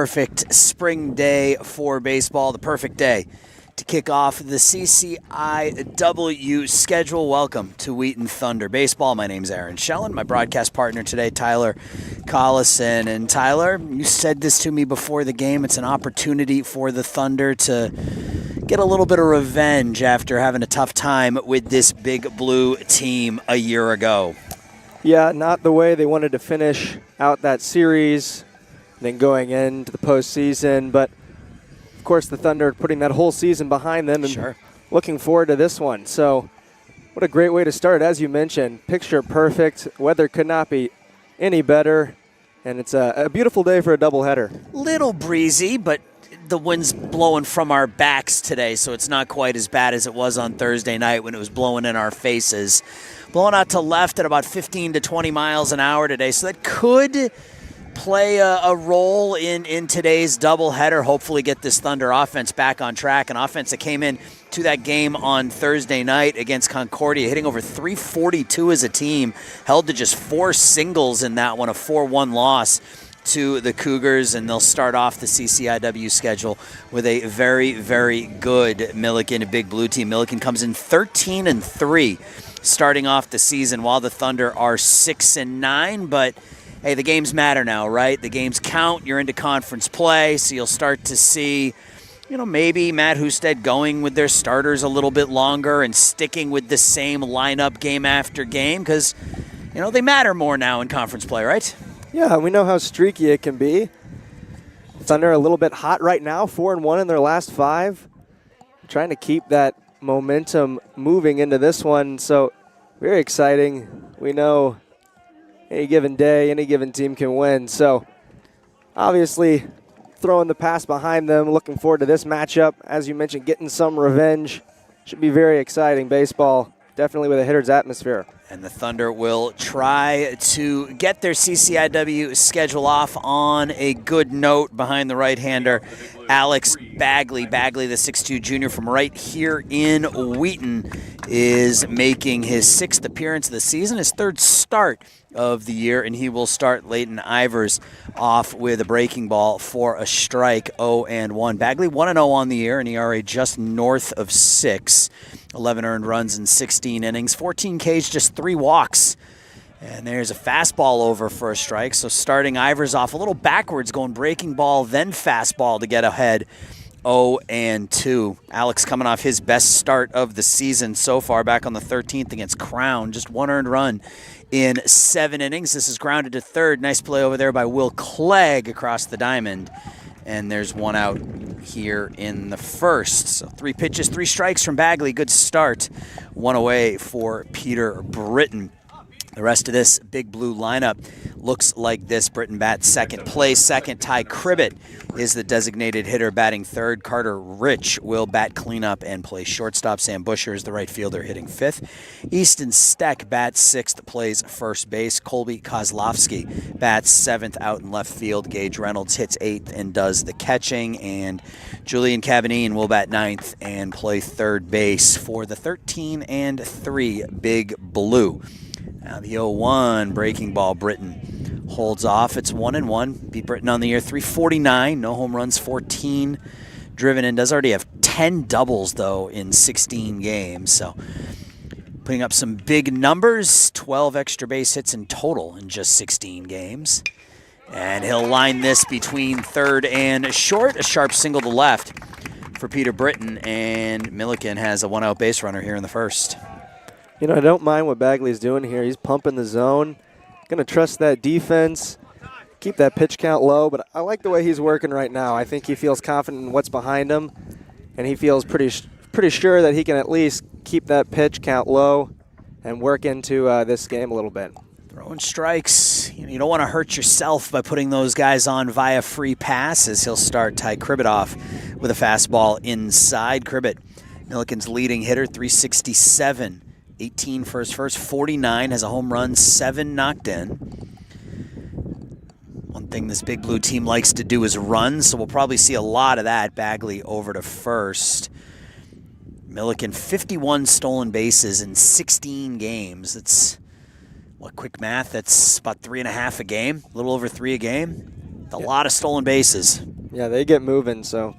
Perfect spring day for baseball, the perfect day to kick off the CCIW schedule. Welcome to Wheaton Thunder Baseball. My name's Aaron Schellen, my broadcast partner today, Tyler Collison. And Tyler, you said this to me before the game. It's an opportunity for the Thunder to get a little bit of revenge after having a tough time with this big blue team a year ago. Yeah, not the way they wanted to finish out that series, then going into the postseason. But, of course, the Thunder are putting that whole season behind them and looking forward to this one. So what a great way to start. As you mentioned, picture perfect. Weather could not be any better. And it's a beautiful day for a doubleheader. Little breezy, but the wind's blowing from our backs today, so it's not quite as bad as it was on Thursday night when it was blowing in our faces. Blowing out to left at about 15 to 20 miles an hour today, so that could play a role in today's doubleheader. Hopefully get this Thunder offense back on track. An offense that came in to that game on Thursday night against Concordia, hitting over 342 as a team, held to just 4 singles in that one, a 4-1 loss to the Cougars, and they'll start off the CCIW schedule with a very, very good Millikin, a big blue team. Millikin comes in 13-3 starting off the season, while the Thunder are 6-9, but hey, the games matter now, right? The games count. You're into conference play, so you'll start to see, maybe Matt Husted going with their starters a little bit longer and sticking with the same lineup game after game because, they matter more now in conference play, right? Yeah, we know how streaky it can be. Thunder a little bit hot right now, 4-1 in their last 5. Trying to keep that momentum moving into this one, so very exciting. We know any given day, any given team can win. So obviously throwing the pass behind them, looking forward to this matchup. As you mentioned, getting some revenge. Should be very exciting baseball, definitely with a hitter's atmosphere. And the Thunder will try to get their CCIW schedule off on a good note behind the right-hander, Alex Bagley. Bagley, the 6'2 junior from right here in Wheaton, is making his 6th appearance of the season, his 3rd start of the year, and he will start Leighton Ivers off with a breaking ball for a strike, 0-1. Bagley 1-0 on the year, an ERA just north of 6. 11 earned runs in 16 innings, 14 Ks, just 3 walks. And there's a fastball over for a strike. So starting Ivers off a little backwards, going breaking ball, then fastball to get ahead, 0-2. Alex coming off his best start of the season so far, back on the 13th against Crown. Just 1 earned run in 7 innings. This is grounded to third. Nice play over there by Will Clegg across the diamond. And there's 1 out here in the first. So 3 pitches, 3 strikes from Bagley. Good start. 1 away for Peter Britton. The rest of this big blue lineup looks like this. Britton bats second, plays second. Ty Cribbett is the designated hitter batting third. Carter Rich will bat cleanup and play shortstop. Sam Busher is the right fielder hitting 5th. Easton Steck bats 6th, plays first base. Colby Kozlowski bats 7th out in left field. Gage Reynolds hits 8th and does the catching. And Julian Cabanine will bat 9th and play third base for the 13-3 big blue. Now the 0-1 breaking ball, Britton holds off. It's 1-1. Beat Britton on the year, 349. No home runs, 14 driven in. Does already have 10 doubles, though, in 16 games. So putting up some big numbers. 12 extra base hits in total in just 16 games. And he'll line this between third and short. A sharp single to left for Peter Britton. And Millikin has a 1-out base runner here in the first. I don't mind what Bagley's doing here. He's pumping the zone. Going to trust that defense, keep that pitch count low, but I like the way he's working right now. I think he feels confident in what's behind him, and he feels pretty sure that he can at least keep that pitch count low and work into this game a little bit. Throwing strikes. You don't want to hurt yourself by putting those guys on via free passes. He'll start Ty Cribbett off with a fastball inside. Cribbett, Millikin's leading hitter, 367. 18 for his first 49, has a home run, 7 knocked in. One thing this big blue team likes to do is run, so we'll probably see a lot of that. Bagley over to first. Millikin, 51 stolen bases in 16 games. That's, quick math, that's about 3.5 a game, a little over 3 a game. A lot of stolen bases. Yeah, they get moving, so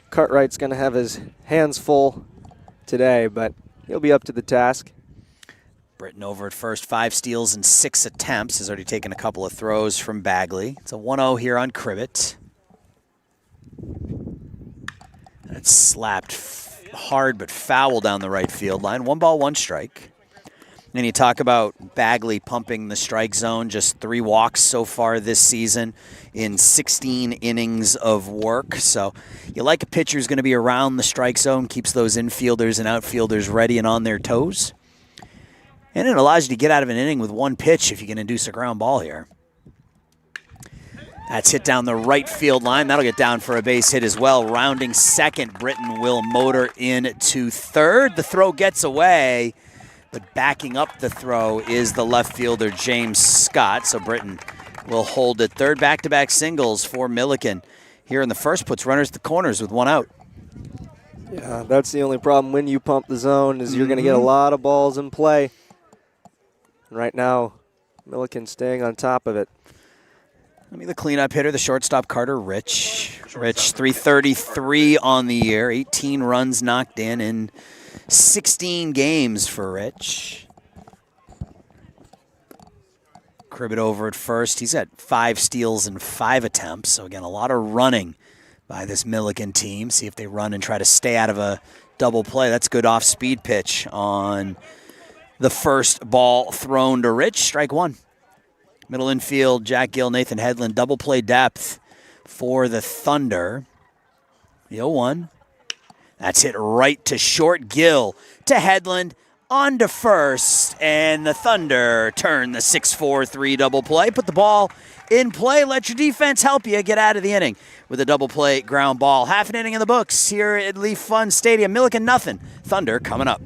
Cartwright's going to have his hands full today, but he'll be up to the task. Britton over at first, 5 steals and 6 attempts. Has already taken a couple of throws from Bagley. It's a 1-0 here on Cribbett. That's slapped hard but foul down the right field line. 1 ball, 1 strike. And you talk about Bagley pumping the strike zone, just 3 walks so far this season in 16 innings of work. So you like a pitcher who's going to be around the strike zone, keeps those infielders and outfielders ready and on their toes. And it allows you to get out of an inning with 1 pitch if you can induce a ground ball here. That's hit down the right field line. That'll get down for a base hit as well. Rounding second, Britton will motor into third. The throw gets away. But backing up the throw is the left fielder, James Scott. So Britton will hold it. Third back-to-back singles for Millikin. Here in the first, puts runners at the corners with 1 out. Yeah, that's the only problem when you pump the zone is you're going to get a lot of balls in play. And right now, Millikin staying on top of it. The cleanup hitter, the shortstop, Carter Rich. Rich, 333 on the year, 18 runs knocked in 16 games for Rich. Cribbett over at first. He's got 5 steals and 5 attempts. So, again, a lot of running by this Millikin team. See if they run and try to stay out of a double play. That's good off-speed pitch on the first ball thrown to Rich. Strike 1. Middle infield, Jack Gill, Nathan Hedlund. Double play depth for the Thunder. The 0-1. That's hit right to short. Gill to Hedlund, on to first, and the Thunder turn the 6-4-3 double play. Put the ball in play. Let your defense help you get out of the inning with a double play ground ball. Half an inning in the books here at Leaf Fund Stadium. Millikin nothing. Thunder coming up.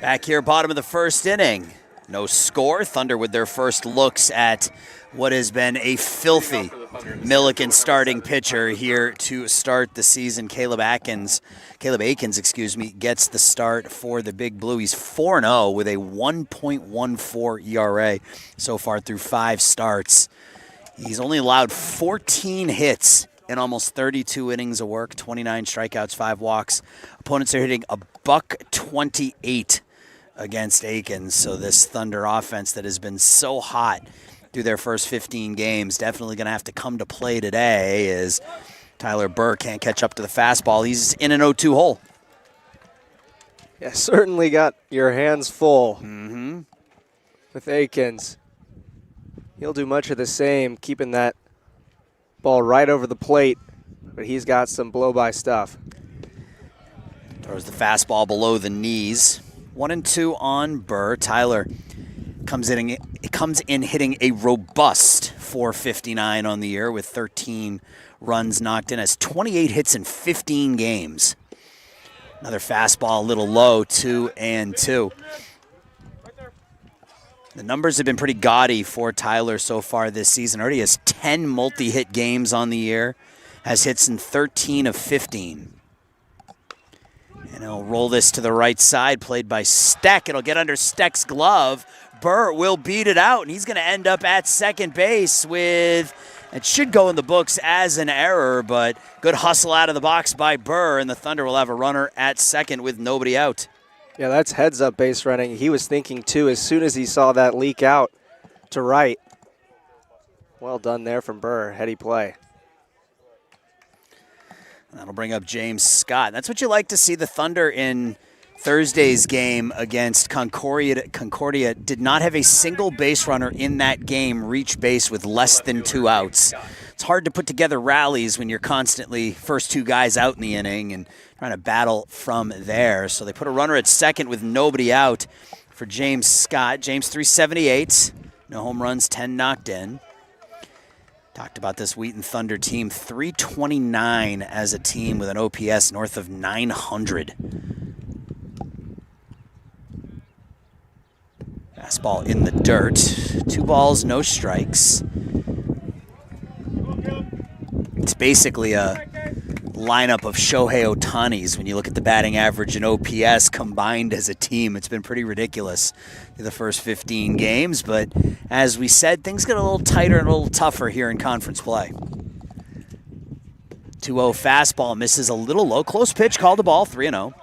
Back here, bottom of the first inning. No score. Thunder with their first looks at what has been a filthy Millikin starting pitcher here to start the season. Caleb Akins, gets the start for the Big Blue. He's 4-0 with a 1.14 ERA so far through 5 starts. He's only allowed 14 hits in almost 32 innings of work, 29 strikeouts, 5 walks. Opponents are hitting $128 against Akins. So this Thunder offense that has been so hot through their first 15 games definitely going to have to come to play today as Tyler Burr can't catch up to the fastball. He's in an 0-2 hole. Yeah, certainly got your hands full with Akins. He'll do much of the same, keeping that ball right over the plate, but he's got some blow-by stuff. Throws the fastball below the knees. 1-2 on Burr. Tyler comes in hitting a robust .459 on the year with 13 runs knocked in. Has 28 hits in 15 games. Another fastball a little low, 2-2. The numbers have been pretty gaudy for Tyler so far this season. Already has 10 multi-hit games on the year. has hits in 13 of 15. And he'll roll this to the right side, played by Steck. It'll get under Steck's glove. Burr will beat it out, and he's going to end up at second base with, it should go in the books as an error, but good hustle out of the box by Burr, and the Thunder will have a runner at second with nobody out. Yeah, that's heads-up base running. He was thinking, too, as soon as he saw that leak out to right. Well done there from Burr. Heady play. That'll bring up James Scott. That's what you like to see. The Thunder in Thursday's game against Concordia did not have a single base runner in that game reach base with less than 2 outs. It's hard to put together rallies when you're constantly first 2 guys out in the inning and trying to battle from there. So they put a runner at second with nobody out for James Scott. James 378, no home runs, 10 knocked in. Talked about this Wheaton Thunder team, 329 as a team with an OPS north of 900. Fastball in the dirt. 2 balls, no strikes. It's basically a lineup of Shohei Ohtanis when you look at the batting average and OPS combined as a team. It's been pretty ridiculous through the first 15 games, but as we said, things get a little tighter and a little tougher here in conference play. 2-0 fastball, misses a little low. Close pitch, called the ball, 3-0.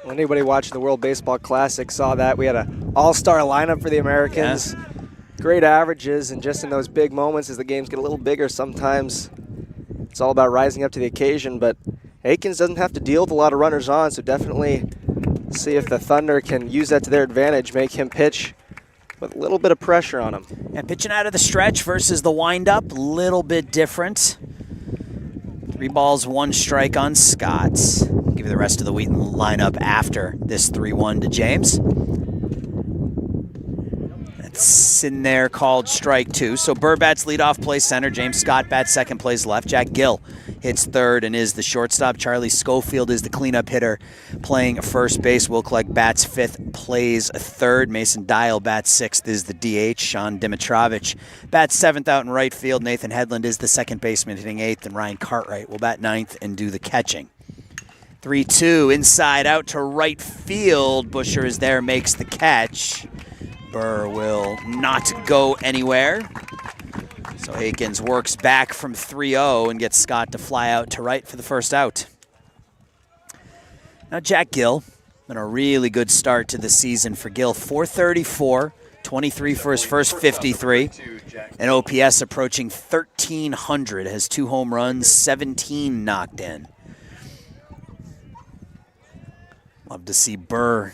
Anybody watching the World Baseball Classic saw that. We had an all-star lineup for the Americans. Yeah. Great averages, and just in those big moments as the games get a little bigger, sometimes it's all about rising up to the occasion, but Aikens doesn't have to deal with a lot of runners on, so definitely see if the Thunder can use that to their advantage, make him pitch with a little bit of pressure on him. Yeah, pitching out of the stretch versus the windup, a little bit different. 3 balls, 1 strike on Scott. Give you the rest of the Wheaton lineup after this 3-1 to James. That's in there, called strike 2. So Burr bats leadoff, plays center. James Scott bats second, plays left. Jack Gill hits third and is the shortstop. Charlie Schofield is the cleanup hitter playing first base. Will Clegg bats fifth, plays third. Mason Dial bats sixth, is the DH. Sean Dimitrovich bats seventh out in right field. Nathan Hedlund is the second baseman hitting eighth, and Ryan Cartwright will bat ninth and do the catching. 3-2 inside out to right field. Busher is there, makes the catch. Burr will not go anywhere. So Aikens works back from 3-0 and gets Scott to fly out to right for the first out. Now Jack Gill, been a really good start to the season for Gill. 434, 23 for his first 53. An OPS approaching 1,300, has 2 home runs, 17 knocked in. Love to see Burr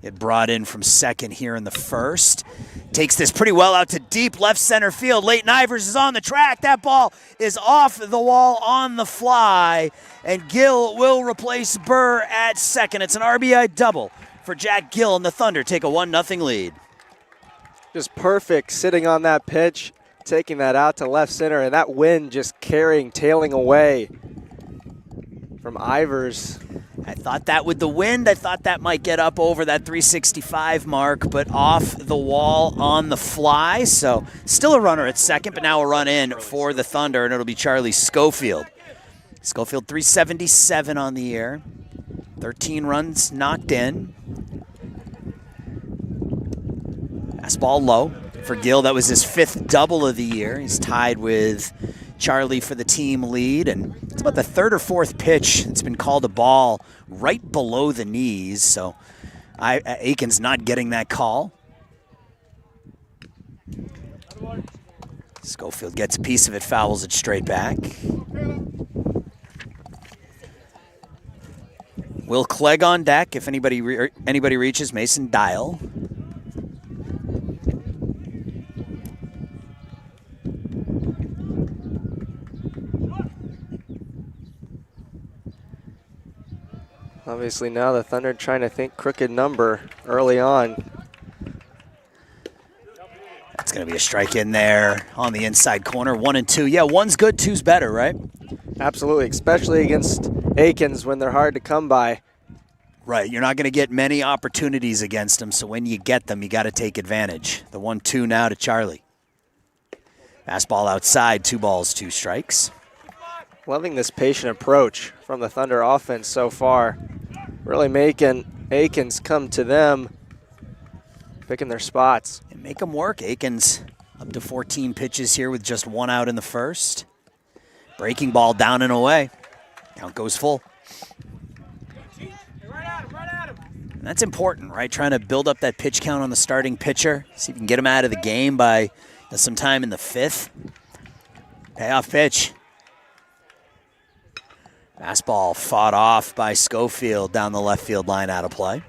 get brought in from second here in the first. Takes this pretty well out to deep left center field. Leighton Ivers is on the track. That ball is off the wall on the fly, and Gill will replace Burr at second. It's an RBI double for Jack Gill, and the Thunder take a 1-0 lead. Just perfect sitting on that pitch, taking that out to left center, and that wind just tailing away from Ivers. I thought that with the wind, I thought that might get up over that 365 mark, but off the wall on the fly. So still a runner at second, but now a run in for the Thunder, and it'll be Charlie Schofield. Schofield 377 on the year, 13 runs knocked in. Fastball low for Gill. That was his 5th double of the year. He's tied with Charlie for the team lead, and it's about the 3rd or 4th pitch that's been called a ball right below the knees, so Aikens not getting that call. Schofield gets a piece of it, fouls it straight back. Will Clegg on deck if anybody reaches. Mason Dial. Obviously now the Thunder trying to think crooked number early on. That's going to be a strike in there on the inside corner. 1 and 2. Yeah, 1's good, 2's better, right? Absolutely, especially against Aikens when they're hard to come by. Right, you're not going to get many opportunities against them, so when you get them, you got to take advantage. The 1-2 now to Charlie. Fastball outside, 2 balls, 2 strikes. Loving this patient approach from the Thunder offense so far. Really making Aikens come to them, picking their spots. And make them work. Aikens up to 14 pitches here with just 1 out in the first. Breaking ball down and away. Count goes full. And that's important, right? Trying to build up that pitch count on the starting pitcher. See if you can get him out of the game by sometime in the 5th. Payoff pitch. Fastball fought off by Schofield down the left field line, out of play.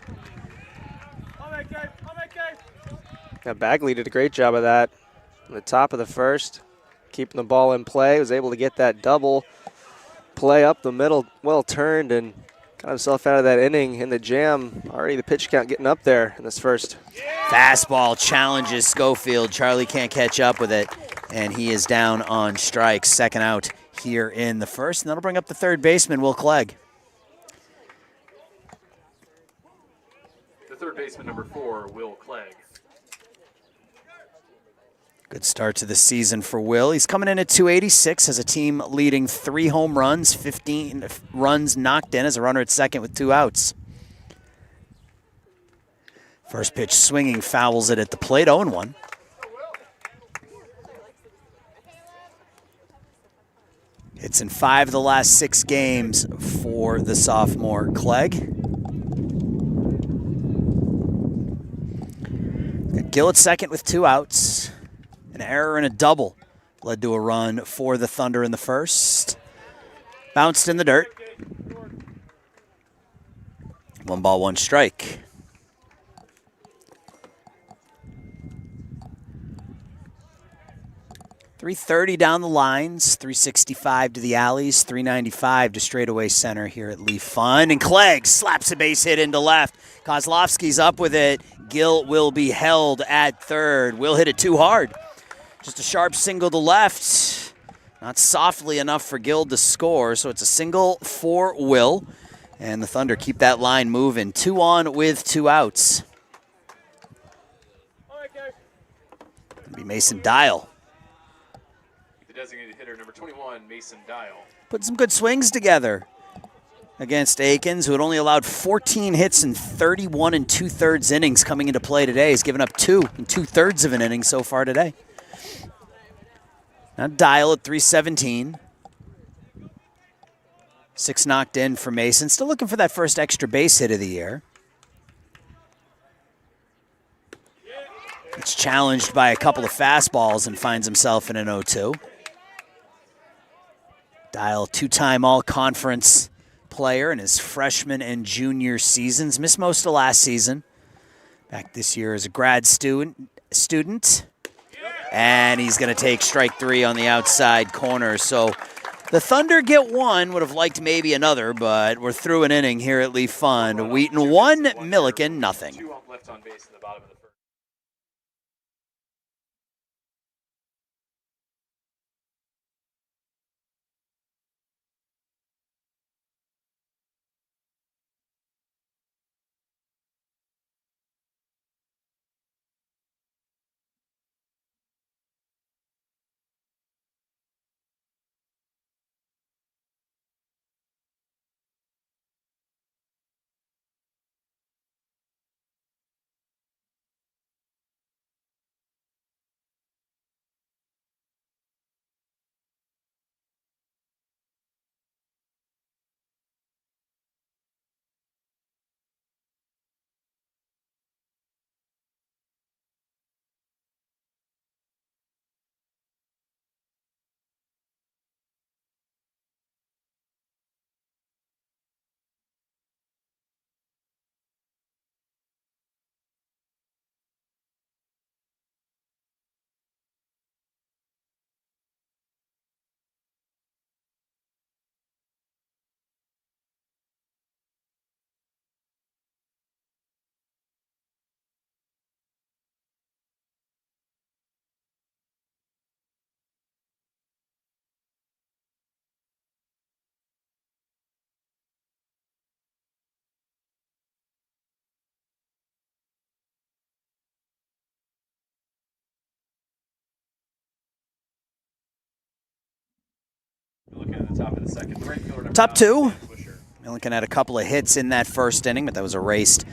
Yeah, Bagley did a great job of that on the top of the first, keeping the ball in play. Was able to get that double play up the middle, well turned, and got himself out of that inning in the jam. Already the pitch count getting up there in this first. Fastball challenges Schofield. Charlie can't catch up with it, and he is down on strikes. Second out here in the first, and that'll bring up the third baseman, Will Clegg. The third baseman, number 4, Will Clegg. Good start to the season for Will. He's coming in at 286 as a team leading 3 home runs, 15 runs knocked in as a runner at second with 2 outs. First pitch swinging, fouls it at the plate, 0-1. Hits in 5 of the last 6 games for the sophomore Clegg. Got Gill at second with 2 outs. An error and a double led to a run for the Thunder in the first. Bounced in the dirt. 1 ball, 1 strike. .330 down the lines, 365 to the alleys, 395 to straightaway center here at Leaf Fund. And Clegg slaps a base hit into left. Kozlowski's up with it. Gill will be held at third. Will hit it too hard. Just a sharp single to left. Not softly enough for Gill to score, so it's a single for Will. And the Thunder keep that line moving. 2 on with 2 outs. It'll be Mason Dial. The designated hitter, number 21, Mason Dial. Put some good swings together against Aikens, who had only allowed 14 hits in 31 2/3 innings coming into play today. He's given up 2 2/3 of an inning so far today. Now Dial at 317. 6 knocked in for Mason. Still looking for that first extra base hit of the year. It's challenged by a couple of fastballs and finds himself in an 0-2. Dial, 2-time all-conference player in his freshman and junior seasons. Missed most of last season. Back this year as a grad student. And he's going to take strike 3 on the outside corner. So the Thunder get 1. Would have liked maybe another, but we're through an inning here at Leaf Fund. Wheaton 1, Millikin nothing. 2 left on base in the bottom of the Top of the second. The right fielder, number Top 9, two. Busher. Millikin had a couple of hits in that first inning, but that was erased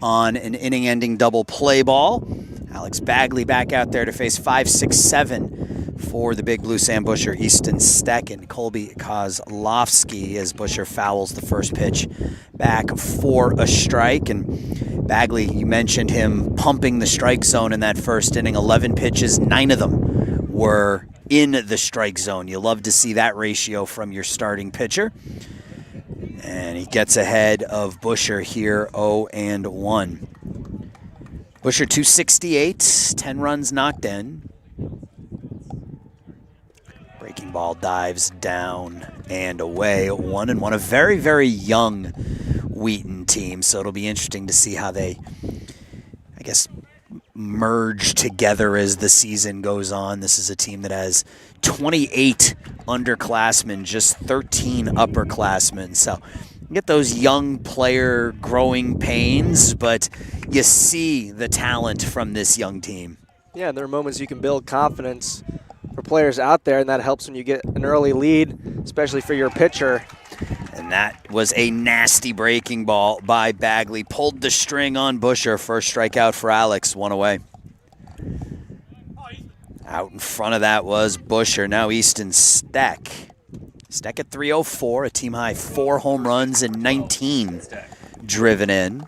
on an inning-ending double play ball. Alex Bagley back out there to face 5, 6, 7 for the big blue Sam Busher, Easton Steck, and Colby Kozlowski as Busher fouls the first pitch back for a strike. And Bagley, you mentioned him pumping the strike zone in that first inning. 11 pitches, 9 of them were in the strike zone. You love to see that ratio from your starting pitcher. And he gets ahead of Busher here, 0-1. Busher 268, 10 runs knocked in. Breaking ball dives down and away, 1-1. A very, very young Wheaton team, so it'll be interesting to see how they, I guess, merge together as the season goes on. This is a team that has 28 underclassmen, just 13 upperclassmen. So you get those young player growing pains, but you see the talent from this young team. Yeah, there are moments you can build confidence for players out there, and that helps when you get an early lead, especially for your pitcher. And that was a nasty breaking ball by Bagley. Pulled the string on Busher. First strikeout for Alex, 1 away. Out in front of that was Busher. Now Easton Steck. Steck at 304, a team high 4 home runs and 19 driven in.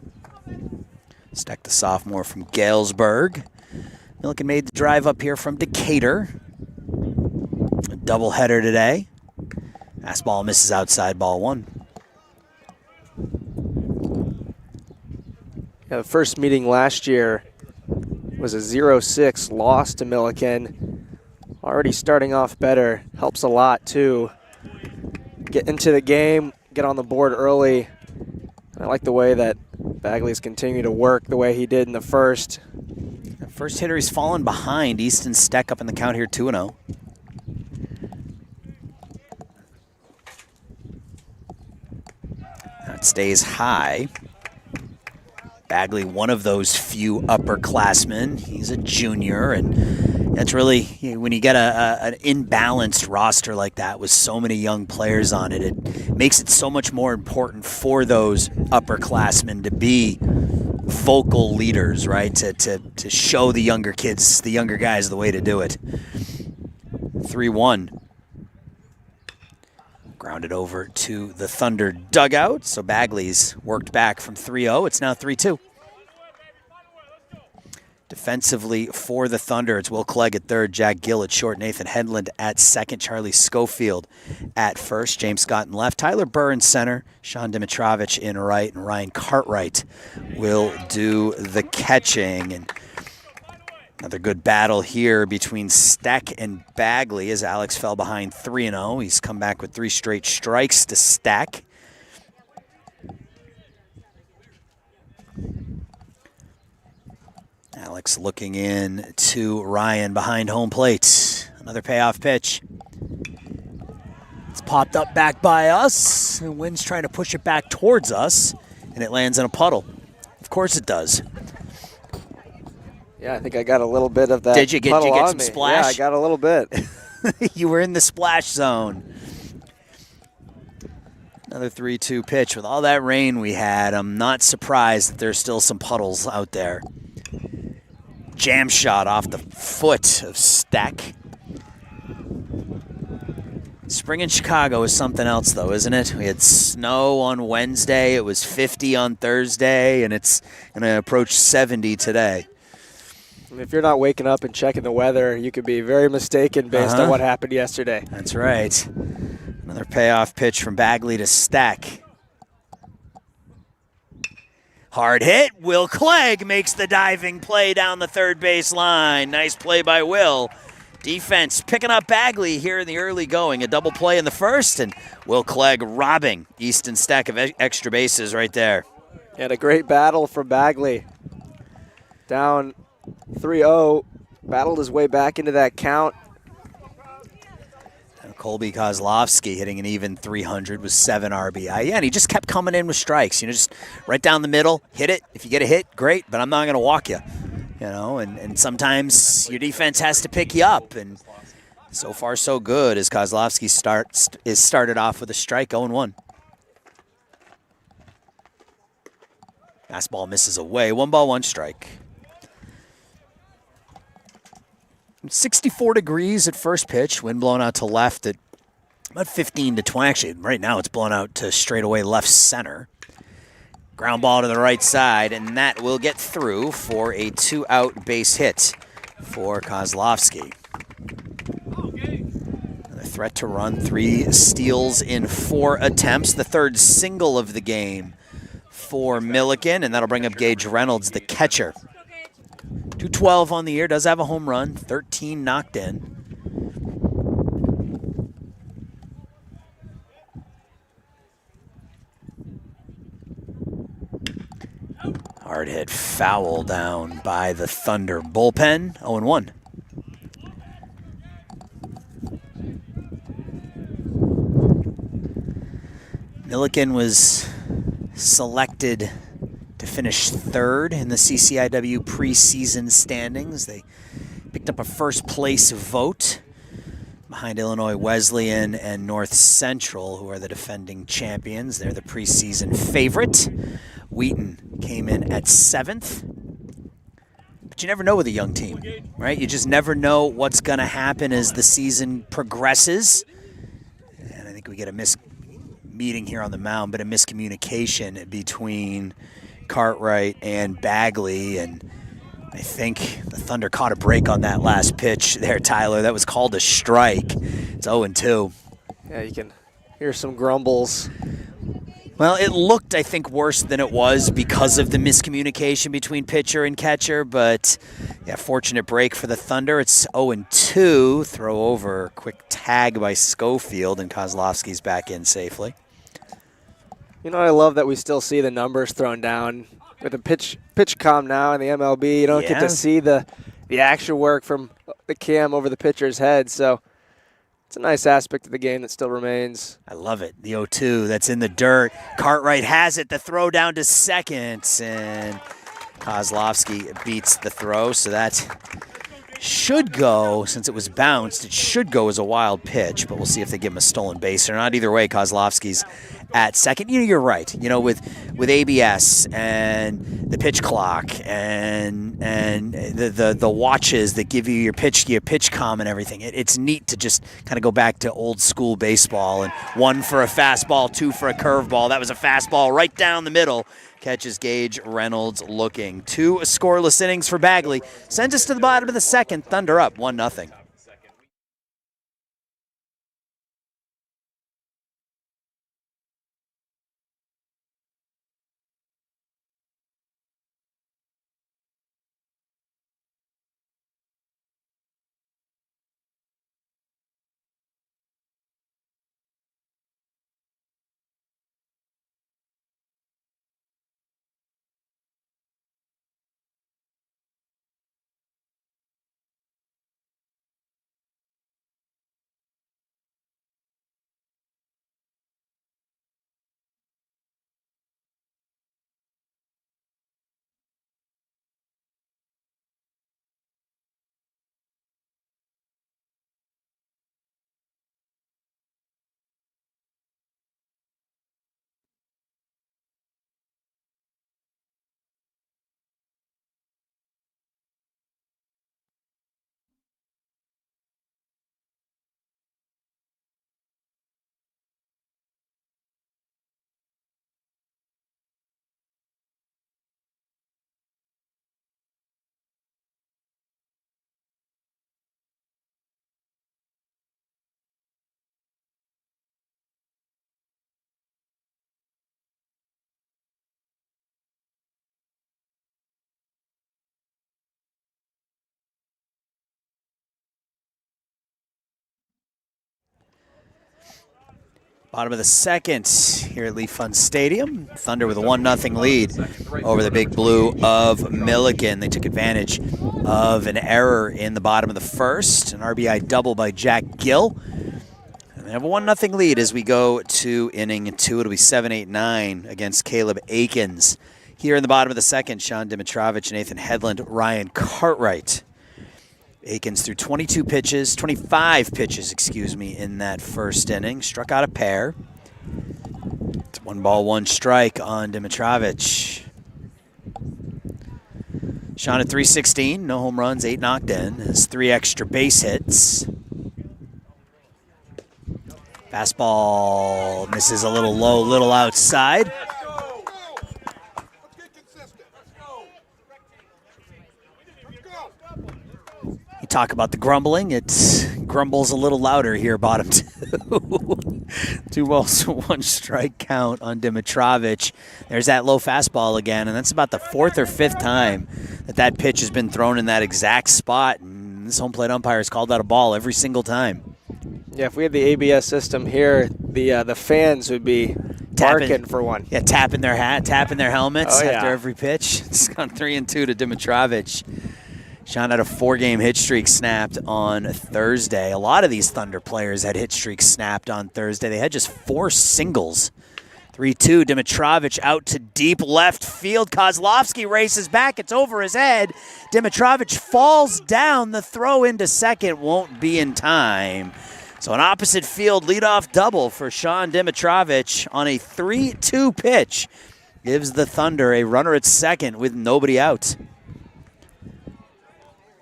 Steck, the sophomore from Galesburg. Millikin made the drive up here from Decatur. A doubleheader today. Fastball misses outside, ball 1. Yeah, the first meeting last year was a 0-6 loss to Millikin. Already starting off better. Helps a lot, too. Get into the game, get on the board early. I like the way that Bagley's continued to work the way he did in the first. The first hitter he's fallen behind. Easton Steck up in the count here, 2-0. That stays high. Bagley, one of those few upperclassmen. He's a junior, and that's really, when you get an imbalanced roster like that with so many young players on it, it makes it so much more important for those upperclassmen to be vocal leaders, right? To show the younger kids, the younger guys, the way to do it. 3-1. Grounded over to the Thunder dugout. So Bagley's worked back from 3-0. It's now 3-2. Defensively for the Thunder, it's Will Clegg at third, Jack Gill at short, Nathan Hedlund at second, Charlie Schofield at first, James Scott in left, Tyler Burr in center, Sean Dimitrovich in right, and Ryan Cartwright will do the catching. And another good battle here between Steck and Bagley as Alex fell behind 3-0. He's come back with 3 straight strikes to Steck. Alex looking in to Ryan behind home plate. Another payoff pitch. It's popped up back by us. The wind's trying to push it back towards us, and it lands in a puddle. Of course it does. Yeah, I think I got a little bit of that. Did you get some me. splash? Yeah, I got a little bit. You were in the splash zone. Another 3-2 pitch. With all that rain we had, I'm not surprised that there's still some puddles out there. Jam shot off the foot of Steck. Spring in Chicago is something else, though, isn't it? We had snow on Wednesday. It was 50 on Thursday, and it's going to approach 70 today. If you're not waking up and checking the weather, you could be very mistaken based on what happened yesterday. That's right. Another payoff pitch from Bagley to Steck. Hard hit. Will Clegg makes the diving play down the third base line. Nice play by Will. Defense picking up Bagley here in the early going. A double play in the first, and Will Clegg robbing Easton Steck of extra bases right there. And a great battle from Bagley. Down 3-0. Battled his way back into that count. Colby Kozlowski hitting an even 300 with 7 RBI. Yeah, and he just kept coming in with strikes. You know, just right down the middle, hit it. If you get a hit, great, but I'm not going to walk you. You know, and sometimes your defense has to pick you up. And So far, so good as Kozlowski is started off with a strike, 0-1. Fastball misses away, 1 ball, 1 strike. 64 degrees at first pitch, wind blowing out to left at about 15 to 20. Actually, right now it's blown out to straightaway left center. Ground ball to the right side, and that will get through for a 2-out base hit for Kozlowski. Another threat to run, 3 steals in 4 attempts. The 3rd single of the game for Millikin, and that'll bring up Gage Reynolds, the catcher. 212 on the year, does have a home run, 13 knocked in. Hard hit foul down by the Thunder bullpen, 0-1. Millikin was selected to finish 3rd in the CCIW preseason standings. They picked up a first place vote behind Illinois Wesleyan and North Central, who are the defending champions. They're the preseason favorite. Wheaton came in at 7th. But you never know with a young team, right? You just never know what's going to happen as the season progresses. And I think we get a meeting here on the mound, but a miscommunication between Cartwright and Bagley, and I think the Thunder caught a break on that last pitch there, Tyler. That was called a strike. It's 0-2. Yeah, you can hear some grumbles. Well, it looked, I think, worse than it was because of the miscommunication between pitcher and catcher, but yeah, fortunate break for the Thunder. It's 0-2. Throw over, quick tag by Schofield, and Kozlowski's back in safely. You know, I love that we still see the numbers thrown down with the pitch comm now in the MLB. You don't get to see the actual work from the cam over the pitcher's head, so it's a nice aspect of the game that still remains. I love it. The 0-2 that's in the dirt. Cartwright has it. The throw down to second, and Kozlowski beats the throw, so that should go, since it was bounced, it should go as a wild pitch, but we'll see if they give him a stolen base or not. Either way, Kozlowski's at second. You know, you're right. You know, with ABS and the pitch clock and the watches that give you your pitch comm and everything, it's neat to just kind of go back to old school baseball, and 1 for a fastball, 2 for a curveball. That was a fastball right down the middle. Catches Gage Reynolds looking. 2 scoreless innings for Bagley. Sends us to the bottom of the 2nd. Thunder up 1-0. Bottom of the 2nd here at Leaf Fund Stadium. Thunder with a 1-0 lead over the Big Blue of Millikin. They took advantage of an error in the bottom of the 1st, an RBI double by Jack Gill. And they have a 1-0 lead as we go to inning 2. It'll be 7-8-9 against Caleb Akins. Here in the bottom of the 2nd, Sean Dimitrovich, Nathan Hedlund, Ryan Cartwright. Aikens threw 25 pitches, in that first inning. Struck out a pair. It's 1-1 on Dimitrovic. Sean at 316, no home runs, 8 knocked in. Has 3 extra base hits. Fastball misses a little low, little outside. You talk about the grumbling. It grumbles a little louder here, bottom 2. 2 balls, 1 strike count on Dimitrovic. There's that low fastball again, and that's about the 4th or 5th time that pitch has been thrown in that exact spot. And this home plate umpire has called out a ball every single time. Yeah, if we had the ABS system here, the fans would be barking for one. Yeah, tapping their helmets after every pitch. It's gone 3-2 to Dimitrovic. Sean had a 4-game hit streak snapped on Thursday. A lot of these Thunder players had hit streaks snapped on Thursday. They had just 4 singles. 3-2, Dimitrovic out to deep left field. Kozlowski races back. It's over his head. Dimitrovic falls down. The throw into second won't be in time. So an opposite field leadoff double for Sean Dimitrovic on a 3-2 pitch. Gives the Thunder a runner at second with nobody out.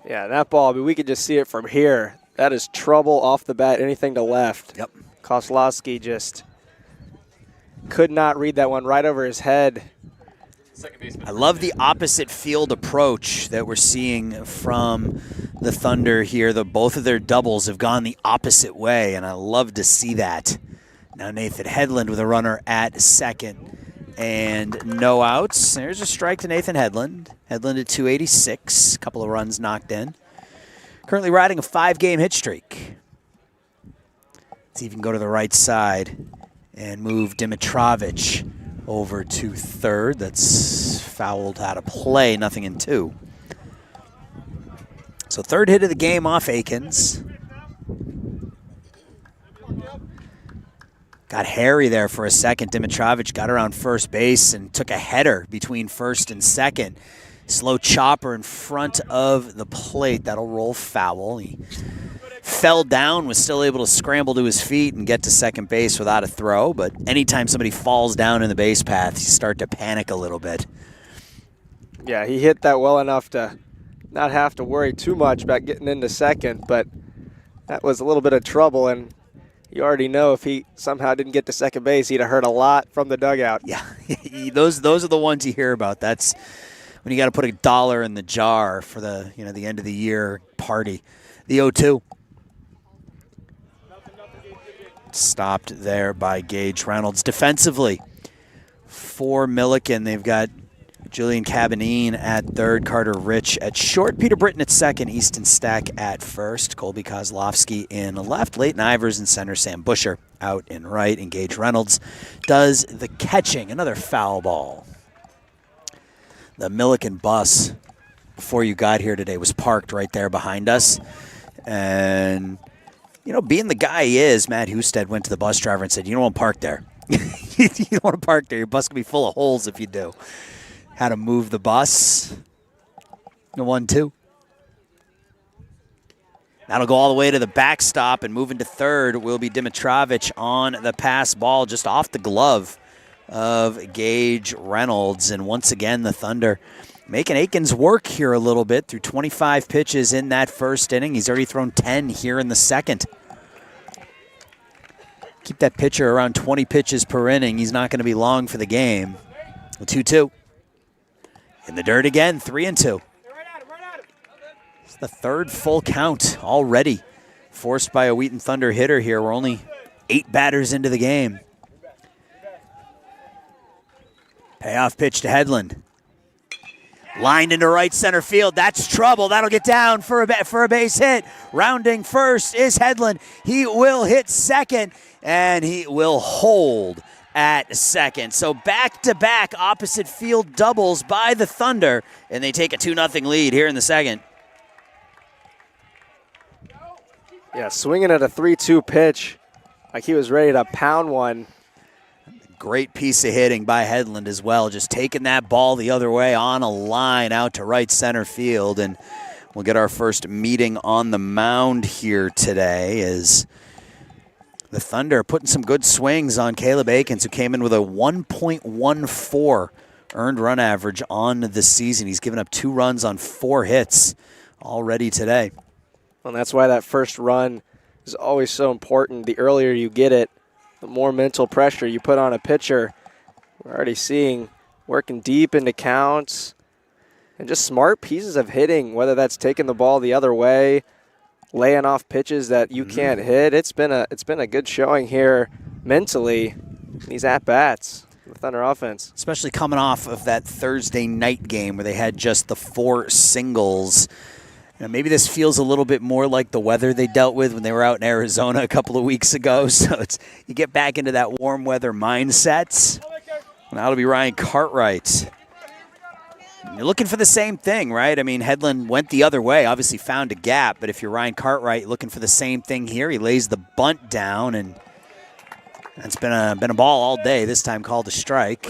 Yeah, that ball, we could just see it from here. That is trouble off the bat, anything to left. Yep. Kozlowski just could not read that one, right over his head. I love the opposite field approach that we're seeing from the Thunder here. Both of their doubles have gone the opposite way, and I love to see that. Now Nathan Hedlund with a runner at second and no outs. There's a strike to Nathan Hedlund. Hedlund at 286, a couple of runs knocked in. Currently riding a 5-game hit streak. Let's even go to the right side and move Dimitrovic over to third. That's fouled out of play, nothing in 2. So third hit of the game off Aikens. Got hairy there for a second. Dimitrovic got around first base and took a header between first and second. Slow chopper in front of the plate. That'll roll foul. He fell down, was still able to scramble to his feet and get to second base without a throw. But anytime somebody falls down in the base path, you start to panic a little bit. Yeah, he hit that well enough to not have to worry too much about getting into second, but that was a little bit of trouble, and you already know if he somehow didn't get to second base, he'd have heard a lot from the dugout. Yeah, those are the ones you hear about. That's when you got to put $1 in the jar for the the end of the year party. The 0-2. Stopped there by Gage Reynolds. Defensively, for Millikin, they've got Julian Cabanine at third, Carter Rich at short, Peter Britton at second, Easton Stack at first, Colby Kozlowski in left, Leighton Ivers in center, Sam Busher out in right, and Gage Reynolds does the catching. Another foul ball. The Millikin bus, before you got here today, was parked right there behind us. And, being the guy he is, Matt Husted went to the bus driver and said, you don't want to park there. You don't want to park there. Your bus could be full of holes if you do. How to move the bus. The 1-2. That'll go all the way to the backstop, and moving to third will be Dimitrovic on the pass ball just off the glove of Gage Reynolds. And once again, the Thunder making Aikens work here a little bit through 25 pitches in that first inning. He's already thrown 10 here in the second. Keep that pitcher around 20 pitches per inning. He's not going to be long for the game. 2-2. In the dirt again, 3-2. It's the third full count already forced by a Wheaton Thunder hitter here. We're only 8 batters into the game. Payoff pitch to Hedlund. Lined into right center field. That's trouble. That'll get down for a base hit. Rounding first is Hedlund. He will hit second, and he will hold at second. So back-to-back opposite field doubles by the Thunder, and they take a 2-0 lead here in the second. Yeah, swinging at a 3-2 pitch like he was ready to pound one. Great piece of hitting by Hedlund as well, just taking that ball the other way on a line out to right center field. And we'll get our first meeting on the mound here today as the Thunder putting some good swings on Caleb Akins, who came in with a 1.14 earned run average on the season. He's given up 2 runs on 4 hits already today. And that's why that first run is always so important. The earlier you get it, the more mental pressure you put on a pitcher. We're already seeing working deep into counts and just smart pieces of hitting, whether that's taking the ball the other way, laying off pitches that you can't hit. It's been a good showing here mentally, these at-bats, the Thunder offense. Especially coming off of that Thursday night game where they had just the 4 singles. You know, maybe this feels a little bit more like the weather they dealt with when they were out in Arizona a couple of weeks ago. So you get back into that warm weather mindset. Now it'll be Ryan Cartwright. You're looking for the same thing, right? I mean, Hedlund went the other way, obviously found a gap, but if you're Ryan Cartwright, looking for the same thing here. He lays the bunt down, and it's been a ball all day, this time called a strike.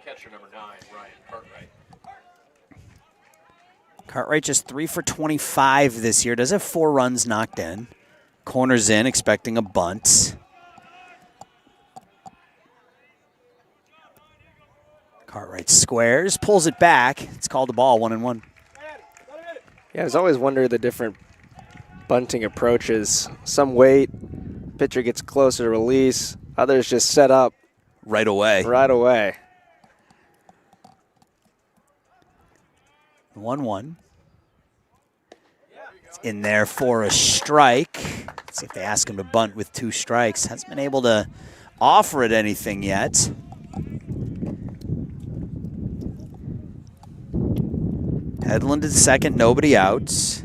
Catcher number 9, Ryan Cartwright. Cartwright just 3 for 25 this year. Does have 4 runs knocked in. Corners in, expecting a bunt. Cartwright squares, pulls it back. It's called a ball, 1-1. Yeah, I've always wondered the different bunting approaches. Some wait, pitcher gets closer to release. Others just set up right away. 1-1. It's in there for a strike. Let's see if they ask him to bunt with 2 strikes. Hasn't been able to offer it anything yet. Hedlund at second, nobody out.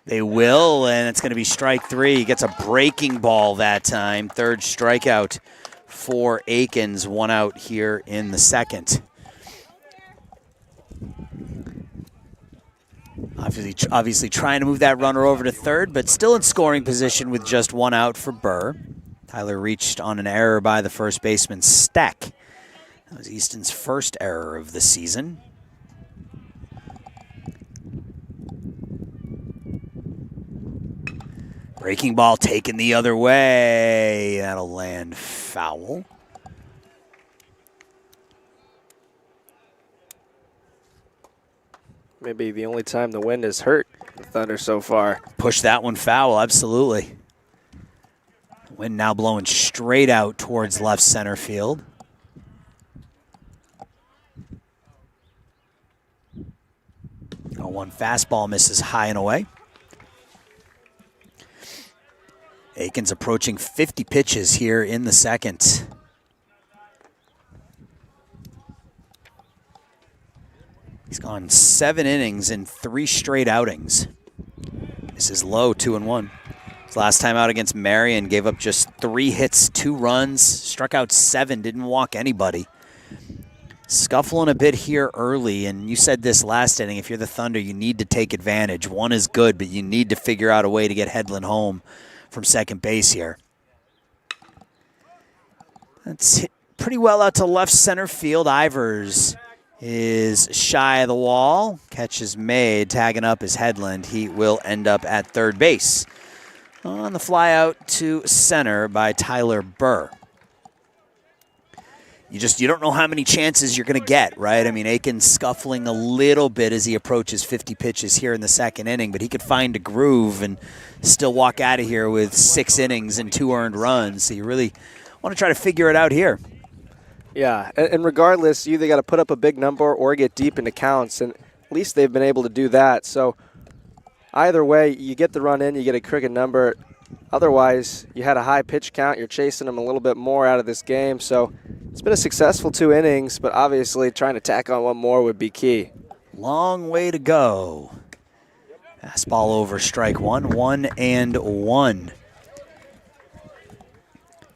They will, and it's going to be strike 3. He gets a breaking ball that time. 3rd strikeout for Akins, 1 out here in the second. Obviously trying to move that runner over to 3rd, but still in scoring position with just 1 out for Burr. Tyler reached on an error by the first baseman, Steck. That was Easton's first error of the season. Breaking ball taken the other way. That'll land foul. Maybe the only time the wind has hurt the Thunder so far. Push that one foul, absolutely. Wind now blowing straight out towards left center field. One fastball misses high and away. Akins approaching 50 pitches here in the second. He's gone 7 innings in 3 straight outings. This is low, 2-1. His last time out against Marion, gave up just 3 hits, 2 runs, struck out 7, didn't walk anybody. Scuffling a bit here early, and you said this last inning, if you're the Thunder, you need to take advantage. 1 is good, but you need to figure out a way to get Hedlund home from second base here. That's hit pretty well out to left center field. Ivers is shy of the wall. Catch is made. Tagging up is Hedlund. He will end up at 3rd base. On the fly out to center by Tyler Burr. You don't know how many chances you're going to get, right? I mean, Akins scuffling a little bit as he approaches 50 pitches here in the second inning, but he could find a groove and still walk out of here with 6 innings and 2 earned runs. So you really want to try to figure it out here. Yeah, and regardless, you either got to put up a big number or get deep into counts, and at least they've been able to do that. So either way, you get the run in, you get a cricket number. Otherwise, you had a high pitch count. You're chasing them a little bit more out of this game. So it's been a successful 2 innings, but obviously trying to tack on 1 more would be key. Long way to go. Fastball over strike 1, 1-1.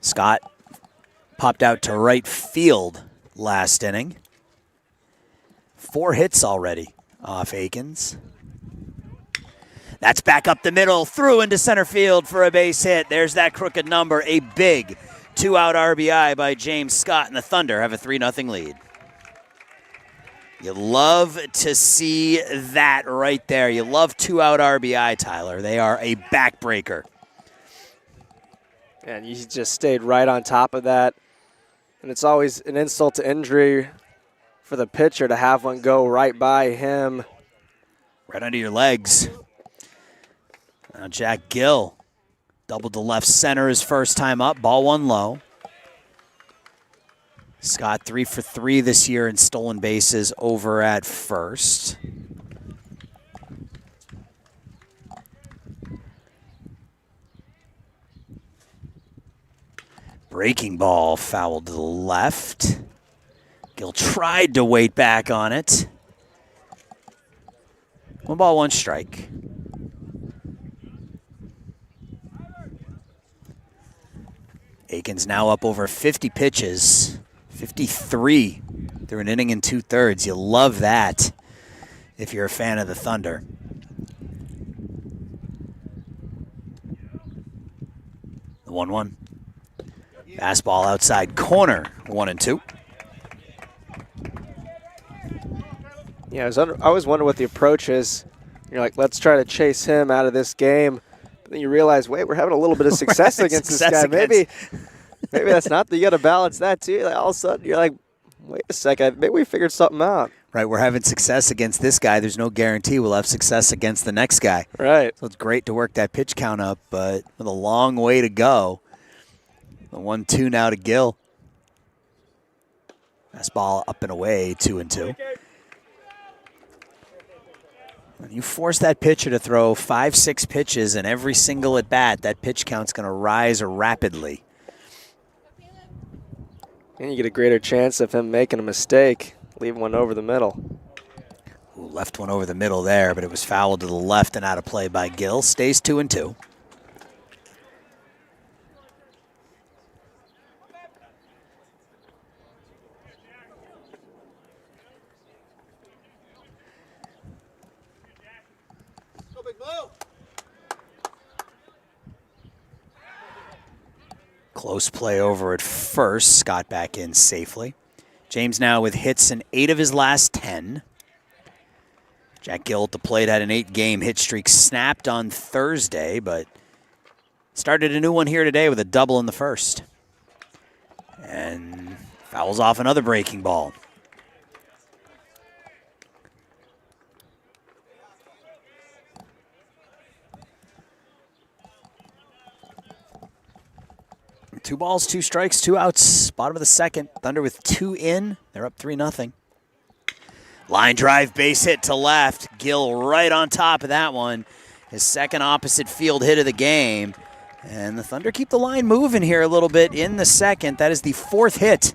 Scott popped out to right field last inning. 4 hits already off Akins. That's back up the middle, through into center field for a base hit. There's that crooked number, a big 2-out RBI by James Scott, and the Thunder have a 3-0 lead. You love to see that right there. You love 2-out RBI, Tyler. They are a backbreaker. And you just stayed right on top of that. And it's always an insult to injury for the pitcher to have one go right by him. Right under your legs. Now Jack Gill doubled to left center his first time up. Ball one low. Scott 3 for 3 this year in stolen bases over at first. Breaking ball fouled to the left. Gill tried to wait back on it. 1 ball, 1 strike. Aikens now up over 50 pitches. 53 through an inning and 2/3. You love that if you're a fan of the Thunder. The 1-1. Fastball outside corner, 1-2. Yeah, I always wonder what the approach is. You're like, let's try to chase him out of this game. But then you realize, wait, we're having a little bit of success against this guy. Maybe that's not you got to balance that too. Like all of a sudden, you're like, wait a second, maybe we figured something out. Right, we're having success against this guy. There's no guarantee we'll have success against the next guy. Right. So it's great to work that pitch count up, but with a long way to go. The 1-2 now to Gill. Fastball up and away, 2-2. When you force that pitcher to throw 5-6 pitches in every single at bat, that pitch count's going to rise rapidly. And you get a greater chance of him making a mistake, leaving one over the middle. Ooh, left one over the middle there, but it was fouled to the left and out of play by Gill. Stays 2-2. Close play over at first. Scott back in safely. James now with hits in 8 of his last 10. Jack Gill at the plate had an 8-game hit streak snapped on Thursday, but started a new one here today with a double in the first. And fouls off another breaking ball. Two balls, 2 strikes, 2 outs. Bottom of the second. Thunder with 2 in. They're up 3-0. Line drive, base hit to left. Gill right on top of that one. His second opposite field hit of the game. And the Thunder keep the line moving here a little bit in the second. That is the 4th hit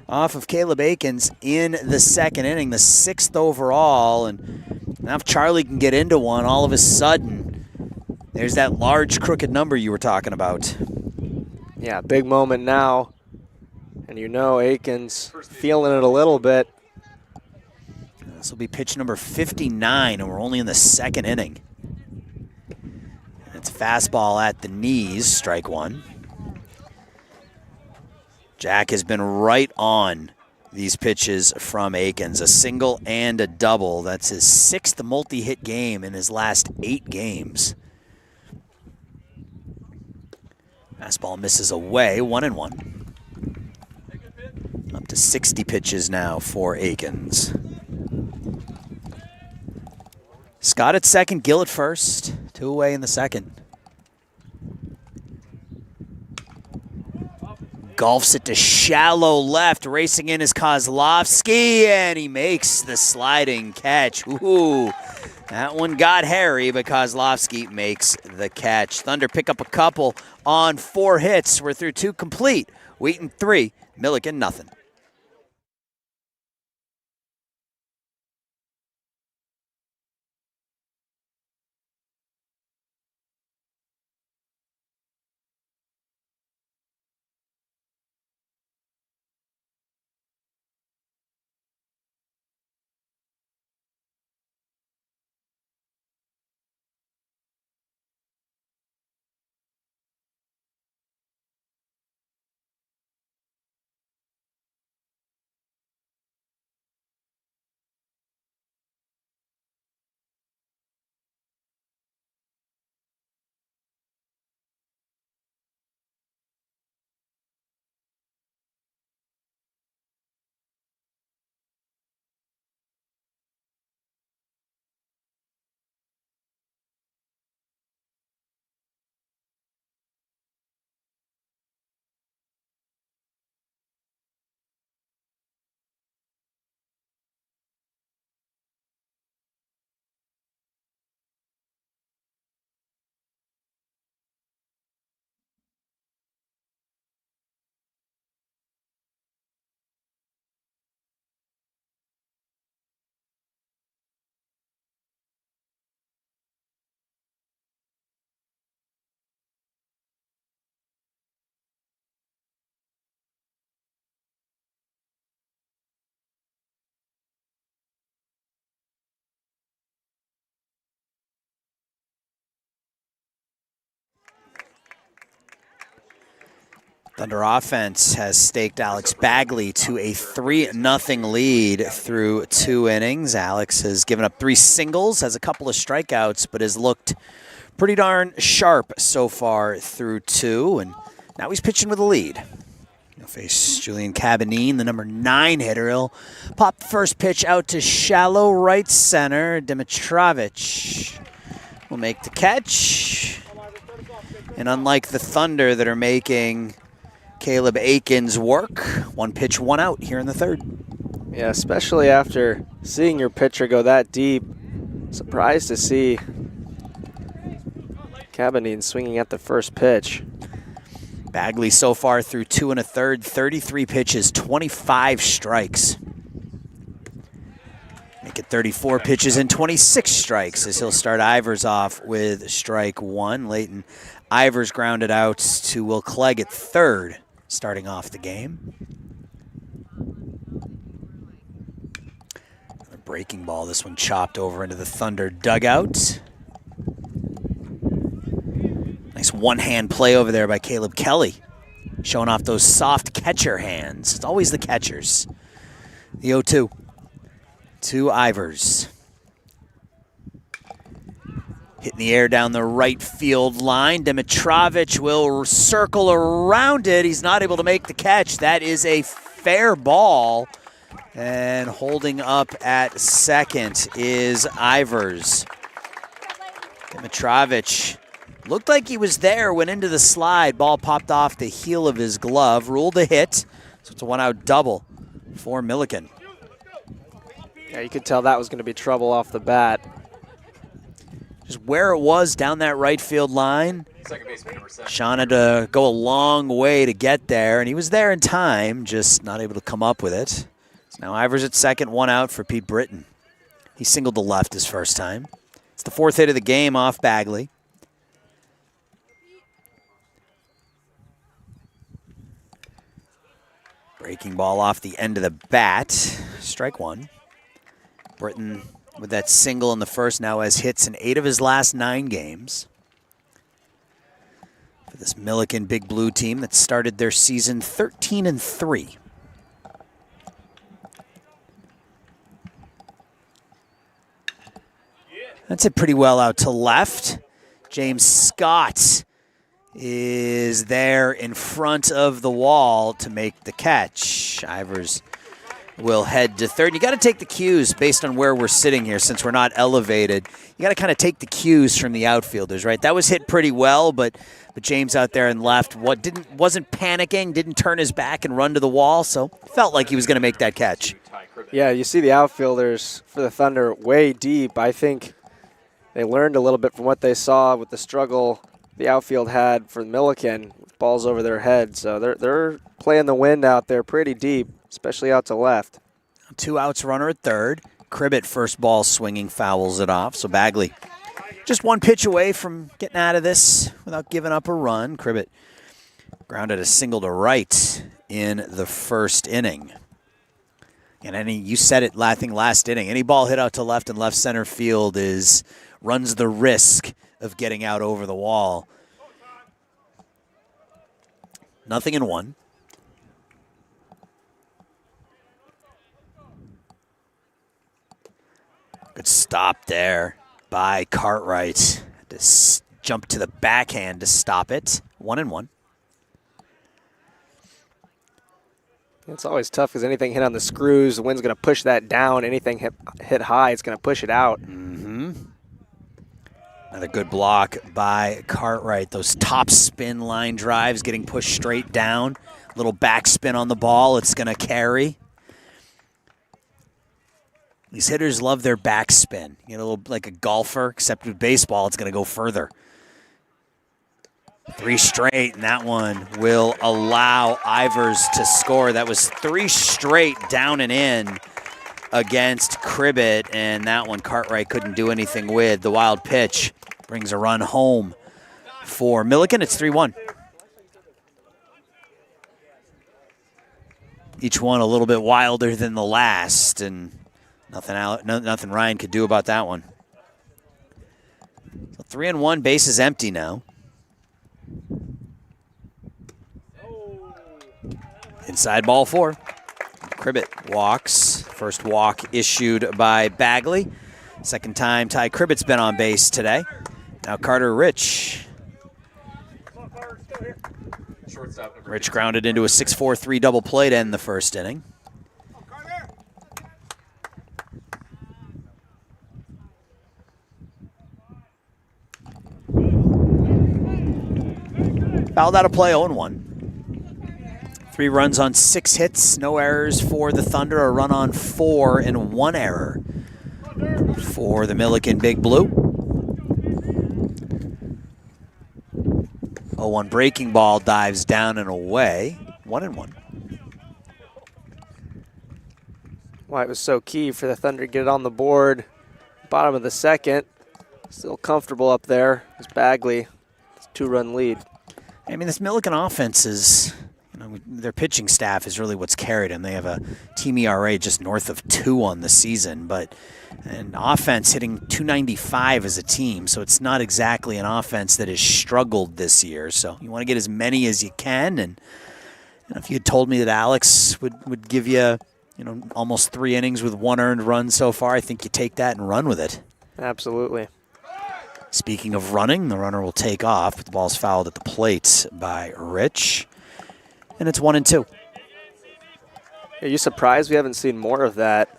off of Caleb Aikens in the second inning, the 6th overall. And now if Charlie can get into one, all of a sudden, there's that large crooked number you were talking about. Yeah, big moment now. And you know Aikens feeling it a little bit. This will be pitch number 59, and we're only in the second inning. It's fastball at the knees, strike 1. Jack has been right on these pitches from Aikens, a single and a double. That's his 6th multi-hit game in his last 8 games. Fastball misses away, 1-1. Up to 60 pitches now for Aikens. Scott at second, Gill at first. 2 away in the second. Golfs it to shallow left. Racing in is Kozlowski, and he makes the sliding catch. Ooh, that one got hairy, but Kozlowski makes the catch. Thunder pick up a couple on 4 hits. We're through 2 complete. Wheaton 3, Millikin nothing. Thunder offense has staked Alex Bagley to a 3-0 lead through 2 innings. Alex has given up 3 singles, has a couple of strikeouts, but has looked pretty darn sharp so far through 2, and now he's pitching with a lead. He'll face Julian Cabanine, the number 9 hitter. He'll pop the first pitch out to shallow right center. Dimitrovich will make the catch. And unlike the Thunder that are making Caleb Aikens work, 1 pitch, 1 out here in the 3rd. Yeah, especially after seeing your pitcher go that deep. Surprised to see Cabanine swinging at the first pitch. Bagley so far through 2 1/3, 33 pitches, 25 strikes. Make it 34 pitches and 26 strikes as he'll start Ivers off with strike 1. Leighton Ivers grounded out to Will Clegg at 3rd, starting off the game. A breaking ball, this one chopped over into the Thunder dugout. Nice one-hand play over there by Caleb Kelly, showing off those soft catcher hands. It's always the catchers. The 0-2 to Ivers. Hitting the air down the right field line. Dimitrovich will circle around it. He's not able to make the catch. That is a fair ball. And holding up at second is Ivers. Dimitrovich looked like he was there, went into the slide. Ball popped off the heel of his glove. Ruled a hit. So it's a 1-out double for Millikin. Yeah, you could tell that was going to be trouble off the bat. Just where it was down that right field line. Second baseman number 7. Sean had to go a long way to get there, and he was there in time, just not able to come up with it. So now Ivers at second, 1 out for Pete Britton. He singled to left his first time. It's the 4th hit of the game off Bagley. Breaking ball off the end of the bat. Strike 1. Britton with that single in the first now has hits in 8 of his last 9 games. For this Millikin Big Blue team that started their season 13-3. That's it pretty well out to left. James Scott is there in front of the wall to make the catch. Ivers will head to third. You got to take the cues based on where we're sitting here since we're not elevated. You got to kind of take the cues from the outfielders, right? That was hit pretty well, but James out there and left wasn't panicking, didn't turn his back and run to the wall, so felt like he was going to make that catch. Yeah, you see the outfielders for the Thunder way deep. I think they learned a little bit from what they saw with the struggle the outfield had for Millikin with balls over their head. So they're playing the wind out there pretty deep, especially out to left. 2 outs, runner at third. Cribbett, first ball swinging, fouls it off. So Bagley just 1 pitch away from getting out of this without giving up a run. Cribbett grounded a single to right in the first inning. And you said it, I think last inning, any ball hit out to left and left center field runs the risk of getting out over the wall. 0-1. Good stop there by Cartwright. Had to jump to the backhand to stop it. 1-1. It's always tough because anything hit on the screws, the wind's going to push that down. Anything hit high, it's going to push it out. Mm-hmm. Another good block by Cartwright. Those top spin line drives getting pushed straight down. Little backspin on the ball. It's going to carry. These hitters love their backspin. You know, a little like a golfer, except with baseball, it's going to go further. 3 straight, and that one will allow Ivers to score. That was 3 straight down and in against Cribbett, and that one Cartwright couldn't do anything with. The wild pitch brings a run home for Millikin. It's 3-1. Each one a little bit wilder than the last, and nothing Ryan could do about that one. So 3-1, base is empty now. Inside ball 4. Cribbett walks. First walk issued by Bagley. Second time Ty Cribbett's been on base today. Now Carter Rich. Rich grounded into a 6-4-3 double play to end the first inning. Fouled out of play, 0-1. 3 runs on 6 hits, no errors for the Thunder, a run on 4 and 1 error for the Millikin Big Blue. 0-1 breaking ball dives down and away, 1-1. Why it was so key for the Thunder to get it on the board. Bottom of the second, still comfortable up there. It's Bagley, it's a 2-run lead. I mean, this Millikin offense is, their pitching staff is really what's carried them. They have a team ERA just north of 2 on the season, but an offense hitting .295 as a team, so it's not exactly an offense that has struggled this year. So you want to get as many as you can, and if you had told me that Alex would give you, almost 3 innings with 1 earned run so far, I think you take that and run with it. Absolutely. Speaking of running, the runner will take off, but the ball's fouled at the plate by Rich, and it's 1-2. Are you surprised we haven't seen more of that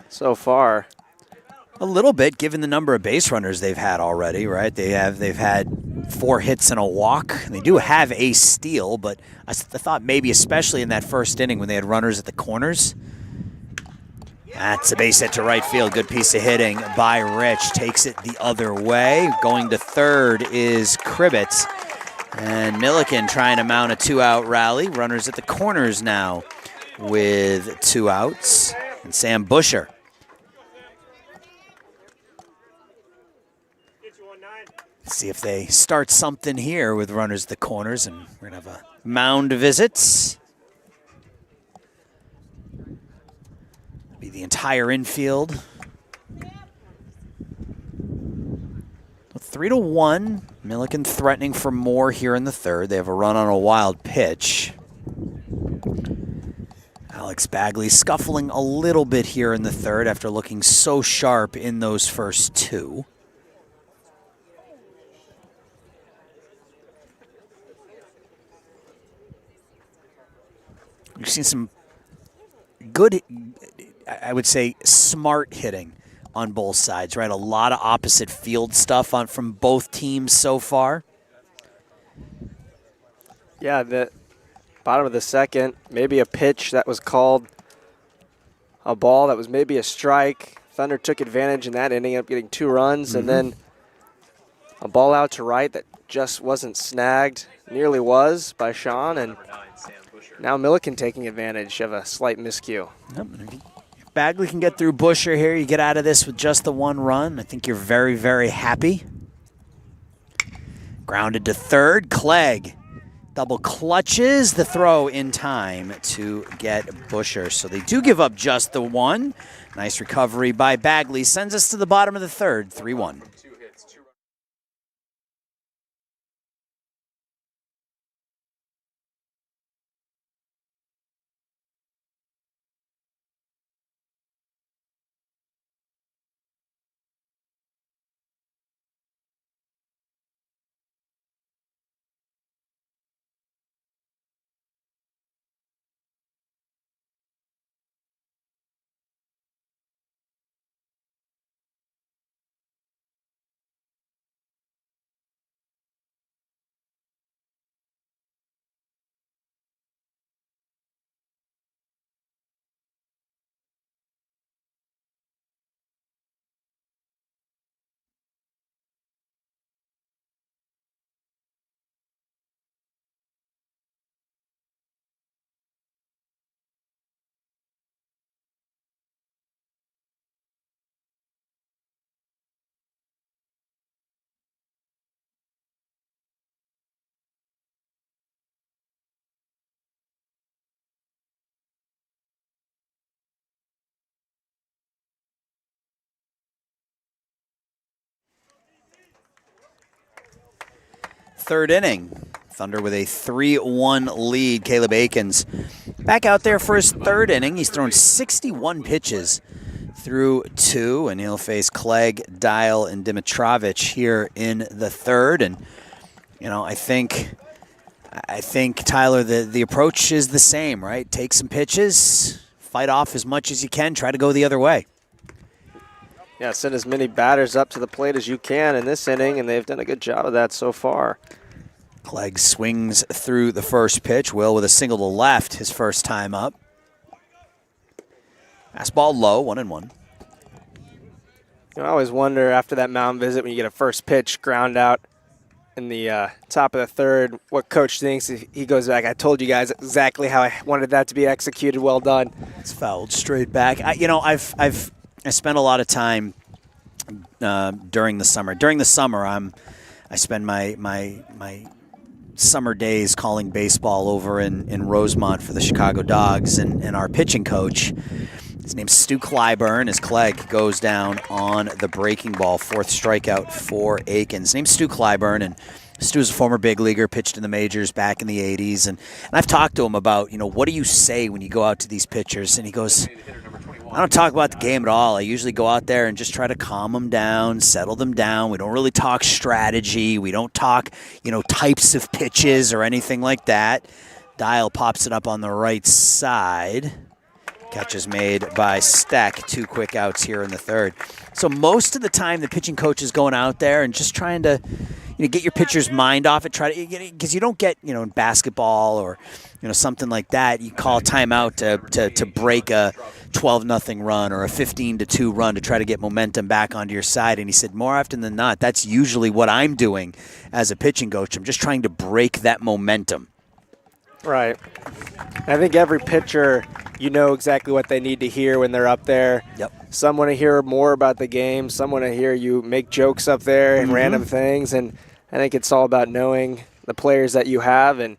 so far? A little bit, given the number of base runners they've had already, right? They've had 4 hits and a walk. They do have a steal, but I thought maybe especially in that first inning when they had runners at the corners. That's a base hit to right field. Good piece of hitting by Rich. Takes it the other way. Going to third is Cribbett. And Millikin trying to mount a 2-out rally. Runners at the corners now with 2 outs. And Sam Busher. Let's see if they start something here with runners at the corners. And we're going to have a mound visit. Be the entire infield. 3-1. Millikin threatening for more here in the third. They have a run on a wild pitch. Alex Bagley scuffling a little bit here in the third after looking so sharp in those first 2. We've seen some good, I would say, smart hitting on both sides, right? A lot of opposite field stuff from both teams so far. Yeah, the bottom of the second, maybe a pitch that was called a ball that was maybe a strike. Thunder took advantage in that, ending up getting 2 runs, and then a ball out to right that just wasn't snagged, nearly was by Sean, and now Millikin taking advantage of a slight miscue. Yep. If Bagley can get through Busher here, you get out of this with just the 1 run. I think you're very, very happy. Grounded to third. Clegg double clutches the throw in time to get Busher. So they do give up just the 1. Nice recovery by Bagley. Sends us to the bottom of the third, 3-1. Third inning. Thunder with a 3-1 lead. Caleb Akins back out there for his third inning. He's thrown 61 pitches through 2, and he'll face Clegg, Dial, and Dimitrovic here in the third. And, you know, I think Tyler, the approach is the same, right? Take some pitches, fight off as much as you can, try to go the other way. Yeah, send as many batters up to the plate as you can in this inning, and they've done a good job of that so far. Clegg swings through the first pitch. Will with a single to left his first time up. Fastball low, 1-1. You know, I always wonder after that mound visit when you get a first pitch ground out in the top of the third, what coach thinks. He goes back, I told you guys exactly how I wanted that to be executed. Well done. It's fouled straight back. I spent a lot of time during the summer. During the summer, I spend my summer days calling baseball over in Rosemont for the Chicago Dogs, and our pitching coach, his name's Stu Clyburn, as Clegg goes down on the breaking ball. 4th strikeout for Akins. His name's Stu Clyburn, and Stu's a former big leaguer, pitched in the majors back in the 80s. And I've talked to him about, you know, what do you say when you go out to these pitchers? And he goes, I don't talk about the game at all. I usually go out there and just try to calm them down, settle them down. We don't really talk strategy. We don't talk, you know, types of pitches or anything like that. Dial pops it up on the right side. Catch is made by Steck. 2 quick outs here in the third. So most of the time, the pitching coach is going out there and just trying to, you know, get your pitcher's mind off it. Try to, because you don't get, you know, in basketball or, you know, something like that, you call timeout to break a 12-0 run or a 15-2 run to try to get momentum back onto your side. And he said, more often than not, that's usually what I'm doing as a pitching coach. I'm just trying to break that momentum. Right. I think every pitcher, you know exactly what they need to hear when they're up there. Yep. Some want to hear more about the game. Some want to hear you make jokes up there and random things. And I think it's all about knowing the players that you have and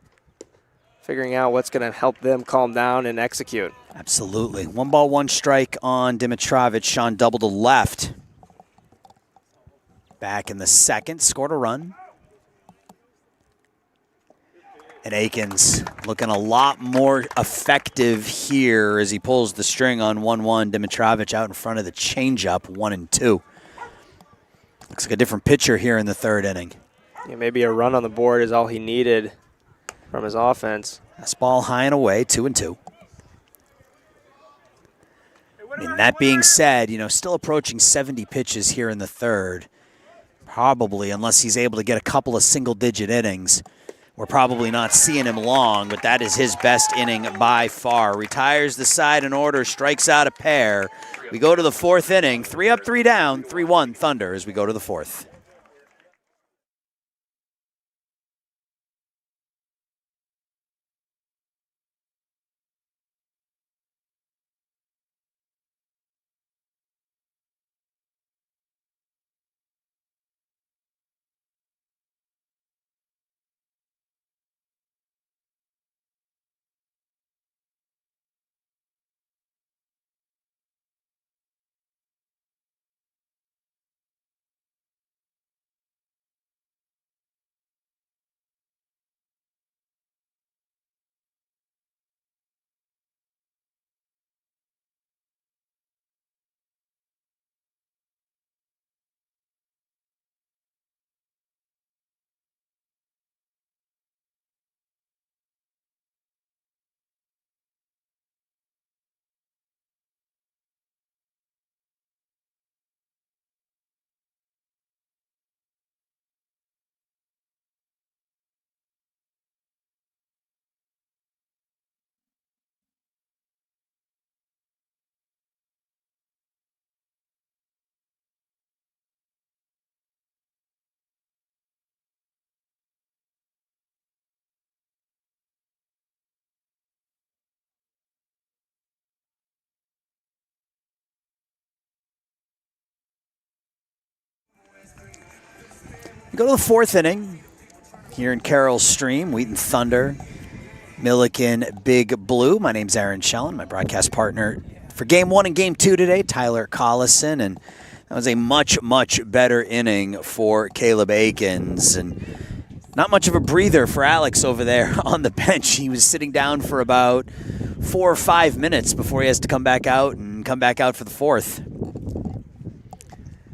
figuring out what's going to help them calm down and execute. Absolutely. 1 ball, 1 strike on Dimitrovic. Sean double to left. Back in the second, scored a run. And Akins looking a lot more effective here as he pulls the string on 1-1. Dimitrovic out in front of the changeup, 1-2. Looks like a different pitcher here in the third inning. Yeah, maybe a run on the board is all he needed from his offense. Fastball high and away, 2-2. I mean, that being said, you know, still approaching 70 pitches here in the third. Probably, unless he's able to get a couple of single-digit innings. We're probably not seeing him long, but that is his best inning by far. Retires the side in order, strikes out a pair. We go to the 4th inning. 3 up, 3 down, 3-1 Thunder as we go to the 4th. We go to the 4th inning here in Carroll Stream. Wheaton Thunder, Millikin Big Blue. My name's Aaron Shellen, my broadcast partner for Game 1 and Game 2 today, Tyler Collison. And that was a much, much better inning for Caleb Akins. And Not much of a breather for Alex over there on the bench. He was sitting down for about 4 or 5 minutes before he has to come back out for the fourth.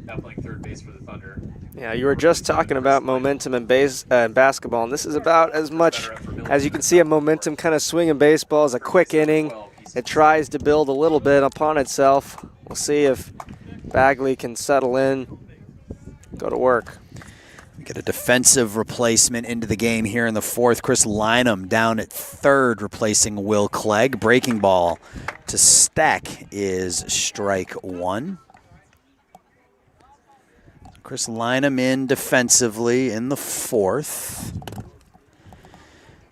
Now playing third base for the Thunder. Yeah, you were just talking about momentum in basketball, and this is about as much as you can see a momentum kind of swing in baseball. Is a quick inning. It tries to build a little bit upon itself. We'll see if Bagley can settle in, go to work. We get a defensive replacement into the game here in the fourth. Chris Lynham down at third, replacing Will Clegg. Breaking ball to Stack is strike one. Chris Lynham in defensively in the fourth.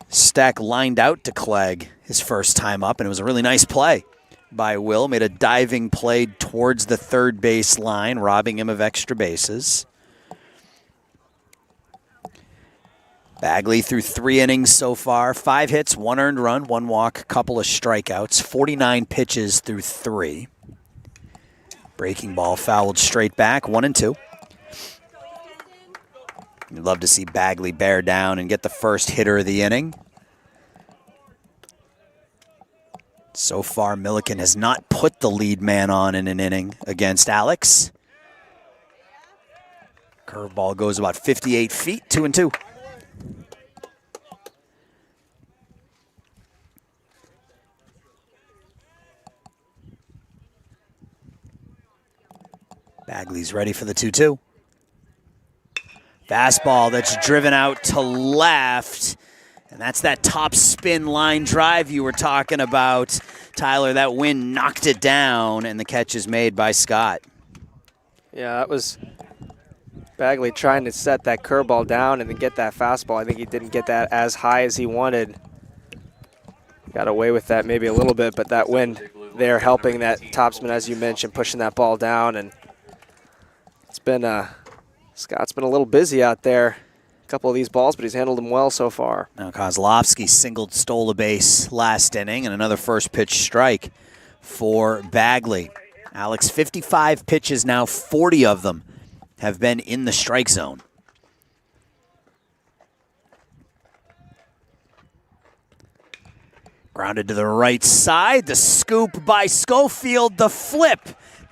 Stack lined out to Clegg his first time up, and it was a really nice play by Will. Made a diving play towards the third base line, robbing him of extra bases. Bagley through 3 innings so far. 5 hits, 1 earned run, 1 walk, couple of strikeouts. 49 pitches through 3. Breaking ball fouled straight back, 1-2. You'd love to see Bagley bear down and get the first hitter of the inning. So far, Millikin has not put the lead man on in an inning against Alex. Curveball goes about 58 feet, 2-2. Bagley's ready for the 2-2. Fastball that's driven out to left. And that's that top spin line drive you were talking about. Tyler, that wind knocked it down, and the catch is made by Scott. Yeah, that was Bagley trying to set that curveball down and then get that fastball. I think he didn't get that as high as he wanted. Got away with that maybe a little bit, but that wind there helping that topspin, as you mentioned, pushing that ball down. And it's been Scott's been a little busy out there. A couple of these balls, but he's handled them well so far. Now Kozlowski stole a base last inning, and another first pitch strike for Bagley. Alex, 55 pitches now, 40 of them have been in the strike zone. Grounded to the right side, the scoop by Schofield, the flip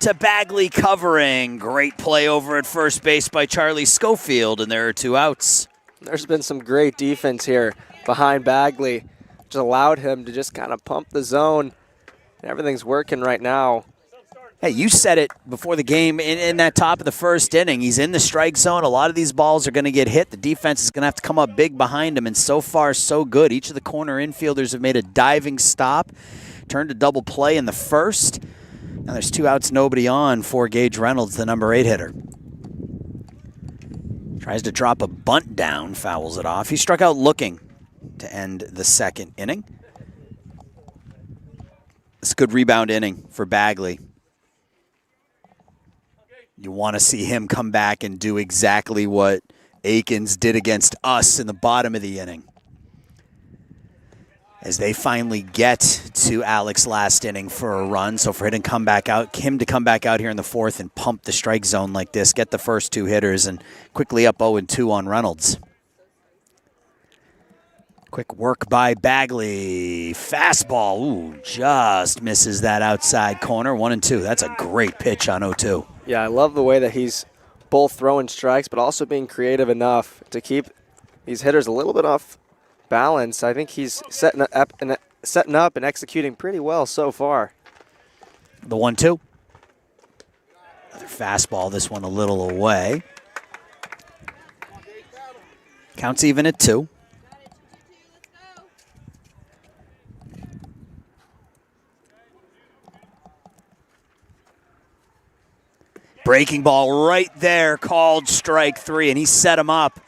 to Bagley covering. Great play over at first base by Charlie Schofield, and there are 2 outs. There's been some great defense here behind Bagley, which allowed him to just kind of pump the zone. Everything's working right now. Hey, you said it before the game in that top of the first inning. He's in the strike zone. A lot of these balls are going to get hit. The defense is going to have to come up big behind him, and so far, so good. Each of the corner infielders have made a diving stop, turned to double play in the first. Now there's 2 outs, nobody on for Gage Reynolds, the number 8 hitter. Tries to drop a bunt down, fouls it off. He struck out looking to end the second inning. It's a good rebound inning for Bagley. You want to see him come back and do exactly what Aikens did against us in the bottom of the inning. As they finally get to Alex last inning for a run. So for him to come back out here in the fourth and pump the strike zone like this, get the first 2 hitters, and quickly up 0-2 on Reynolds. Quick work by Bagley. Fastball, ooh, just misses that outside corner. 1-2. That's a great pitch on 0-2. Yeah, I love the way that he's both throwing strikes, but also being creative enough to keep these hitters a little bit off balance. I think he's setting up and executing pretty well so far. The 1-2. Another fastball, this one a little away. Counts even at 2. Breaking ball right there, called strike 3, and he set him up.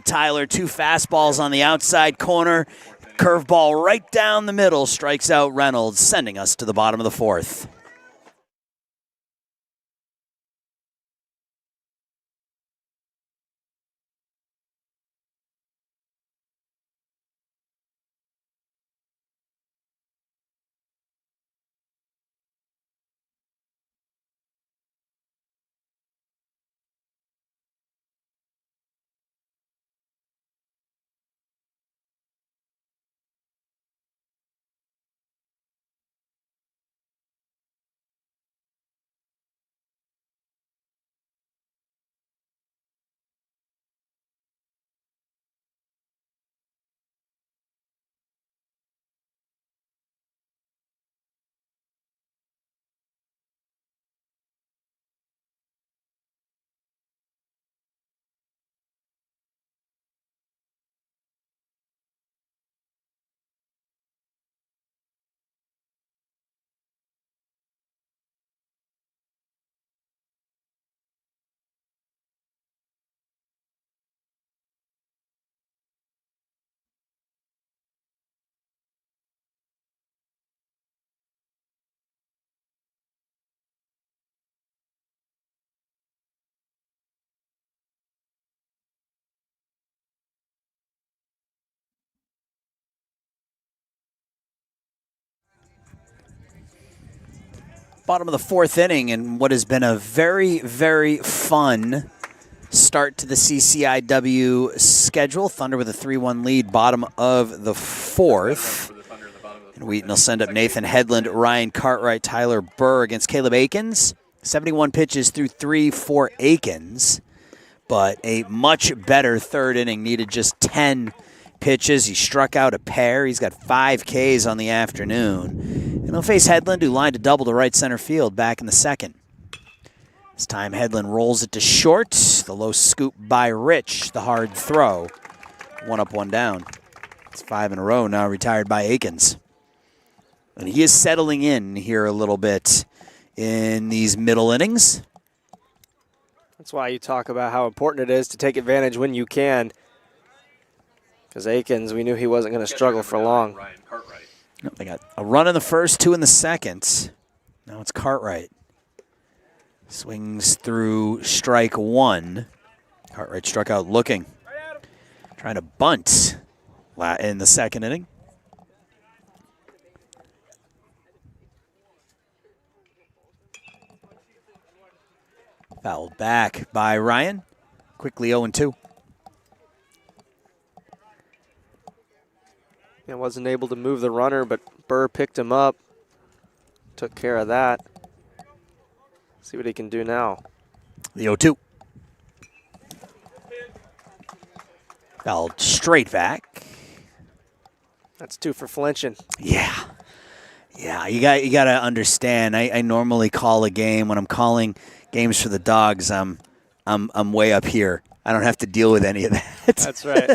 Tyler, 2 fastballs on the outside corner. Curveball right down the middle, strikes out Reynolds, sending us to the bottom of the fourth. Bottom of the fourth inning, and what has been a very, very fun start to the CCIW schedule. Thunder with a 3-1 lead, bottom of the fourth. And Wheaton will send up Nathan Headland, Ryan Cartwright, Tyler Burr against Caleb Akins. 71 pitches through 3 for Akins, but a much better third inning. Needed just 10 pitches. He struck out a pair. He's got 5 Ks on the afternoon. And he'll face Headland, who lined a double to right center field back in the second. This time Headland rolls it to short. The low scoop by Rich. The hard throw. 1 up, 1 down. It's 5 in a row now retired by Akins. And he is settling in here a little bit in these middle innings. That's why you talk about how important it is to take advantage when you can. Because Akins, we knew he wasn't going to struggle for long. They got a run in the first, 2 in the second. Now it's Cartwright. Swings through strike 1. Cartwright struck out looking. Trying to bunt in the second inning. Fouled back by Ryan. Quickly 0-2. Yeah, wasn't able to move the runner, but Burr picked him up. Took care of that. See what he can do now. The 0-2. Fouled straight back. That's 2 for flinching. Yeah. Yeah, you got to understand. I normally call a game when I'm calling games for the Dogs. I'm way up here. I don't have to deal with any of that. That's right.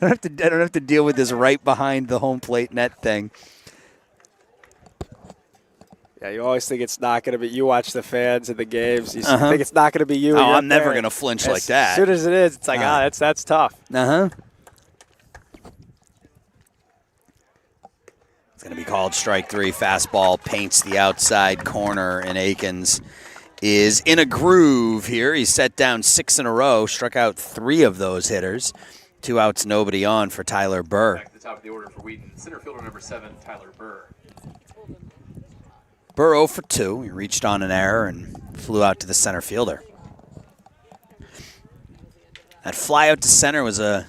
I don't have to deal with this right behind the home plate net thing. Yeah, you always think it's not going to be. You watch the fans at the games. You think it's not going to be you. Oh, I'm never going to flinch like that. As soon as it is, it's like, that's tough. Uh-huh. It's going to be called strike 3. Fastball paints the outside corner, and Akins is in a groove here. He's set down 6 in a row, struck out 3 of those hitters. 2 outs, nobody on for Tyler Burr. Back to the top of the order for Wheaton, center fielder number 7, Tyler Burr. Burr 0 for 2. He reached on an error and flew out to the center fielder. That fly out to center was a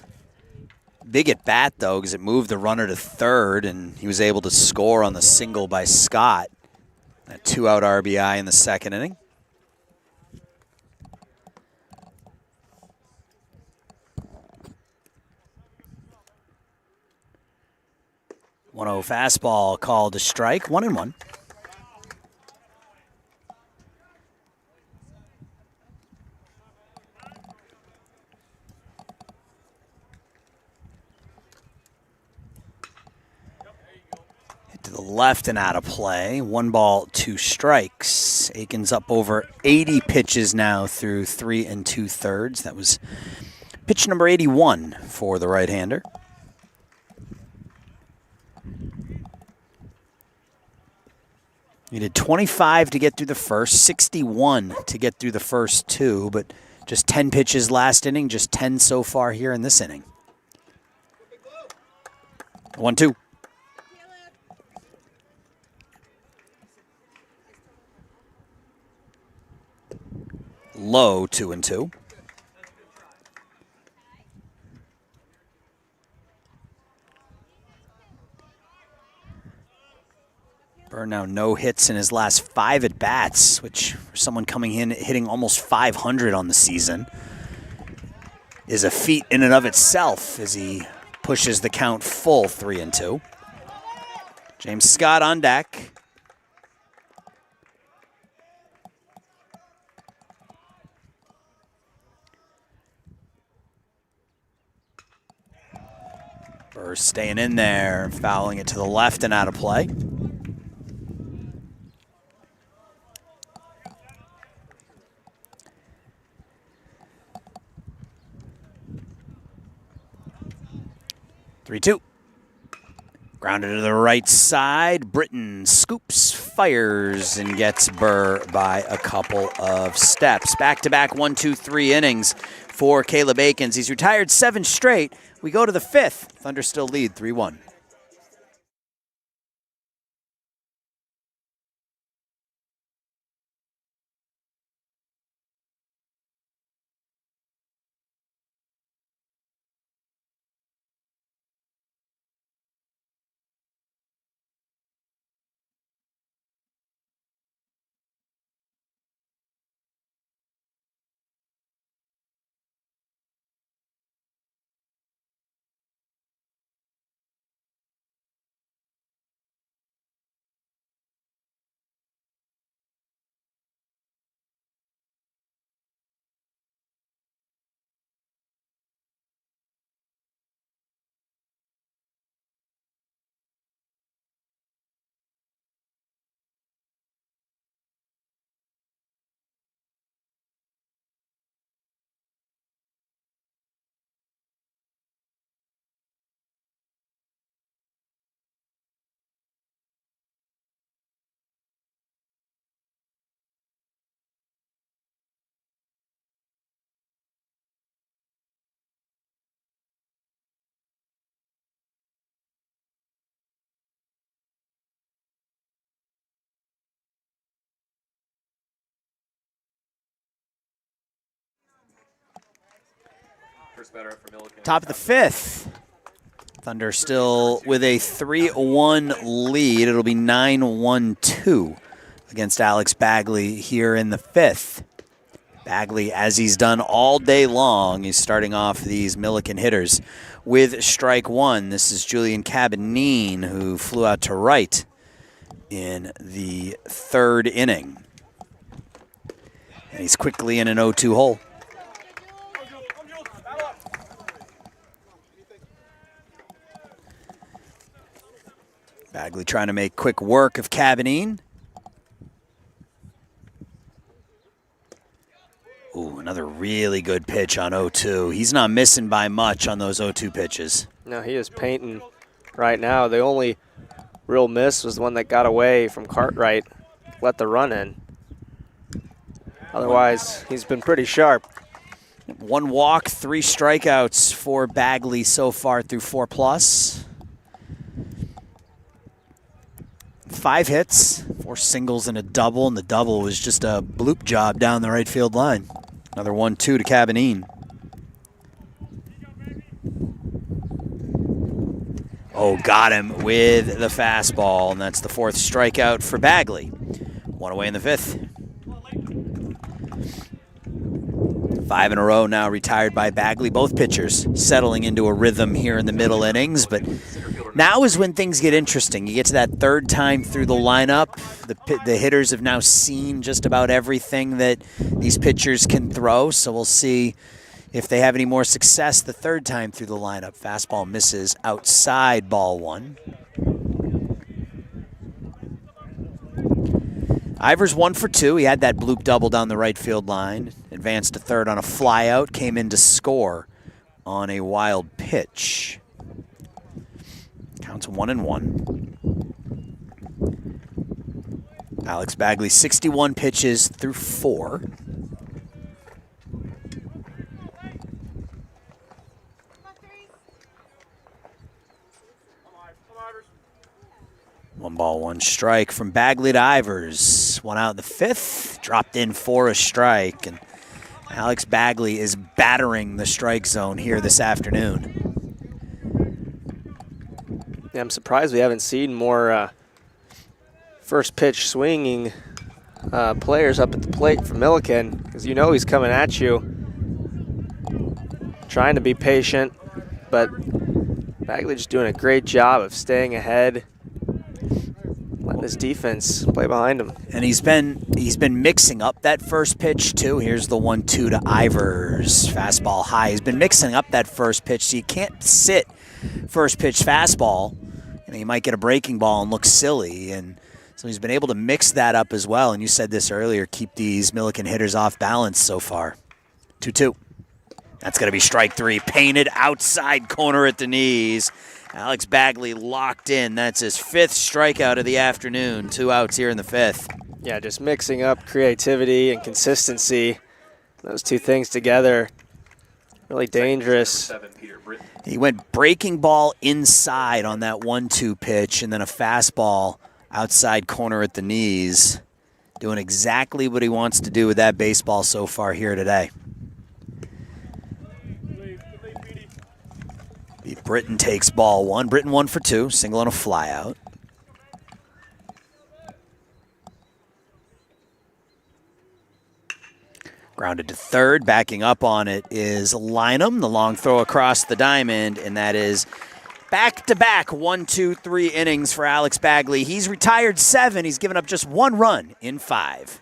big at bat, though, because it moved the runner to third, and he was able to score on the single by Scott. That 2-out RBI in the second inning. 1-0 fastball called a strike, 1-1. Hit to the left and out of play. 1 ball, 2 strikes. Akins up over 80 pitches now through 3 2/3. That was pitch number 81 for the right-hander. Needed 25 to get through the first, 61 to get through the first 2, but just 10 pitches last inning, just 10 so far here in this inning. 1-2. Low 2-2. Burr now no hits in his last 5 at-bats, which for someone coming in hitting almost 500 on the season is a feat in and of itself as he pushes the count full 3-2. James Scott on deck. Burr staying in there, fouling it to the left and out of play. Three-two. Grounded to the right side. Britton scoops, fires, and gets Burr by a couple of steps. Back-to-back 1, 2, 3 innings for Caleb Akins. He's retired 7 straight. We go to the 5th. Thunder still lead 3-1. First batter up for Millikin. Top of the fifth. Thunder still with a 3-1 lead. It'll be 9-1-2 against Alex Bagley here in the fifth. Bagley, as he's done all day long, he's starting off these Millikin hitters with strike one. This is Julian Cabanine, who flew out to right in the third inning. And he's quickly in an 0-2 hole. Bagley trying to make quick work of Cabanine. Ooh, another really good pitch on 0-2. He's not missing by much on those 0-2 pitches. No, he is painting right now. The only real miss was the one that got away from Cartwright, let the run in. Otherwise, he's been pretty sharp. 1 walk, 3 strikeouts for Bagley so far through 4+. 5 hits, 4 singles and a double, and the double was just a bloop job down the right field line. Another 1-2 to Cabanine. Oh, got him with the fastball, and that's the 4th strikeout for Bagley. 1 away in the 5th. 5 in a row now retired by Bagley. Both pitchers settling into a rhythm here in the middle innings, but now is when things get interesting. You get to that 3rd time through the lineup. The hitters have now seen just about everything that these pitchers can throw, so we'll see if they have any more success the 3rd time through the lineup. Fastball misses outside, ball 1. Ivers 1 for 2. He had that bloop double down the right field line. Advanced to 3rd on a flyout. Came in to score on a wild pitch. Counts 1-1. Alex Bagley, 61 pitches through 4. One ball, 1 strike from Bagley to Ivers. 1 out in the 5th. Dropped in for a strike. And Alex Bagley is battering the strike zone here this afternoon. Yeah, I'm surprised we haven't seen more first pitch swinging players up at the plate for Millikin, because you know he's coming at you. Trying to be patient, but Bagley just doing a great job of staying ahead, letting his defense play behind him. And he's been mixing up that first pitch too. Here's the 1-2 to Ivers. Fastball high. He's been mixing up that first pitch, so you can't sit first pitch fastball. You might get a breaking ball and look silly, and so he's been able to mix that up as well. And you said this earlier, keep these Millikin hitters off balance so far. 2-2. That's going to be strike 3. Painted outside corner at the knees. Alex Bagley locked in. That's his 5th strikeout of the afternoon. 2 outs here in the 5th. Yeah, just mixing up creativity and consistency. Those two things together, really dangerous. He went breaking ball inside on that 1-2 pitch, and then a fastball outside corner at the knees. Doing exactly what he wants to do with that baseball so far here today. Britton takes ball 1. Britton 1 for 2, single and a flyout. Grounded to 3rd. Backing up on it is Lynham. The long throw across the diamond, and that is back-to-back 1, 2, 3 innings for Alex Bagley. He's retired 7. He's given up just 1 run in 5.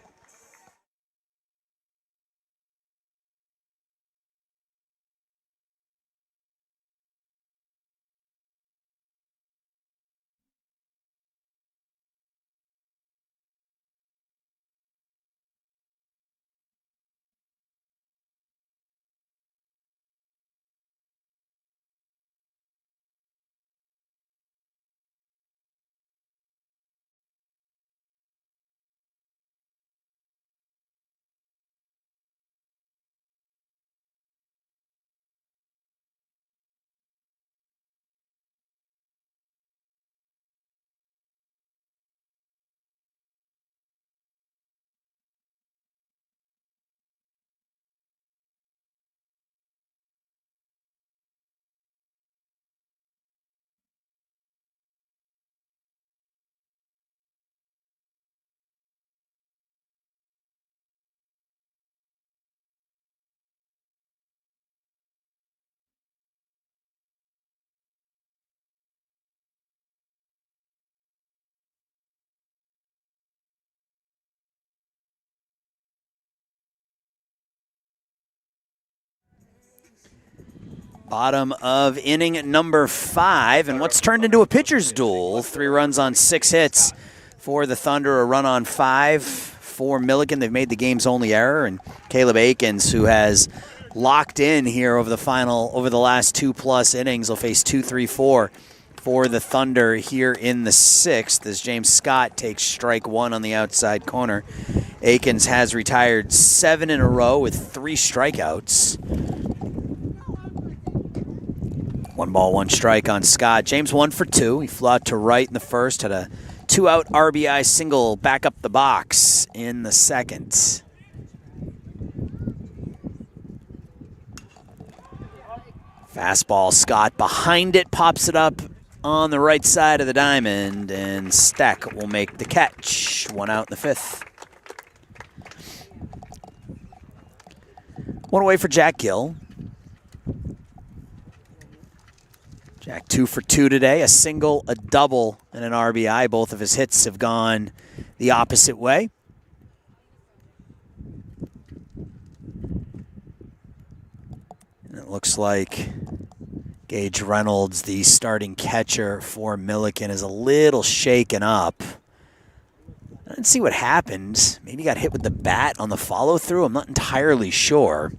Bottom of inning number 5, and what's turned into a pitcher's duel. 3 runs on 6 hits for the Thunder, a run on 5 for Millikin. They've made the game's only error, and Caleb Akins, who has locked in here over the last 2+ innings, will face 2-3-4 for the Thunder here in the 6th as James Scott takes strike 1 on the outside corner. Akins has retired 7 in a row with 3 strikeouts. 1 ball, 1 strike on Scott. James 1 for 2. He flew out to right in the first, had a 2-out RBI single back up the box in the second. Fastball, Scott behind it, pops it up on the right side of the diamond, and Steck will make the catch. 1 out in the 5th. 1 away for Jack Gill. Jack 2 for 2 today, a single, a double, and an RBI. Both of his hits have gone the opposite way. And it looks like Gage Reynolds, the starting catcher for Millikin, is a little shaken up. I didn't see what happened. Maybe he got hit with the bat on the follow-through. I'm not entirely sure.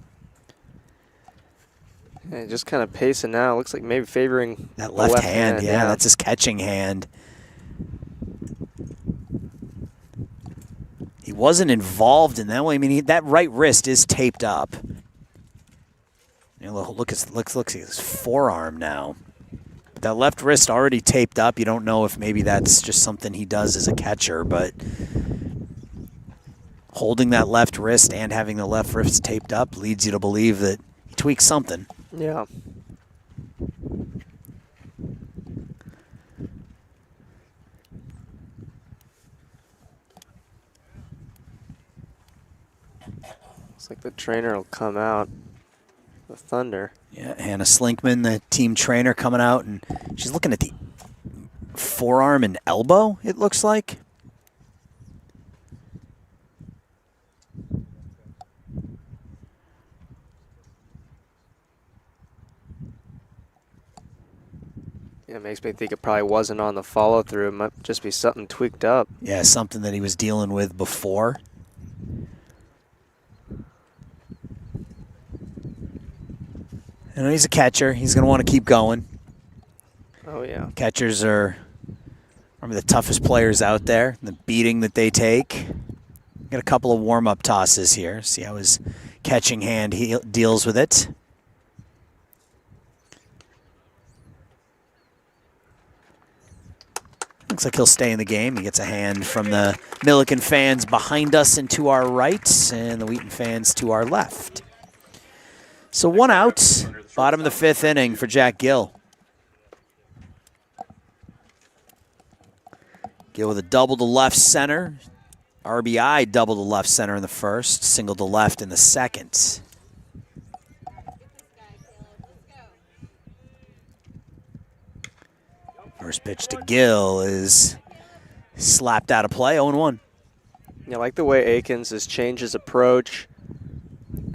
Yeah, just kind of pacing now. Looks like maybe favoring that left hand. Yeah, that's his catching hand. He wasn't involved in that way. I mean, that right wrist is taped up. You know, look at his forearm now. But that left wrist already taped up. You don't know if maybe that's just something he does as a catcher, but holding that left wrist and having the left wrist taped up leads you to believe that he tweaked something. Yeah. Looks like the trainer will come out. The Thunder. Yeah, Hannah Slinkman, the team trainer, coming out, and she's looking at the forearm and elbow, it looks like. Yeah, it makes me think it probably wasn't on the follow-through. It might just be something tweaked up. Yeah, something that he was dealing with before. You know, he's a catcher. He's going to want to keep going. Oh, yeah. Catchers are probably the toughest players out there. The beating that they take. Got a couple of warm-up tosses here. See how his catching hand deals with it. Looks like he'll stay in the game. He gets a hand from the Millikin fans behind us and to our right, and the Wheaton fans to our left. So 1 out, bottom of the 5th inning for Jack Gill. Gill with a double to left center. RBI double to left center in the first, single to left in the second. First pitch to Gill is slapped out of play, 0-1. Yeah, I like the way Akins has changed his approach.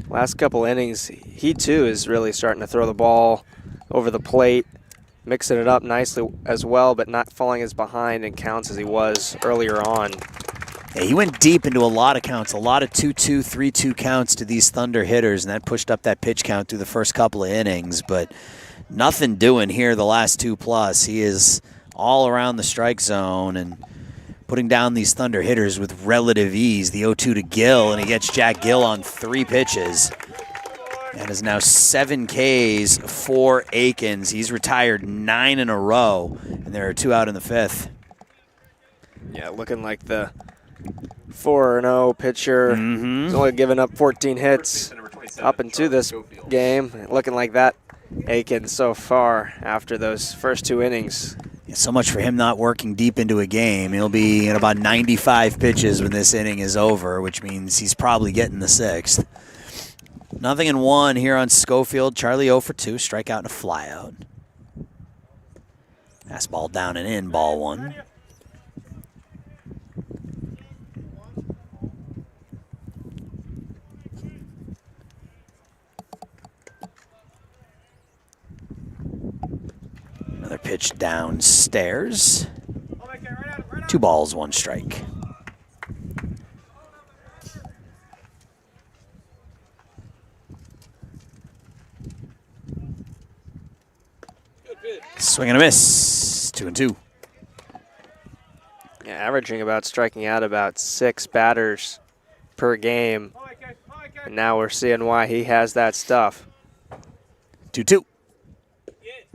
Last couple innings, he too is really starting to throw the ball over the plate, mixing it up nicely as well, but not falling as behind in counts as he was earlier on. Yeah, he went deep into a lot of counts, a lot of 2-2, 3-2 counts to these Thunder hitters, and that pushed up that pitch count through the first couple of innings, but nothing doing here the last 2+. He is all around the strike zone and putting down these Thunder hitters with relative ease. The 0-2 to Gill, and he gets Jack Gill on 3 pitches. That is now 7 Ks for Akins. He's retired 9 in a row, and there are 2 out in the 5th. Yeah, looking like the 4-0 pitcher. He's only given up 14 hits up into this game. Looking like that Akins so far after those first 2 innings. Yeah, so much for him not working deep into a game. He'll be at about 95 pitches when this inning is over, which means he's probably getting the 6th. 0-1 here on Schofield. Charlie 0 for 2, strikeout and a flyout. Fastball down and in, ball 1. pitch downstairs. 2 balls, 1 strike. Swing and a miss. 2-2. Yeah, averaging about striking out about 6 batters per game. And now we're seeing why he has that stuff. 2-2.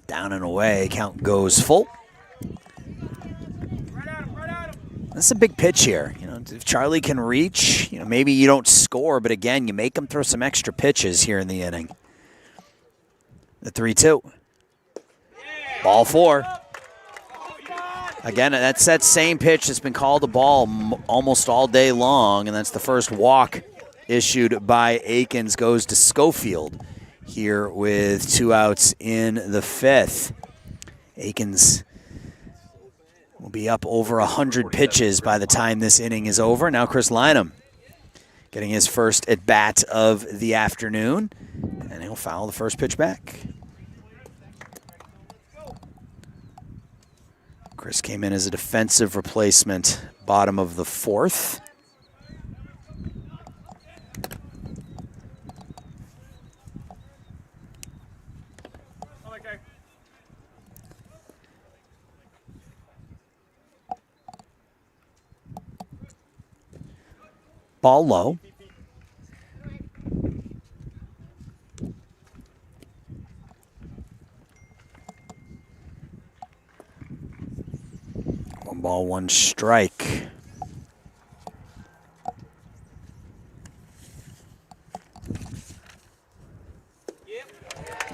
Down and away. Count goes full. That's a big pitch here. You know, if Charlie can reach, you know, maybe you don't score, but again, you make him throw some extra pitches here in the inning. The 3-2. Ball 4. Again, that's that same pitch that's been called a ball almost all day long, and that's the first walk issued by Akins. Goes to Schofield here with 2 outs in the 5th. Akins will be up over 100 pitches by the time this inning is over. Now Chris Lynham getting his first at-bat of the afternoon, and he'll foul the first pitch back. Chris came in as a defensive replacement, bottom of the 4th. Ball low. Ball 1 strike.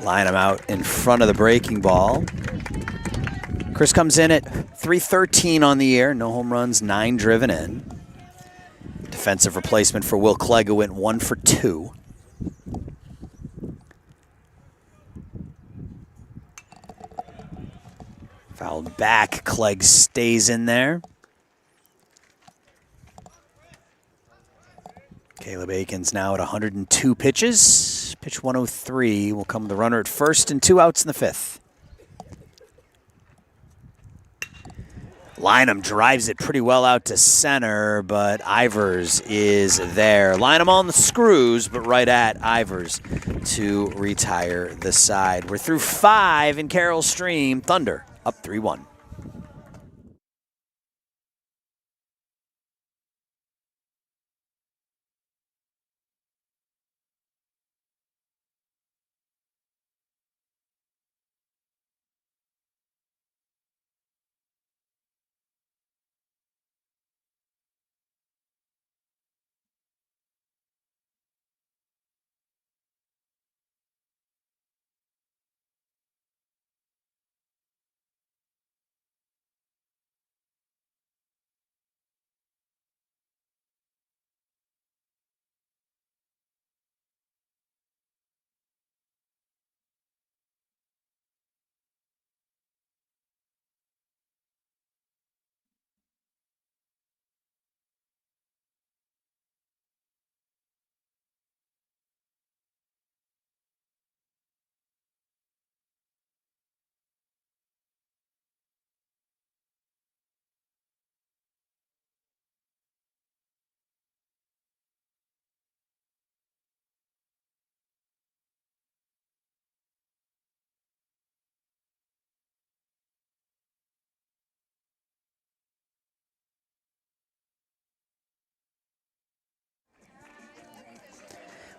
Line him out in front of the breaking ball. Chris comes in at .313 on the year. No home runs, 9 driven in. Defensive replacement for Will Clegg, who went 1 for 2. Fouled back. Clegg stays in there. Caleb Akins now at 102 pitches. Pitch 103 will come the runner at first and 2 outs in the 5th. Lynham drives it pretty well out to center, but Ivers is there. Lynham on the screws, but right at Ivers to retire the side. We're through 5 in Carroll Stream. Thunder up 3-1.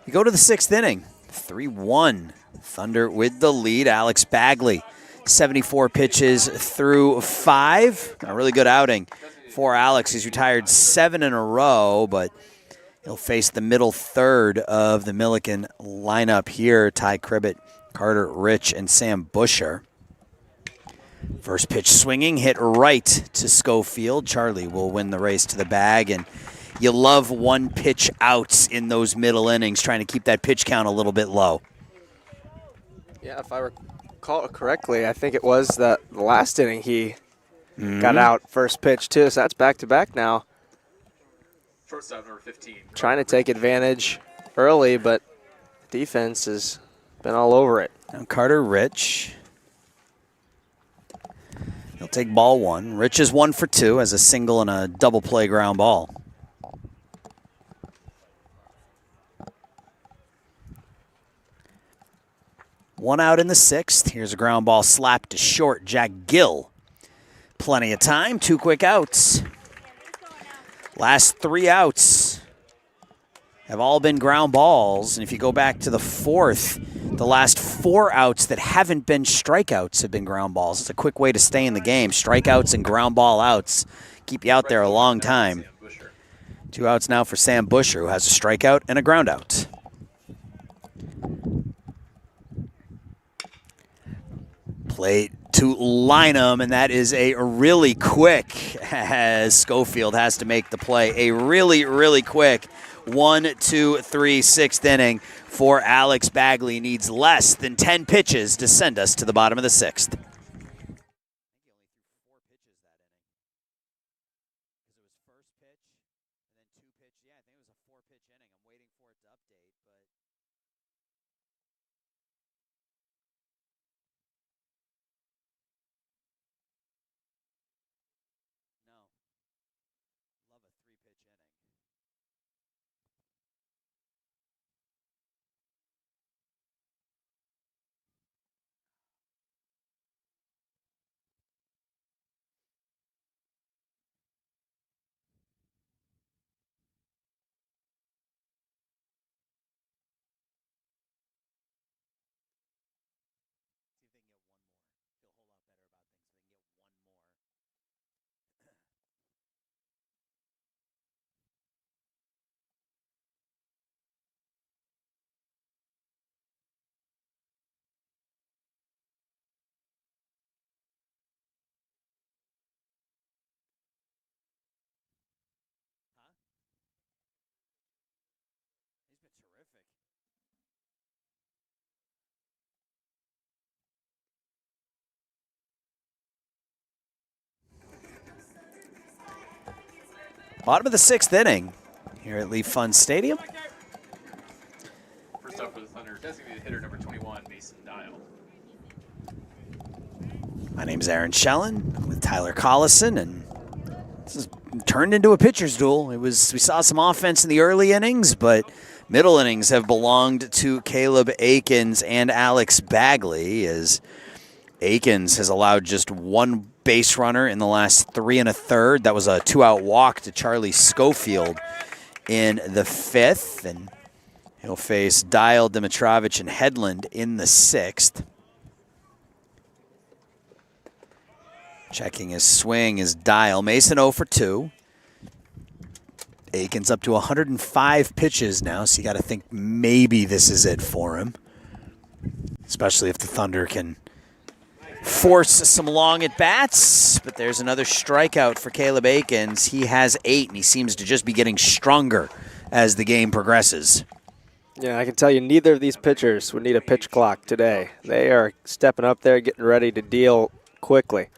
We go to the 6th inning. 3-1. Thunder with the lead. Alex Bagley, 74 pitches through 5. A really good outing for Alex. He's retired 7 in a row, but he'll face the middle third of the Millikin lineup here. Ty Cribbett, Carter Rich, and Sam Busher. First pitch swinging, hit right to Schofield. Charlie will win the race to the bag, and you love 1 pitch outs in those middle innings, trying to keep that pitch count a little bit low. Yeah, if I recall correctly, I think it was the last inning he got out first pitch too, so that's back-to-back now. Shortstop number 15. Trying to take advantage early, but defense has been all over it. Now Carter Rich He'll take ball one. Rich is 1 for 2 as a single and a double play ground ball. One out in the 6th. Here's a ground ball slapped to short. Jack Gill. Plenty of time. 2 quick outs. Last 3 outs have all been ground balls. And if you go back to the 4th, the last 4 outs that haven't been strikeouts have been ground balls. It's a quick way to stay in the game. Strikeouts and ground ball outs keep you out there a long time. 2 outs now for Sam Busher, who has a strikeout and a ground out. Plate to line him, and that is a really quick, as Schofield has to make the play. A really, really quick 1, 2, 3, 6th inning for Alex Bagley. Needs less than 10 pitches to send us to the bottom of the 6th. Bottom of the 6th inning here at Leaf Fund Stadium. First up for the Thunder, designated hitter number 21, Mason Dial. My name's Aaron Schellen. I'm with Tyler Collison, and this has turned into a pitcher's duel. We saw some offense in the early innings, but middle innings have belonged to Caleb Akins and Alex Bagley, as Akins has allowed just 1 base runner in the last 3 1/3. That was a 2-out walk to Charlie Schofield in the 5th, and he'll face Dial, Dimitrovich, and Headland in the 6th. Checking his swing is Dial. Mason 0 for 2. Akins up to 105 pitches now, so you got to think maybe this is it for him, especially if the Thunder can force some long at-bats. But there's another strikeout for Caleb Akins. He has 8, and he seems to just be getting stronger as the game progresses. Yeah, I can tell you neither of these pitchers would need a pitch clock today. They are stepping up there, getting ready to deal quickly.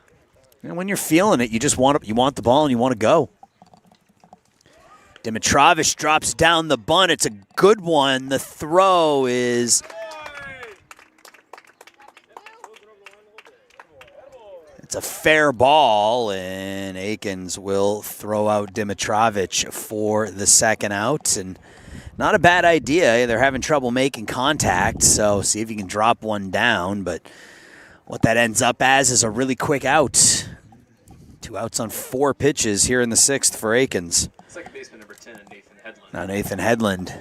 And when you're feeling it, you want the ball and you want to go. Dimitrovich drops down the bunt. It's a good one. The throw is... It's a fair ball, and Akins will throw out Dimitrovich for the 2nd out. And not a bad idea. They're having trouble making contact, so see if you can drop one down. But what that ends up as is a really quick out. 2 outs on 4 pitches here in the 6th for Akins. Second baseman number 10, Nathan Headland. Now Nathan Headland.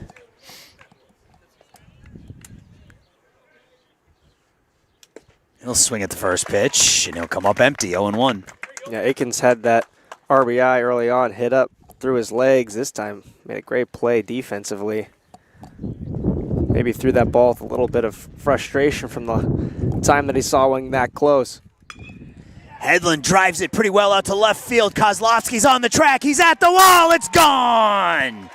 He'll swing at the first pitch, and he'll come up empty, 0-1. Yeah, Akins had that RBI early on, hit up through his legs. This time made a great play defensively. Maybe threw that ball with a little bit of frustration from the time that he saw one that close. Headland drives it pretty well out to left field. Kozlowski's on the track. He's at the wall. It's gone.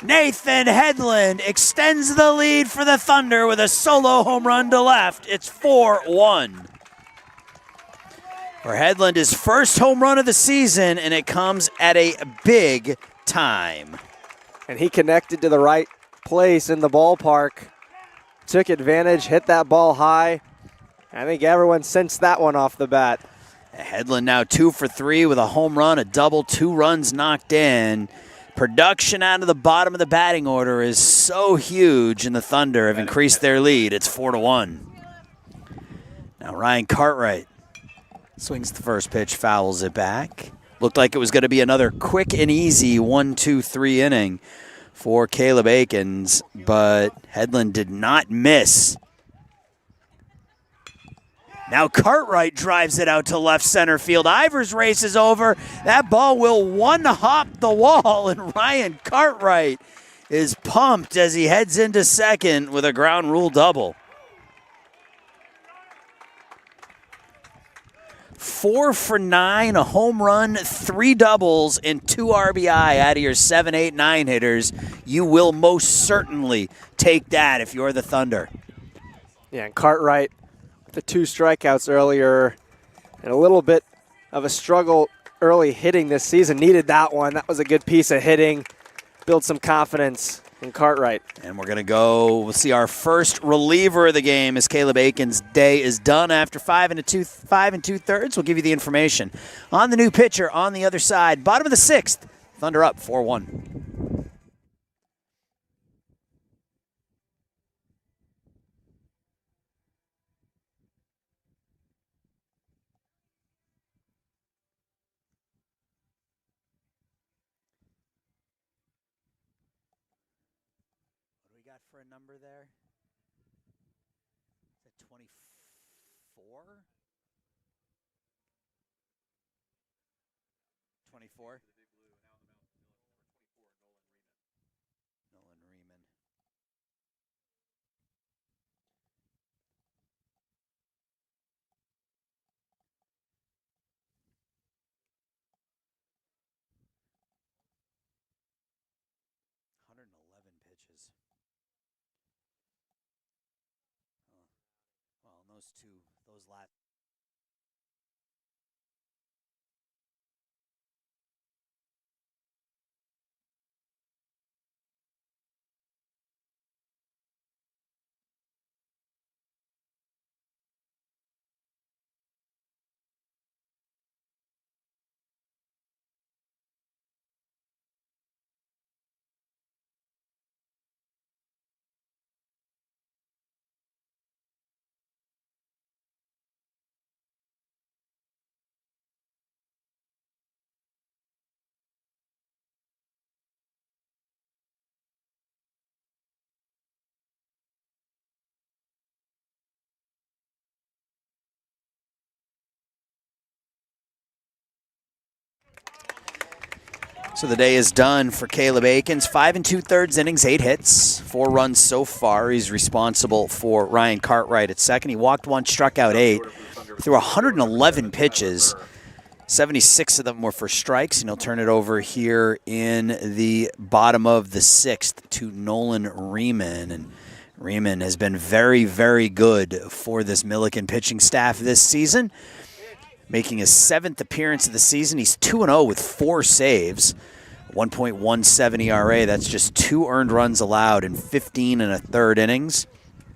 Nathan Headland extends the lead for the Thunder with a solo home run to left. It's 4-1. For Headland, his first home run of the season, and it comes at a big time. And he connected to the right place in the ballpark. Took advantage, hit that ball high. I think everyone sensed that one off the bat. Headland now 2 for 3 with a home run, a double, 2 runs knocked in. Production out of the bottom of the batting order is so huge, and the Thunder have increased their lead. It's 4-1. Now Ryan Cartwright swings the first pitch, fouls it back. Looked like it was going to be another quick and easy 1-2-3 inning for Caleb Akins, but Headland did not miss. Now Cartwright drives it out to left center field. Ivers races over. That ball will one-hop the wall, and Ryan Cartwright is pumped as he heads into second with a ground rule double. 4 for 9, a home run, 3 doubles, and 2 RBI out of your 7, 8, 9 hitters. You will most certainly take that if you're the Thunder. Yeah, and Cartwright, the 2 strikeouts earlier, and a little bit of a struggle early hitting this season. Needed that one. That was a good piece of hitting. Build some confidence in Cartwright. And we're going to we'll see our first reliever of the game as Caleb Akins' day is done after 5 2/3. We'll give you the information on the new pitcher on the other side. Bottom of the 6th, Thunder up 4-1. For a number there? Is it 24? 24? Nolan Riemann. Pitches. Well, those last. So the day is done for Caleb Akins. 5 2/3 innings, 8 hits, 4 runs so far. He's responsible for Ryan Cartwright at second. He walked 1, struck out 8, threw 111 pitches. 76 of them were for strikes, and he'll turn it over here in the bottom of the 6th to Nolan Riemann. And Riemann has been very, very good for this Millikin pitching staff this season. Making his 7th appearance of the season. He's 2-0 with 4 saves, 1.17 ERA. That's just 2 earned runs allowed in 15 1/3 innings,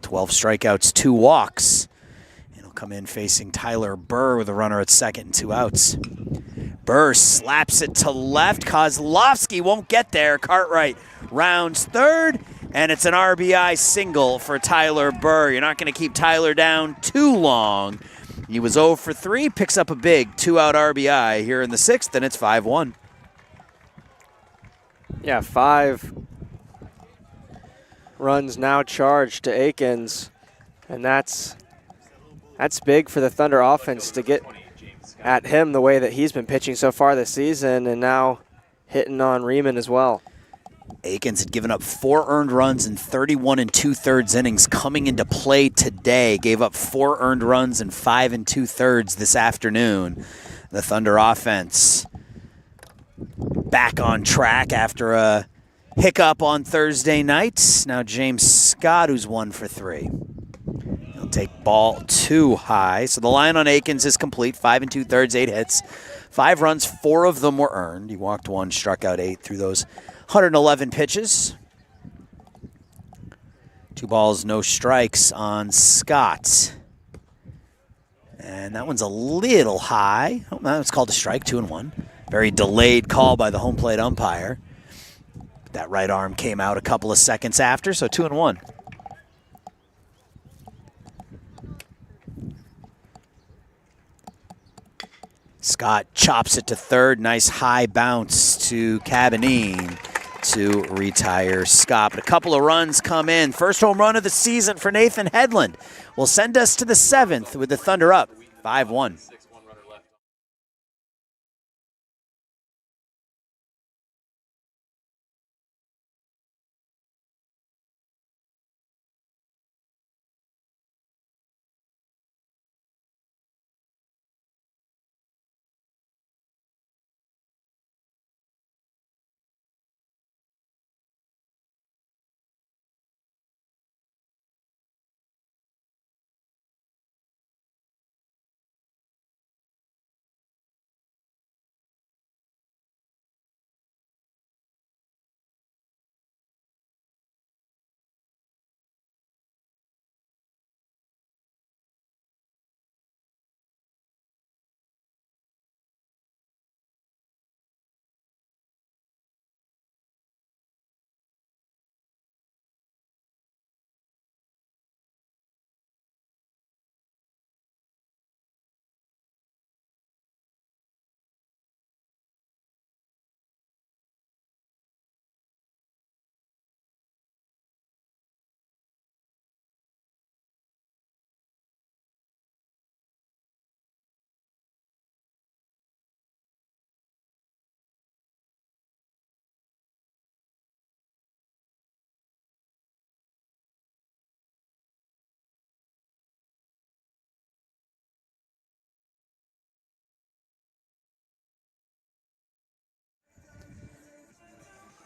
12 strikeouts, 2 walks. And he'll come in facing Tyler Burr with a runner at second and 2 outs. Burr slaps it to left. Kozlowski won't get there. Cartwright rounds third, and it's an RBI single for Tyler Burr. You're not going to keep Tyler down too long. He was 0 for 3, picks up a big 2-out RBI here in the 6th, and it's 5-1. Yeah, 5 runs now charged to Akins, and that's big for the Thunder offense to get at him the way that he's been pitching so far this season, and now hitting on Riemann as well. Akins had given up 4 earned runs in 31 2/3 innings coming into play today. Gave up 4 earned runs in 5 2/3 this afternoon. The Thunder offense back on track after a hiccup on Thursday night. Now James Scott, who's 1 for 3. He'll take ball 2 high. So the line on Akins is complete. 5 2/3, 8 hits. 5 runs, 4 of them were earned. He walked 1, struck out 8 through those 111 pitches. 2 balls, no strikes on Scott. And that one's a little high. Oh, that was called a strike, 2-1. Very delayed call by the home plate umpire. That right arm came out a couple of seconds after, so 2-1. Scott chops it to third. Nice high bounce to Cabanine to retire Scott. But a couple of runs come in. First home run of the season for Nathan Hedlund will send us to the 7th with the Thunder up 5-1.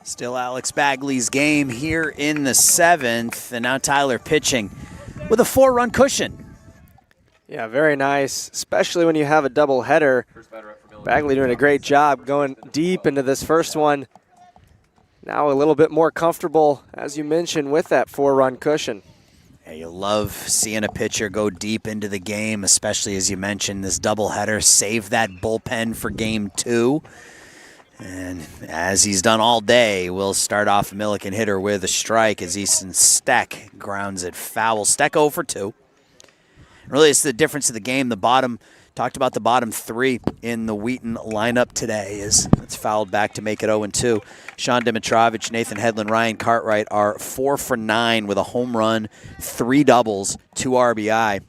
Still Alex Bagley's game here in the 7th, and now Tyler pitching with a 4-run cushion. Yeah, very nice, especially when you have a doubleheader. Bagley doing a great job going deep into this first one. Now a little bit more comfortable, as you mentioned, with that 4-run cushion. Yeah, you love seeing a pitcher go deep into the game, especially as you mentioned, this doubleheader. Save that bullpen for game 2. And as he's done all day, we'll start off a Millikin hitter with a strike as Easton Steck grounds it foul. Steck 0 for 2. Really, it's the difference of the game. The bottom, talked about the bottom 3 in the Wheaton lineup today. It's fouled back to make it 0-2. Sean Dimitrovich, Nathan Hedlund, Ryan Cartwright are 4 for 9 with a home run, 3 doubles, 2 RBI.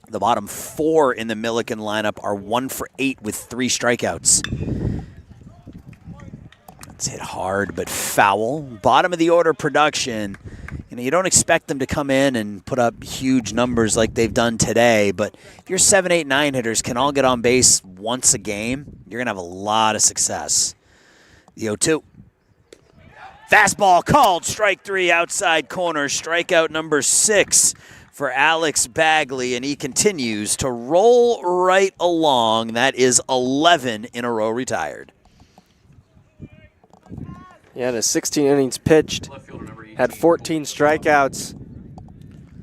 The bottom 4 in the Millikin lineup are 1 for 8 with 3 strikeouts. It's hit hard, but foul. Bottom of the order production. You don't expect them to come in and put up huge numbers like they've done today, but if your 7, 8, 9 hitters can all get on base once a game, you're going to have a lot of success. The 0-2. Fastball called, strike 3 outside corner, strikeout number 6 for Alex Bagley, and he continues to roll right along. That is 11 in a row retired. Yeah, in his 16 innings pitched, had 14 strikeouts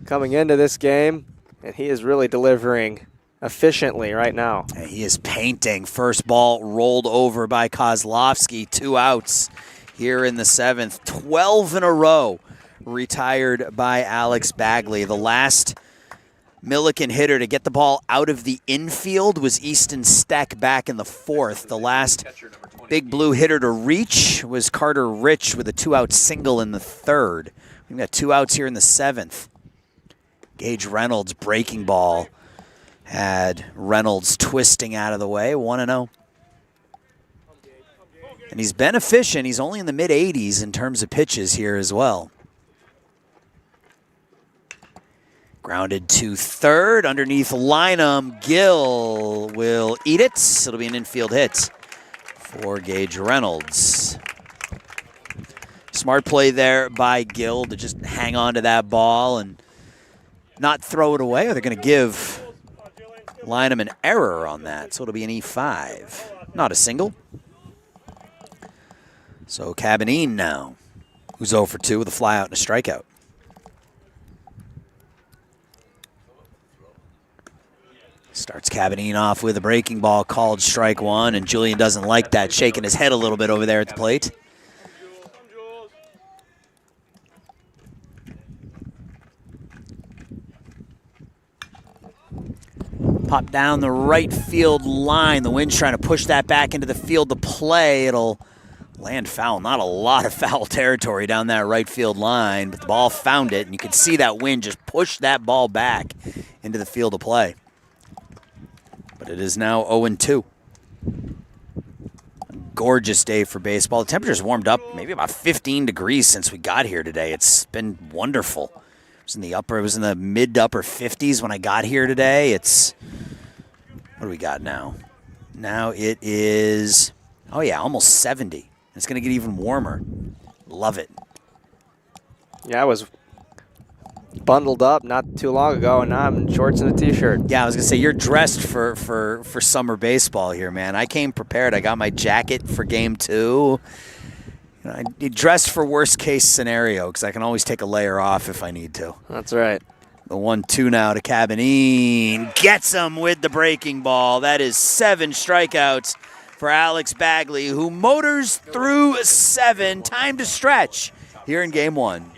coming into this game, and he is really delivering efficiently right now. And he is painting. First ball rolled over by Kozlowski. 2 outs here in the 7th. 12 in a row retired by Alex Bagley. The last Millikin hitter to get the ball out of the infield was Easton Steck back in the 4th. The last big blue hitter to reach was Carter Rich with a 2-out single in the 3rd. We've got 2 outs here in the 7th. Gage Reynolds breaking ball had Reynolds twisting out of the way, 1-0. And he's been efficient. He's only in the mid-80s in terms of pitches here as well. Grounded to third, underneath Lynham. Gill will eat it. It'll be an infield hit for Gage Reynolds. Smart play there by Gill to just hang on to that ball and not throw it away, or they're going to give Lynham an error on that. So it'll be an E5. Not a single. So Cabanine now, who's 0 for 2 with a fly out and a strikeout. Starts Cabanine off with a breaking ball called strike one, and Julian doesn't like that, shaking his head a little bit over there at the plate. Pop down the right field line. The wind's trying to push that back into the field to play. It'll land foul. Not a lot of foul territory down that right field line, but the ball found it, and you can see that wind just push that ball back into the field to play. But it is now 0-2. Gorgeous day for baseball. The temperature's warmed up maybe about 15 degrees since we got here today. It's been wonderful. It was in the mid to upper 50s when I got here today. What do we got now? Now it is, oh yeah, almost 70. It's going to get even warmer. Love it. Yeah, I was bundled up not too long ago, and now I'm in shorts and a t-shirt. Yeah, I was going to say, you're dressed for summer baseball here, man. I came prepared. I got my jacket for game 2. I dressed for worst case scenario because I can always take a layer off if I need to. That's right. The 1-2 now to Cabanine. Gets him with the breaking ball. That is 7 strikeouts for Alex Bagley, who motors through 7. Time to stretch here in game 1.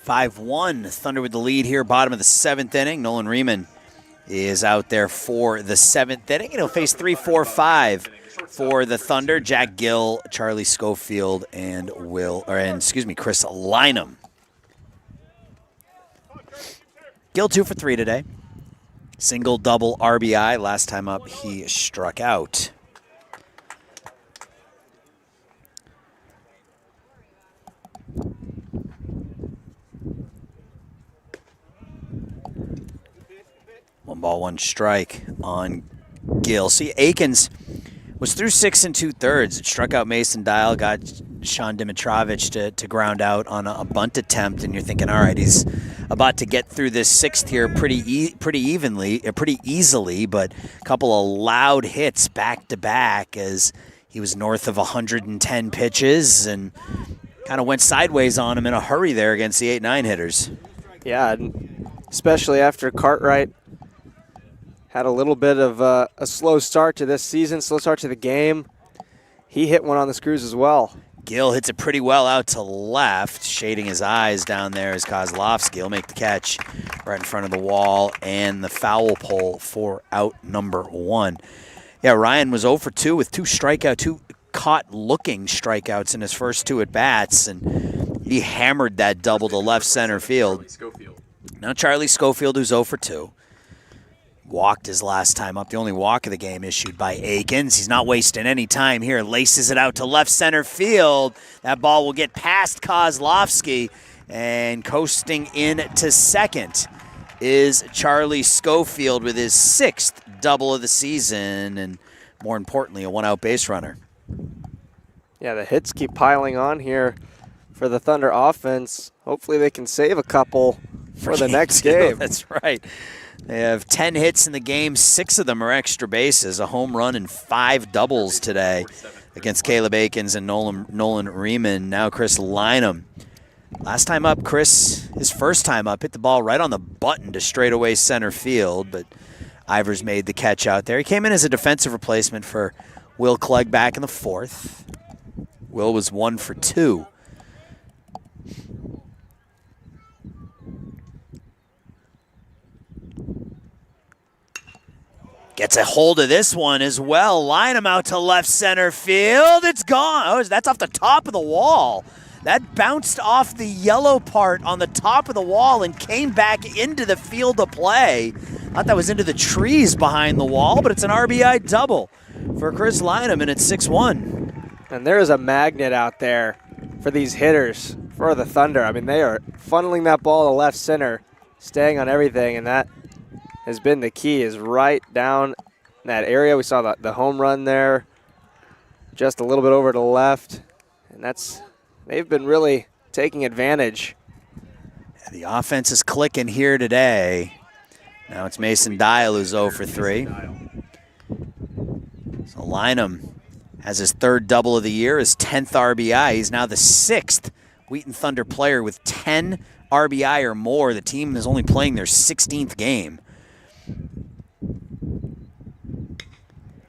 (5-1). Thunder with the lead here, bottom of the 7th inning. Nolan Riemann is out there for the 7th inning. He'll face 3, 4, 5 for the Thunder. Jack Gill, Charlie Schofield, and Chris Lynam. Gill 2 for 3 today. Single, double, RBI. Last time up, he struck out. One ball, one strike on Gill. See, Akins was through 6 2/3. It struck out Mason Dial, got Sean Dimitrovich to ground out on a bunt attempt, and you're thinking, all right, he's about to get through this 6th here pretty easily, but a couple of loud hits back to back as he was north of 110 pitches and kind of went sideways on him in a hurry there against the 8-9 hitters. Yeah, especially after Cartwright had a little bit of a slow start to this season, slow start to the game. He hit one on the screws as well. Gill hits it pretty well out to left, shading his eyes down there as Kozlowski will make the catch right in front of the wall and the foul pole for out number 1. Yeah, Ryan was 0 for 2 with 2 caught-looking strikeouts in his first 2 at-bats, and he hammered that double to left center field. Now Charlie Schofield, who's 0 for 2. Walked his last time up, the only walk of the game issued by Akins. He's not wasting any time here. Laces it out to left center field. That ball will get past Kozlowski and coasting in to second is Charlie Schofield with his 6th double of the season, and more importantly, a 1-out base runner. Yeah, the hits keep piling on here for the Thunder offense. Hopefully they can save a couple for the next game. That's right. They have 10 hits in the game. 6 of them are extra bases, a home run and 5 doubles today against Caleb Akins and Nolan Riemann. Now Chris Lynham. Last time up, Chris, his first time up, hit the ball right on the button to straightaway center field, but Ivers made the catch out there. He came in as a defensive replacement for Will Clegg back in the 4th. Will was 1 for 2. Gets a hold of this one as well. Line him out to left center field. It's gone. Oh, that's off the top of the wall. That bounced off the yellow part on the top of the wall and came back into the field of play. Thought that was into the trees behind the wall, but it's an RBI double for Chris Lynham, and it's 6-1. And there is a magnet out there for these hitters, for the Thunder. I mean, they are funneling that ball to left center, staying on everything, and that has been the key, is right down that area. We saw the home run there, just a little bit over to the left, and they've been really taking advantage. The offense is clicking here today. Now it's Mason Dial who's 0 for 3. So Lynham has his 3rd double of the year, his 10th RBI. He's now the 6th Wheaton Thunder player with 10 RBI or more. The team is only playing their 16th game.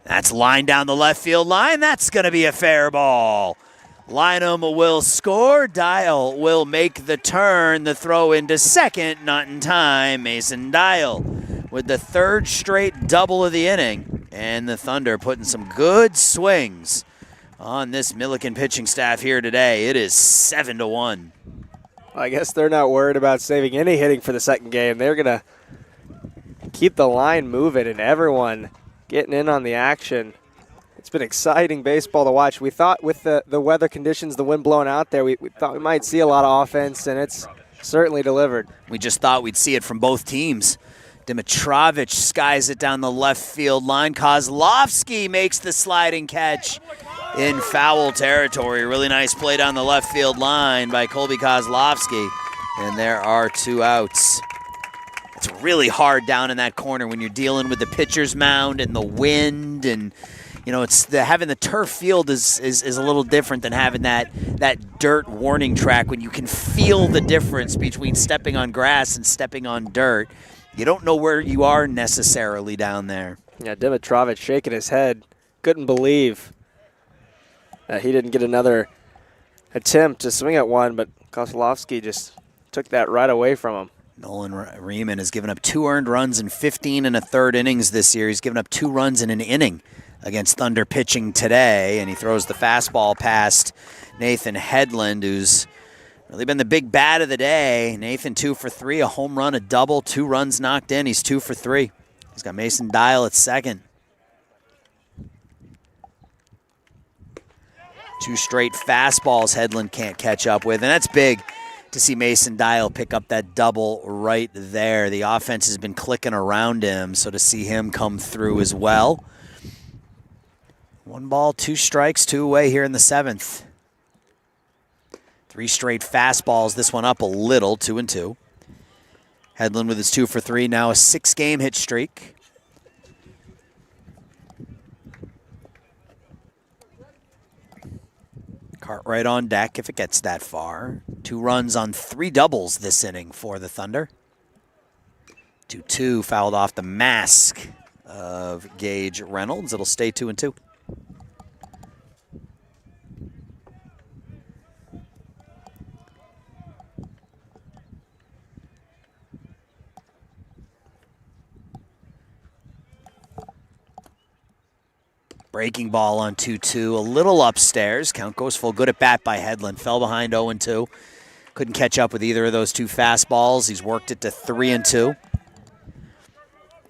That's line down the left field line. That's going to be a fair ball. Lynham will score. Dial will make the turn. The throw into second, not in time. Mason Dial with the 3rd straight double of the inning. And the Thunder putting some good swings on this Millikin pitching staff here today. It is 7-1. Well, I guess they're not worried about saving any hitting for the second game. They're going to keep the line moving and everyone getting in on the action. It's been exciting baseball to watch. We thought with the weather conditions, the wind blowing out there, we thought we might see a lot of offense, and it's certainly delivered. We just thought we'd see it from both teams. Dimitrovich skies it down the left field line. Kozlowski makes the sliding catch in foul territory. Really nice play down the left field line by Colby Kozlowski. And there are 2 outs. It's really hard down in that corner when you're dealing with the pitcher's mound and the wind, and having the turf field is a little different than having that dirt warning track when you can feel the difference between stepping on grass and stepping on dirt. You don't know where you are necessarily down there. Yeah, Dimitrovich shaking his head. Couldn't believe that he didn't get another attempt to swing at one, but Kozlowski just took that right away from him. Nolan Riemann has given up 2 earned runs in 15 1/3 innings this year. He's given up 2 runs in an inning against Thunder pitching today, and he throws the fastball past Nathan Hedlund, who's really been the big bat of the day. Nathan 2 for 3, a home run, a double, 2 runs knocked in. He's 2 for 3. He's got Mason Dial at second. 2 straight fastballs Hedlund can't catch up with, and that's big to see Mason Dial pick up that double right there. The offense has been clicking around him, so to see him come through as well. 1 ball, 2 strikes, 2 away here in the 7th. 3 straight fastballs, this one up a little, 2-2. Hedlund with his 2 for 3, now a 6-game hit streak. Cartwright on deck if it gets that far. 2 runs on 3 doubles this inning for the Thunder. 2-2 fouled off the mask of Gage Reynolds. It'll stay 2-2. Breaking ball on 2-2, a little upstairs. Count goes full. Good at bat by Hedlund. Fell behind 0-2. Couldn't catch up with either of those 2 fastballs. He's worked it to 3-2.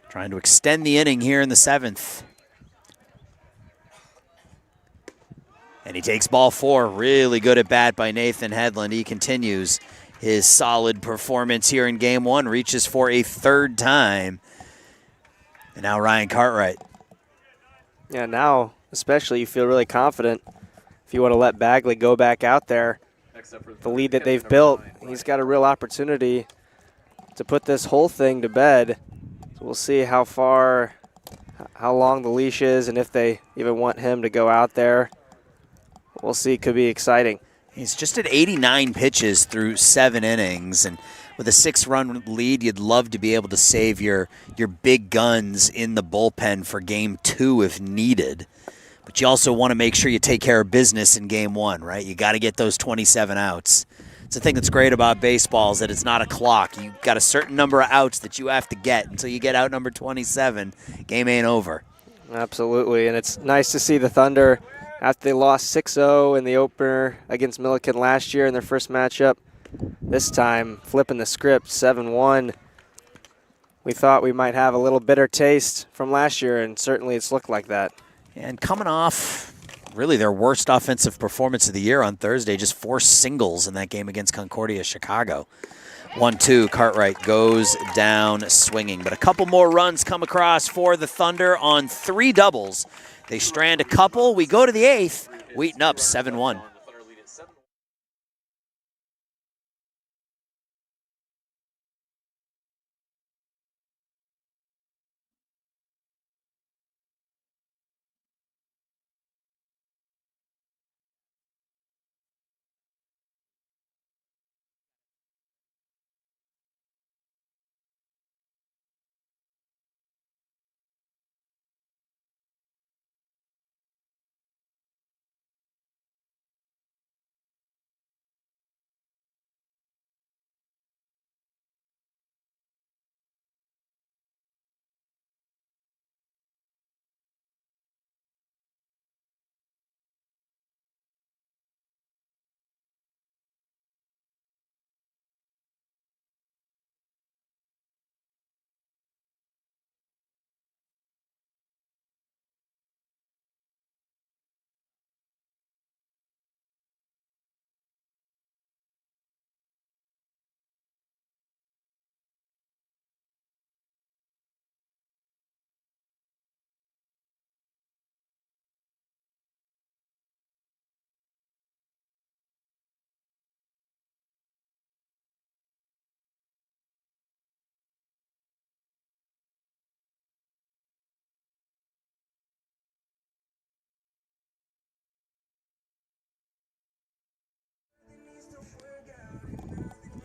Trying to extend the inning here in the 7th. And he takes ball 4. Really good at bat by Nathan Hedlund. He continues his solid performance here in game one, reaches for a third time. And now Ryan Cartwright. Yeah, now especially you feel really confident if you want to let Bagley go back out there. The lead that they've built, he's got a real opportunity to put this whole thing to bed. So we'll see how long the leash is and if they even want him to go out there. We'll see, could be exciting. He's just at 89 pitches through 7 innings, and with a 6-run lead, you'd love to be able to save your big guns in the bullpen for game 2 if needed. But you also want to make sure you take care of business in game 1, right? You got to get those 27 outs. It's the thing that's great about baseball is that it's not a clock. You've got a certain number of outs that you have to get until you get out number 27. Game ain't over. Absolutely, and it's nice to see the Thunder, after they lost 6-0 in the opener against Millikin last year in their first matchup, this time flipping the script, 7-1. We thought we might have a little bitter taste from last year, and certainly it's looked like that. And coming off really their worst offensive performance of the year on Thursday, just 4 singles in that game against Concordia Chicago. 1-2, Cartwright goes down swinging. But a couple more runs come across for the Thunder on 3 doubles. They strand a couple. We go to the 8th. Wheaton up 7-1.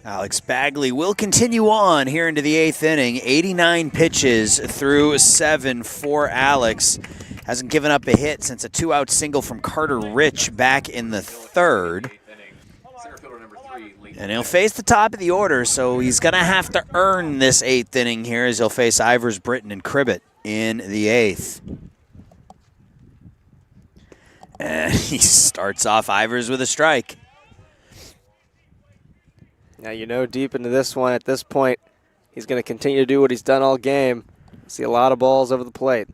Alex Bagley will continue on here into the 8th inning. 89 pitches through 7 for Alex. Hasn't given up a hit since a 2-out single from Carter Rich back in the 3rd. And he'll face the top of the order, so he's going to have to earn this 8th inning here as he'll face Ivers, Britton, and Cribbett in the 8th. And he starts off Ivers with a strike. Now you know deep into this one, at this point, he's going to continue to do what he's done all game. See a lot of balls over the plate.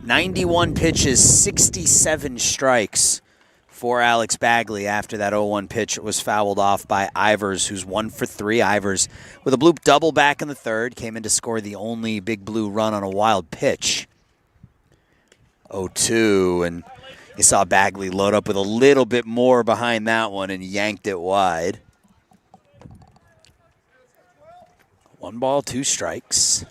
91 pitches, 67 strikes for Alex Bagley after that 0-1 pitch was fouled off by Ivers, who's 1 for 3. Ivers with a bloop double back in the 3rd, came in to score the only Big Blue run on a wild pitch. 0-2, and you saw Bagley load up with a little bit more behind that one and yanked it wide. 1 ball, 2 strikes.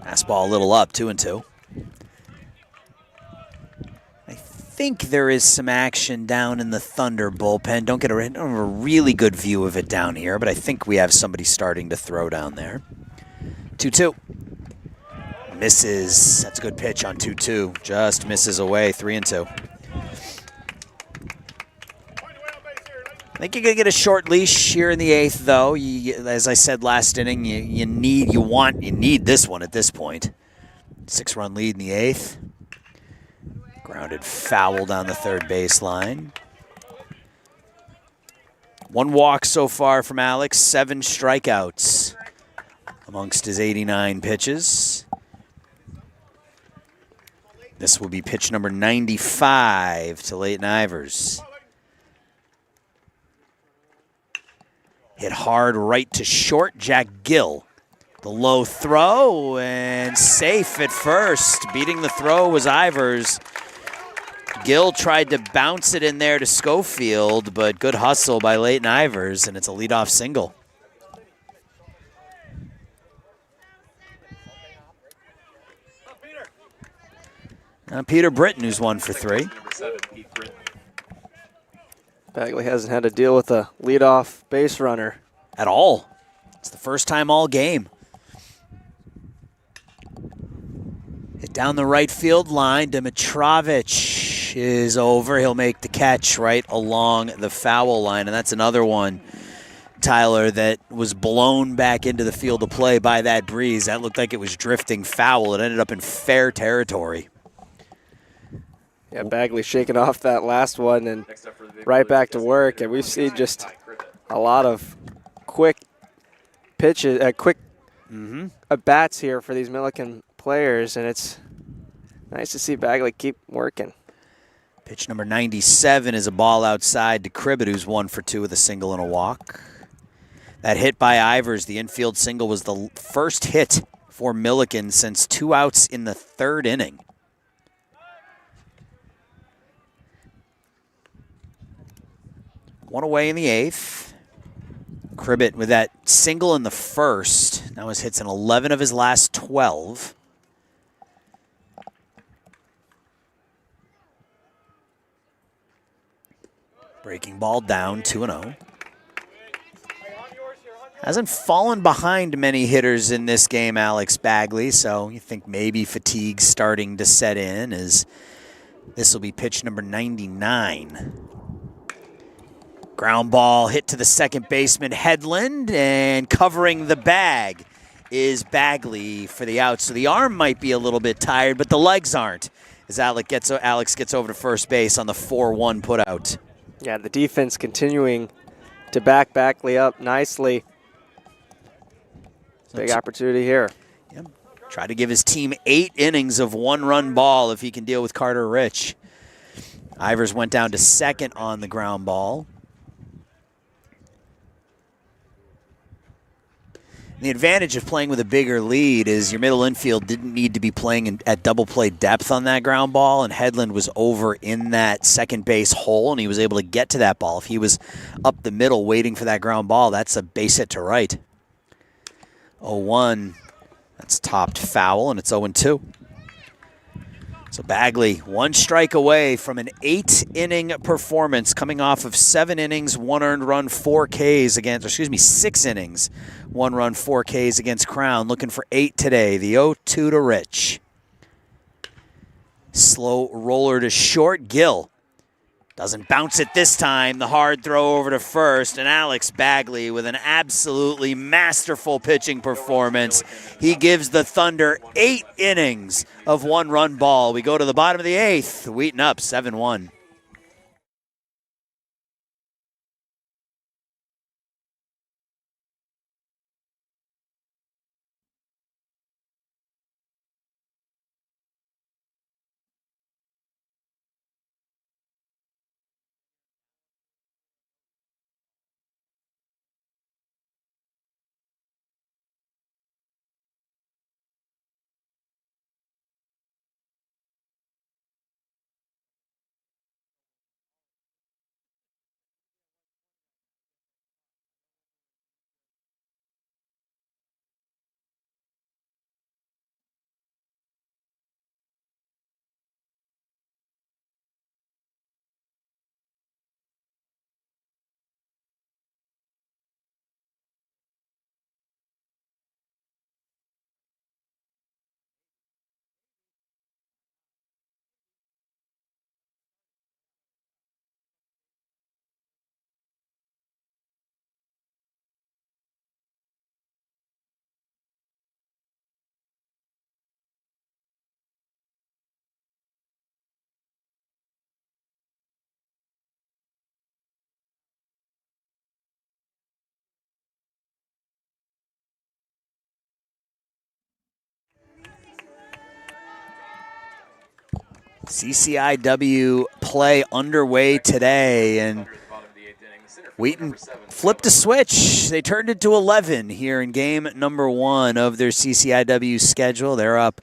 Fastball a little up, 2-2. I think there is some action down in the Thunder bullpen. Don't have a really good view of it down here, but I think we have somebody starting to throw down there. 2-2. Misses. That's a good pitch on 2-2. Just misses away, 3-2. I think you're going to get a short leash here in the 8th, though. As I said last inning, you need this one at this point. 6-run lead in the 8th. Grounded foul down the 3rd baseline. 1 walk so far from Alex, 7 strikeouts amongst his 89 pitches. This will be pitch number 95 to Leighton Ivers. Hit hard right to short. Jack Gill. The low throw and safe at first. Beating the throw was Ivers. Gill tried to bounce it in there to Schofield, but good hustle by Leighton Ivers, and it's a leadoff single. Now Peter Britton, who's 1 for 3. Bagley hasn't had to deal with a leadoff base runner at all. It's the first time all game. Hit down the right field line. Dimitrovich is over. He'll make the catch right along the foul line, and that's another one, Tyler, that was blown back into the field of play by that breeze. That looked like it was drifting foul. It ended up in fair territory. Yeah, Bagley shaking off that last one and right back to work. And we've seen just a lot of quick pitches, quick at-bats here for these Millikin players, and it's nice to see Bagley keep working. Pitch number 97 is a ball outside to Cribbett, who's 1 for 2 with a single and a walk. That hit by Ivers, the infield single, was the first hit for Millikin since 2 outs in the 3rd inning. One away in the 8th. Cribbett with that single in the 1st. Now his hits in 11 of his last 12. Breaking ball down, 2-0. Hasn't fallen behind many hitters in this game, Alex Bagley, so you think maybe fatigue's starting to set in as this will be pitch number 99. Ground ball hit to the second baseman, Headland, and covering the bag is Bagley for the out. So the arm might be a little bit tired, but the legs aren't, as Alex gets over to first base on the 4-1 putout. Yeah, the defense continuing to back Bagley up nicely. Big opportunity here. Yep. Try to give his team 8 innings of 1-run ball if he can deal with Carter Rich. Ivers went down to second on the ground ball. The advantage of playing with a bigger lead is your middle infield didn't need to be playing at double play depth on that ground ball, and Headland was over in that second base hole, and he was able to get to that ball. If he was up the middle waiting for that ground ball, that's a base hit to right. 0-1, that's topped foul, and it's 0-2. So Bagley, 1 strike away from an 8-inning performance, coming off of 7 innings, 1 earned run, 4 Ks against, 6 innings, 1 run, 4 Ks against Crown. Looking for 8 today. The 0-2 to Rich. Slow roller to short. Gill doesn't bounce it this time. The hard throw over to first, and Alex Bagley with an absolutely masterful pitching performance. He gives the Thunder 8 innings of 1-run ball. We go to the bottom of the 8th. Wheaton up 7-1. CCIW play underway today, and Wheaton flipped a switch. They turned it to 11 here in game number 1 of their CCIW schedule. They're up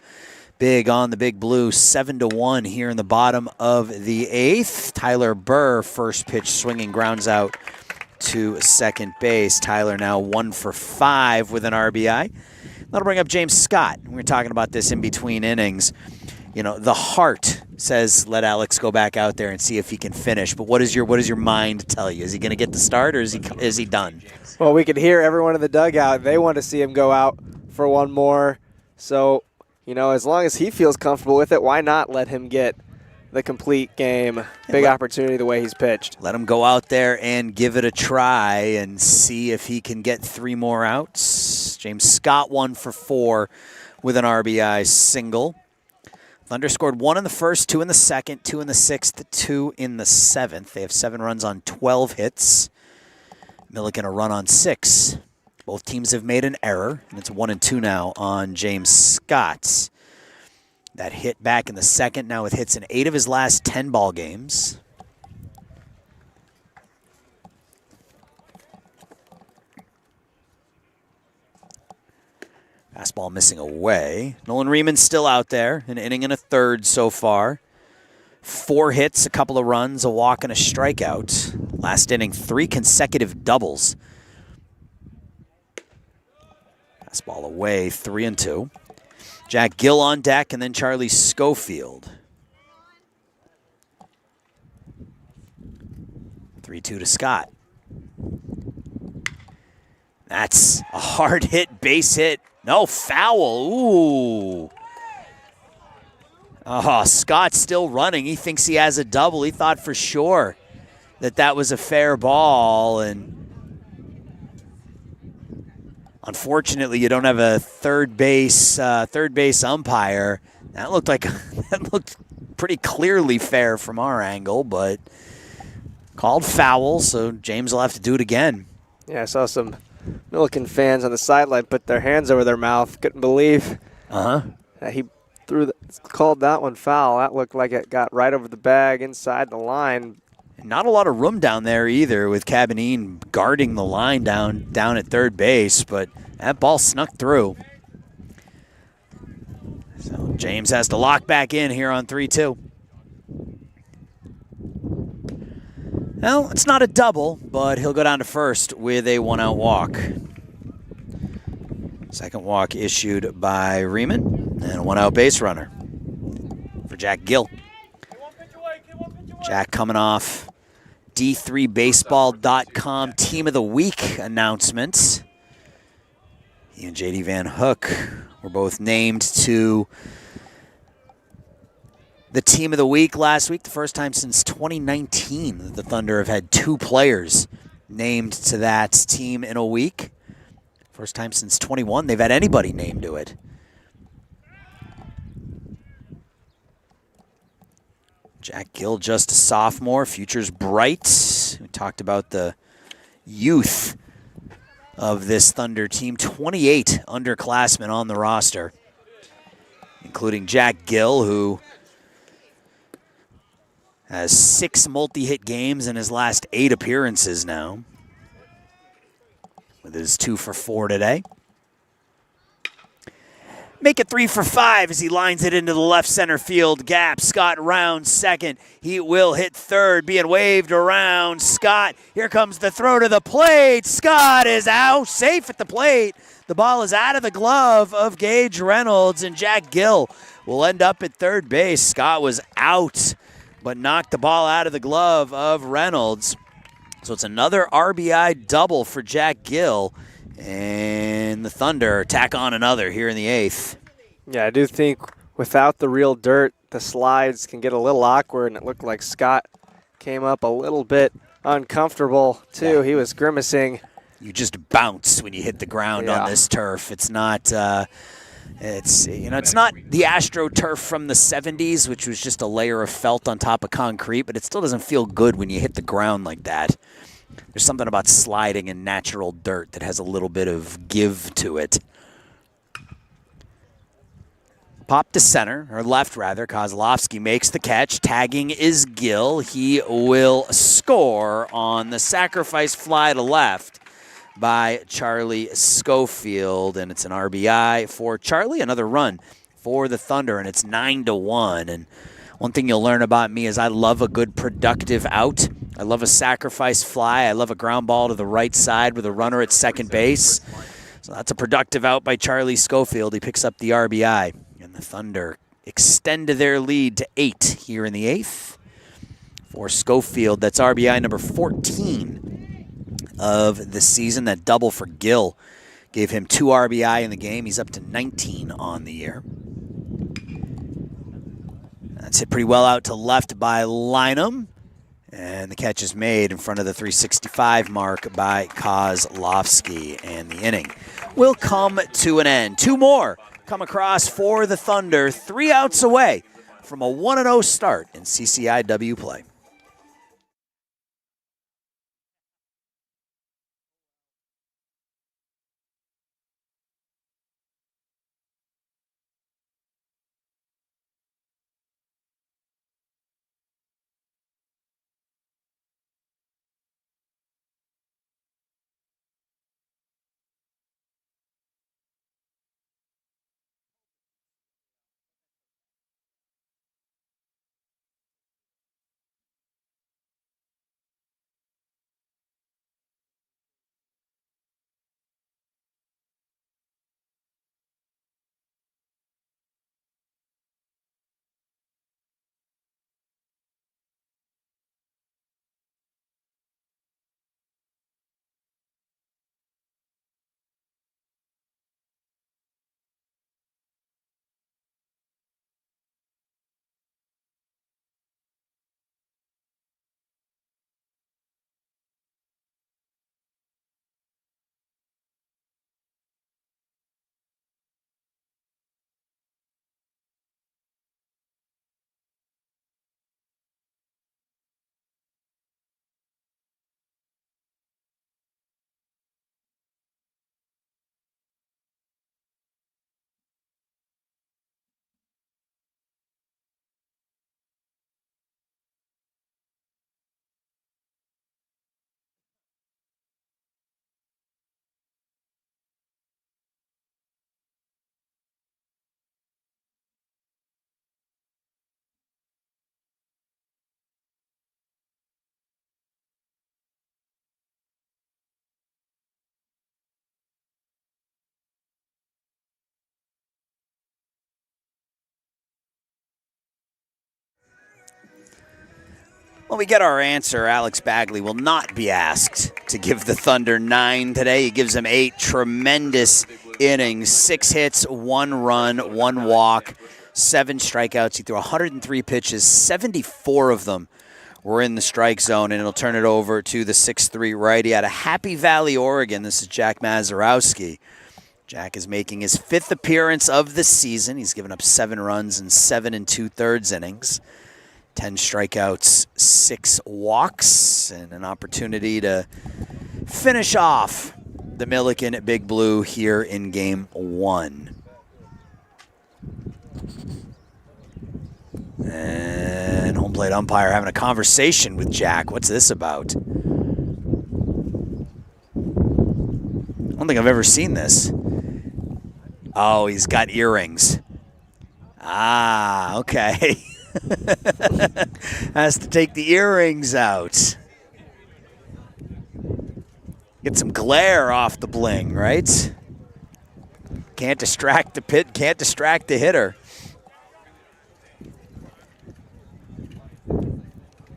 big on the Big Blue, 7-1 here in the bottom of the 8th. Tyler Burr, first pitch swinging, grounds out to second base. Tyler now 1 for 5 with an RBI. That'll bring up James Scott. We were talking about this in between innings. You know, the heart says let Alex go back out there and see if he can finish. But what does your mind tell you? Is he going to get the start, or is he done? Well, we could hear everyone in the dugout. They want to see him go out for one more. So, you know, as long as he feels comfortable with it, why not let him get the complete game? Big opportunity the way he's pitched. Let him go out there and give it a try and see if he can get 3 more outs. James Scott 1 for 4 with an RBI single. Thunder scored 1 in the first, 2 in the second, 2 in the sixth, 2 in the seventh. They have 7 runs on 12 hits. Millikin a run on 6. Both teams have made an error, and it's 1-2 now on James Scott. That hit back in the second, now with hits in 8 of his last 10 ball games. Fastball missing away. Nolan Riemann still out there, an inning and a third so far. 4 hits, a couple of runs, a walk, and a strikeout. Last inning, 3 consecutive doubles. Fastball away, 3-2. Jack Gill on deck, and then Charlie Schofield. 3-2 to Scott. That's a hard hit, base hit. No, foul. Ooh. Oh, Scott's still running. He thinks he has a double. He thought for sure that was a fair ball, and unfortunately, you don't have a third base umpire. That looked pretty clearly fair from our angle, but called foul. So James will have to do it again. Yeah, I saw some Millikin fans on the sideline put their hands over their mouth. Couldn't believe that he called that one foul. That looked like it got right over the bag inside the line. Not a lot of room down there either, with Cabanine guarding the line down at third base, but that ball snuck through. So James has to lock back in here on 3-2. Well, it's not a double, but he'll go down to first with a 1-out walk. Second walk issued by Riemann, and a 1-out base runner for Jack Gill. Jack coming off D3Baseball.com Team of the Week announcements. He and J.D. Van Hook were both named to the Team of the Week last week, the first time since 2019 that the Thunder have had 2 players named to that team in a week. First time since 21 they've had anybody named to it. Jack Gill, just a sophomore, future's bright. We talked about the youth of this Thunder team. 28 underclassmen on the roster, including Jack Gill, who has 6 multi-hit games in his last 8 appearances now, with his 2 for 4 today. Make it 3 for 5 as he lines it into the left center field gap. Scott rounds second. He will hit third, being waved around. Scott, here comes the throw to the plate. Scott is out, safe at the plate. The ball is out of the glove of Gage Reynolds, and Jack Gill will end up at third base. Scott was out, but knocked the ball out of the glove of Reynolds. So it's another RBI double for Jack Gill, and the Thunder tack on another here in the 8th. Yeah, I do think without the real dirt, the slides can get a little awkward, and it looked like Scott came up a little bit uncomfortable, too. Yeah. He was grimacing. You just bounce when you hit the ground on this turf. It's not... It's not the AstroTurf from the 70s, which was just a layer of felt on top of concrete, but it still doesn't feel good when you hit the ground like that. There's something about sliding in natural dirt that has a little bit of give to it. Pop to center, or left rather. Kozlowski makes the catch. Tagging is Gill. He will score on the sacrifice fly to left by Charlie Schofield, and it's an RBI for Charlie. Another run for the Thunder, and it's 9-1. And one thing you'll learn about me is I love a good productive out. I love a sacrifice fly. I love a ground ball to the right side with a runner at second base. So that's a productive out by Charlie Schofield. He picks up the RBI. And the Thunder extend their lead to 8 here in the 8th. For Schofield, that's RBI number 14 of the season. That double for Gill gave him 2 RBI in the game. He's up to 19 on the year. That's hit pretty well out to left by Lynham. And the catch is made in front of the 365 mark by Kozlowski. And the inning will come to an end. 2 more come across for the Thunder. 3 outs away from a 1-0 start in CCIW play. When we get our answer, Alex Bagley will not be asked to give the Thunder 9 today. He gives them 8 tremendous innings, 6 hits, 1 run, 1 walk, 7 strikeouts. He threw 103 pitches, 74 of them were in the strike zone, and it'll turn it over to the 6'3 righty out of Happy Valley, Oregon. This is Jack Mazurowski. Jack is making his 5th appearance of the season. He's given up 7 runs in 7 2/3 innings. 10 strikeouts, 6 walks, and an opportunity to finish off the Millikin Big Blue here in Game 1. And home plate umpire having a conversation with Jack. What's this about? I don't think I've ever seen this. Oh, he's got earrings. Ah, okay. Has to take the earrings out. Get some glare off the bling, right? Can't distract the pit, can't distract the hitter.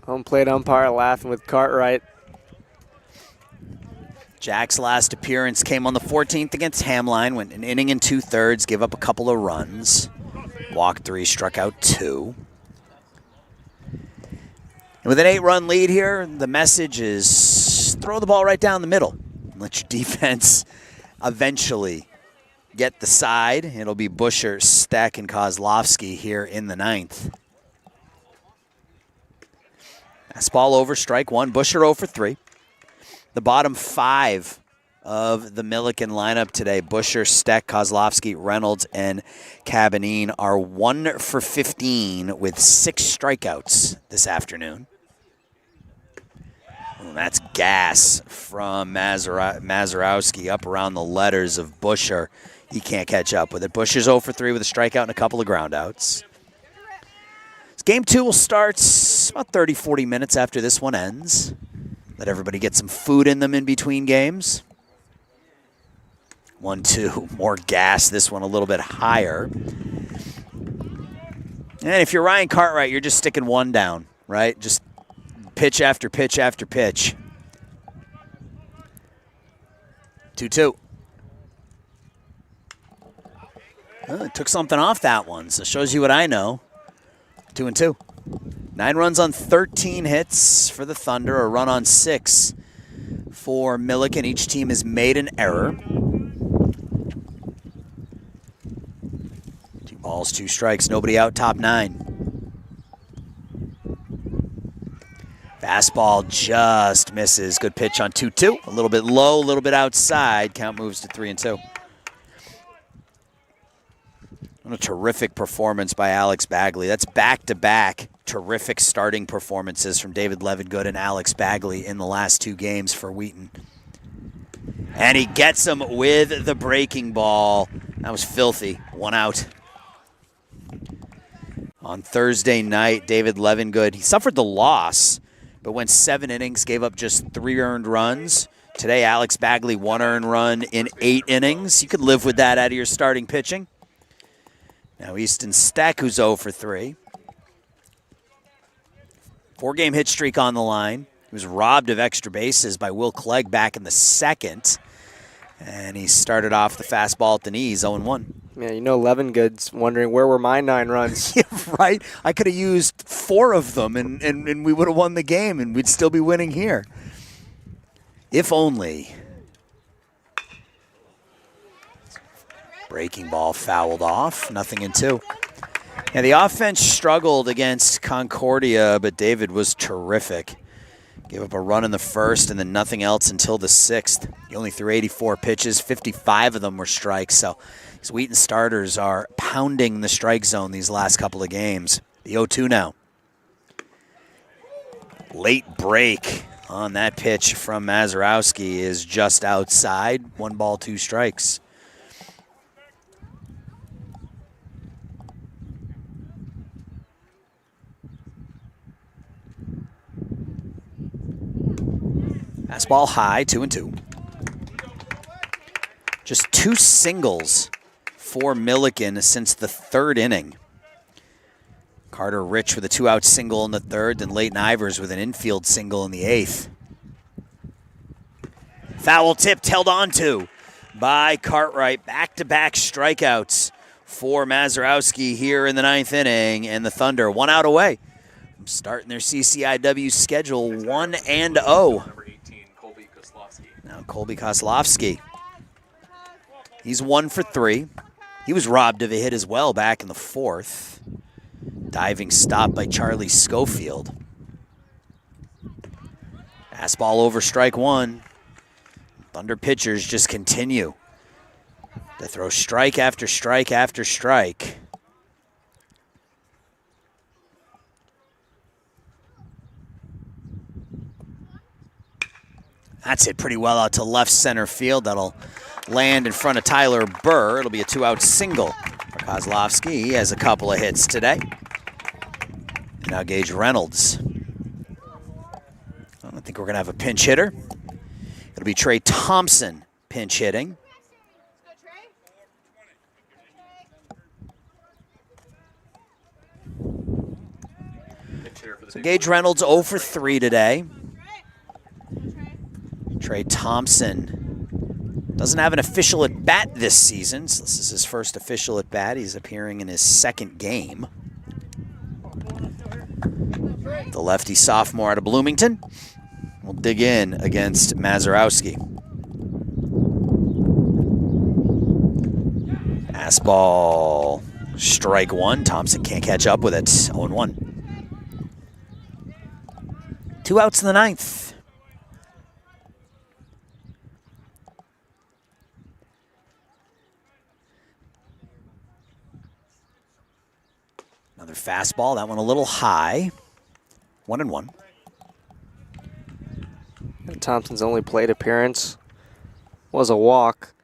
Home plate umpire laughing with Cartwright. Jack's last appearance came on the 14th against Hamline, went an inning and 2/3, gave up a couple of runs. Walked 3, struck out 2. And with an 8-run lead here, the message is throw the ball right down the middle. Let your defense eventually get the side. It'll be Busher, Steck, and Kozlowski here in the 9th. Fastball over, strike 1. Busher 0 for 3. The bottom 5 of the Millikin lineup today. Busher, Steck, Kozlowski, Reynolds, and Cabanine are 1 for 15 with 6 strikeouts this afternoon. Well, that's gas from Mazurowski up around the letters of Busher. He can't catch up with it. Busher's 0 for 3 with a strikeout and a couple of groundouts. Game 2 will start about 30, 40 minutes after this one ends. Let everybody get some food in them in between games. 1-2, more gas, this one a little bit higher. And if you're Ryan Cartwright, you're just sticking one down, right? Just pitch after pitch after pitch. 2-2. Took something off that one, so it shows you what I know. 2-2. 9 runs on 13 hits for the Thunder, a run on 6 for Millikin. Each team has made an error. 2 balls, 2 strikes, nobody out, top 9. Fastball just misses. Good pitch on 2-2. A little bit low, a little bit outside. Count moves to 3-2. What a terrific performance by Alex Bagley. That's back-to-back terrific starting performances from David Levingood and Alex Bagley in the last 2 games for Wheaton. And he gets him with the breaking ball. That was filthy. 1 out. On Thursday night, David Levingood, he suffered the loss, but went 7 innings, gave up just 3 earned runs. Today, Alex Bagley, 1 earned run in 8 innings. You could live with that out of your starting pitching. Now Easton Steck, who's 0 for 3. 4-game hit streak on the line. He was robbed of extra bases by Will Clegg back in the 2nd. And he started off the fastball at the knees, 0-1. Yeah, you know Levingood's wondering, where were my 9 runs? Yeah, right? I could have used 4 of them, and we would have won the game, and we'd still be winning here. If only. Breaking ball fouled off, 0-2. Yeah, the offense struggled against Concordia, but David was terrific. Gave up a run in the 1st and then nothing else until the 6th. He only threw 84 pitches, 55 of them were strikes. So these Wheaton starters are pounding the strike zone these last couple of games. The 0-2 now. Late break on that pitch from Mazurowski is just outside. 1 ball, 2 strikes. Fastball high, 2-2. Just 2 singles for Millikin since the 3rd inning. Carter Rich with a 2-out single in the 3rd, and Leighton Ivers with an infield single in the 8th. Foul tipped, held on to by Cartwright. Back-to-back strikeouts for Mazurowski here in the 9th inning, and the Thunder 1 out away. Starting their CCIW schedule 1-0. Now Colby Kozlowski. He's 1 for 3. He was robbed of a hit as well back in the 4th. Diving stop by Charlie Schofield. Fastball over strike 1. Thunder pitchers just continue to throw strike after strike after strike. That's hit pretty well out to left center field. That'll land in front of Tyler Burr. It'll be a 2-out single for Kozlowski. He has a couple of hits today. And now Gage Reynolds. I don't think we're going to have a pinch hitter. It'll be Trey Thompson pinch hitting. So Gage Reynolds 0 for 3 today. Trey Thompson doesn't have an official at-bat this season. So this is his first official at-bat. He's appearing in his 2nd game. The lefty sophomore out of Bloomington will dig in against Mazurowski. Fastball, strike 1. Thompson can't catch up with it. 0-1. 2 outs in the 9th. Another fastball, that one a little high. 1-1. Thompson's only plate appearance was a walk.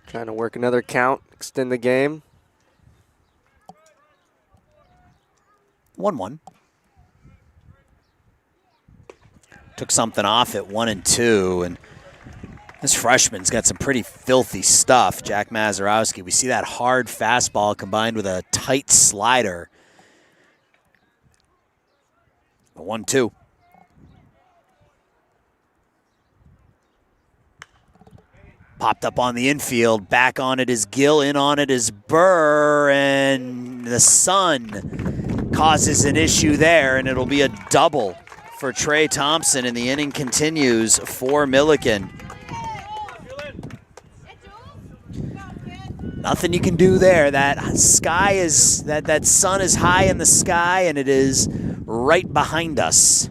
Trying to work another count, extend the game. 1-1. Took something off at 1-2, and this freshman's got some pretty filthy stuff, Jack Mazurowski. We see that hard fastball combined with a tight slider. 1-2. Popped up on the infield. Back on it is Gill. In on it is Burr. And the sun causes an issue there, and it'll be a double for Trey Thompson, and the inning continues for Millikin. Nothing you can do there. That sky is that sun is high in the sky, and it is right behind us.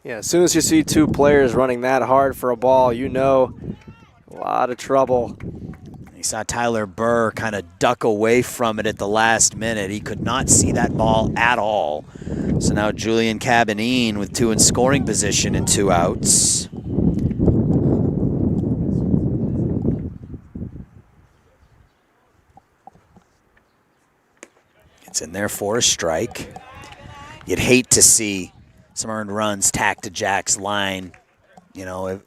Yeah, as soon as you see two players running that hard for a ball, you know a lot of trouble. You saw Tyler Burr kind of duck away from it at the last minute. He could not see that ball at all. So now Julian Cabanine with two in scoring position and 2 outs. It's in there for a strike. You'd hate to see some earned runs tacked to Jack's line, you know,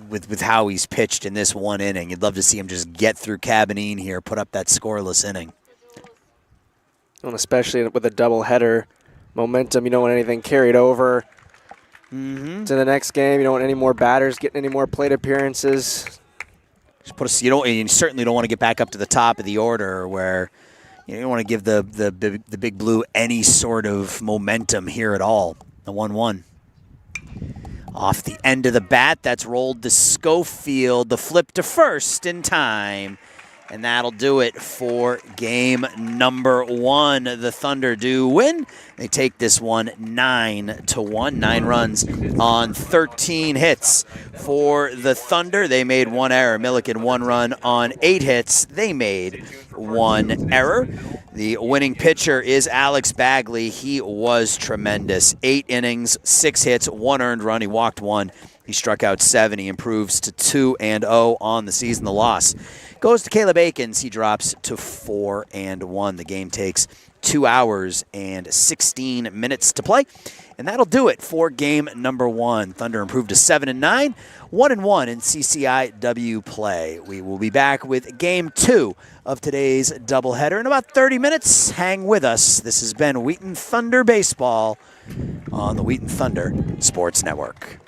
with how he's pitched in this one inning. You'd love to see him just get through Cabanine here, put up that scoreless inning. And especially with a doubleheader momentum, you don't want anything carried over to the next game. You don't want any more batters getting any more plate appearances. Just you certainly don't want to get back up to the top of the order where you don't want to give the Big Blue any sort of momentum here at all. The 1-1. Off the end of the bat, that's rolled to Schofield. The flip to first in time. And that'll do it for game number 1. The Thunder do win. They take this one 9-1. 9 runs on 13 hits for the Thunder. They made 1 error. Millikin 1 run on 8 hits. They made 1 error. The winning pitcher is Alex Bagley. He was tremendous. 8 innings, 6 hits, 1 earned run. He walked 1. He struck out 7. He improves to 2-0 on the season. The loss goes to Caleb Akins. He drops to 4-1. The game takes 2 hours and 16 minutes to play. And that'll do it for game number 1. Thunder improved to 7-9, 1-1 in CCIW play. We will be back with game 2 of today's doubleheader in about 30 minutes. Hang with us. This has been Wheaton Thunder Baseball on the Wheaton Thunder Sports Network.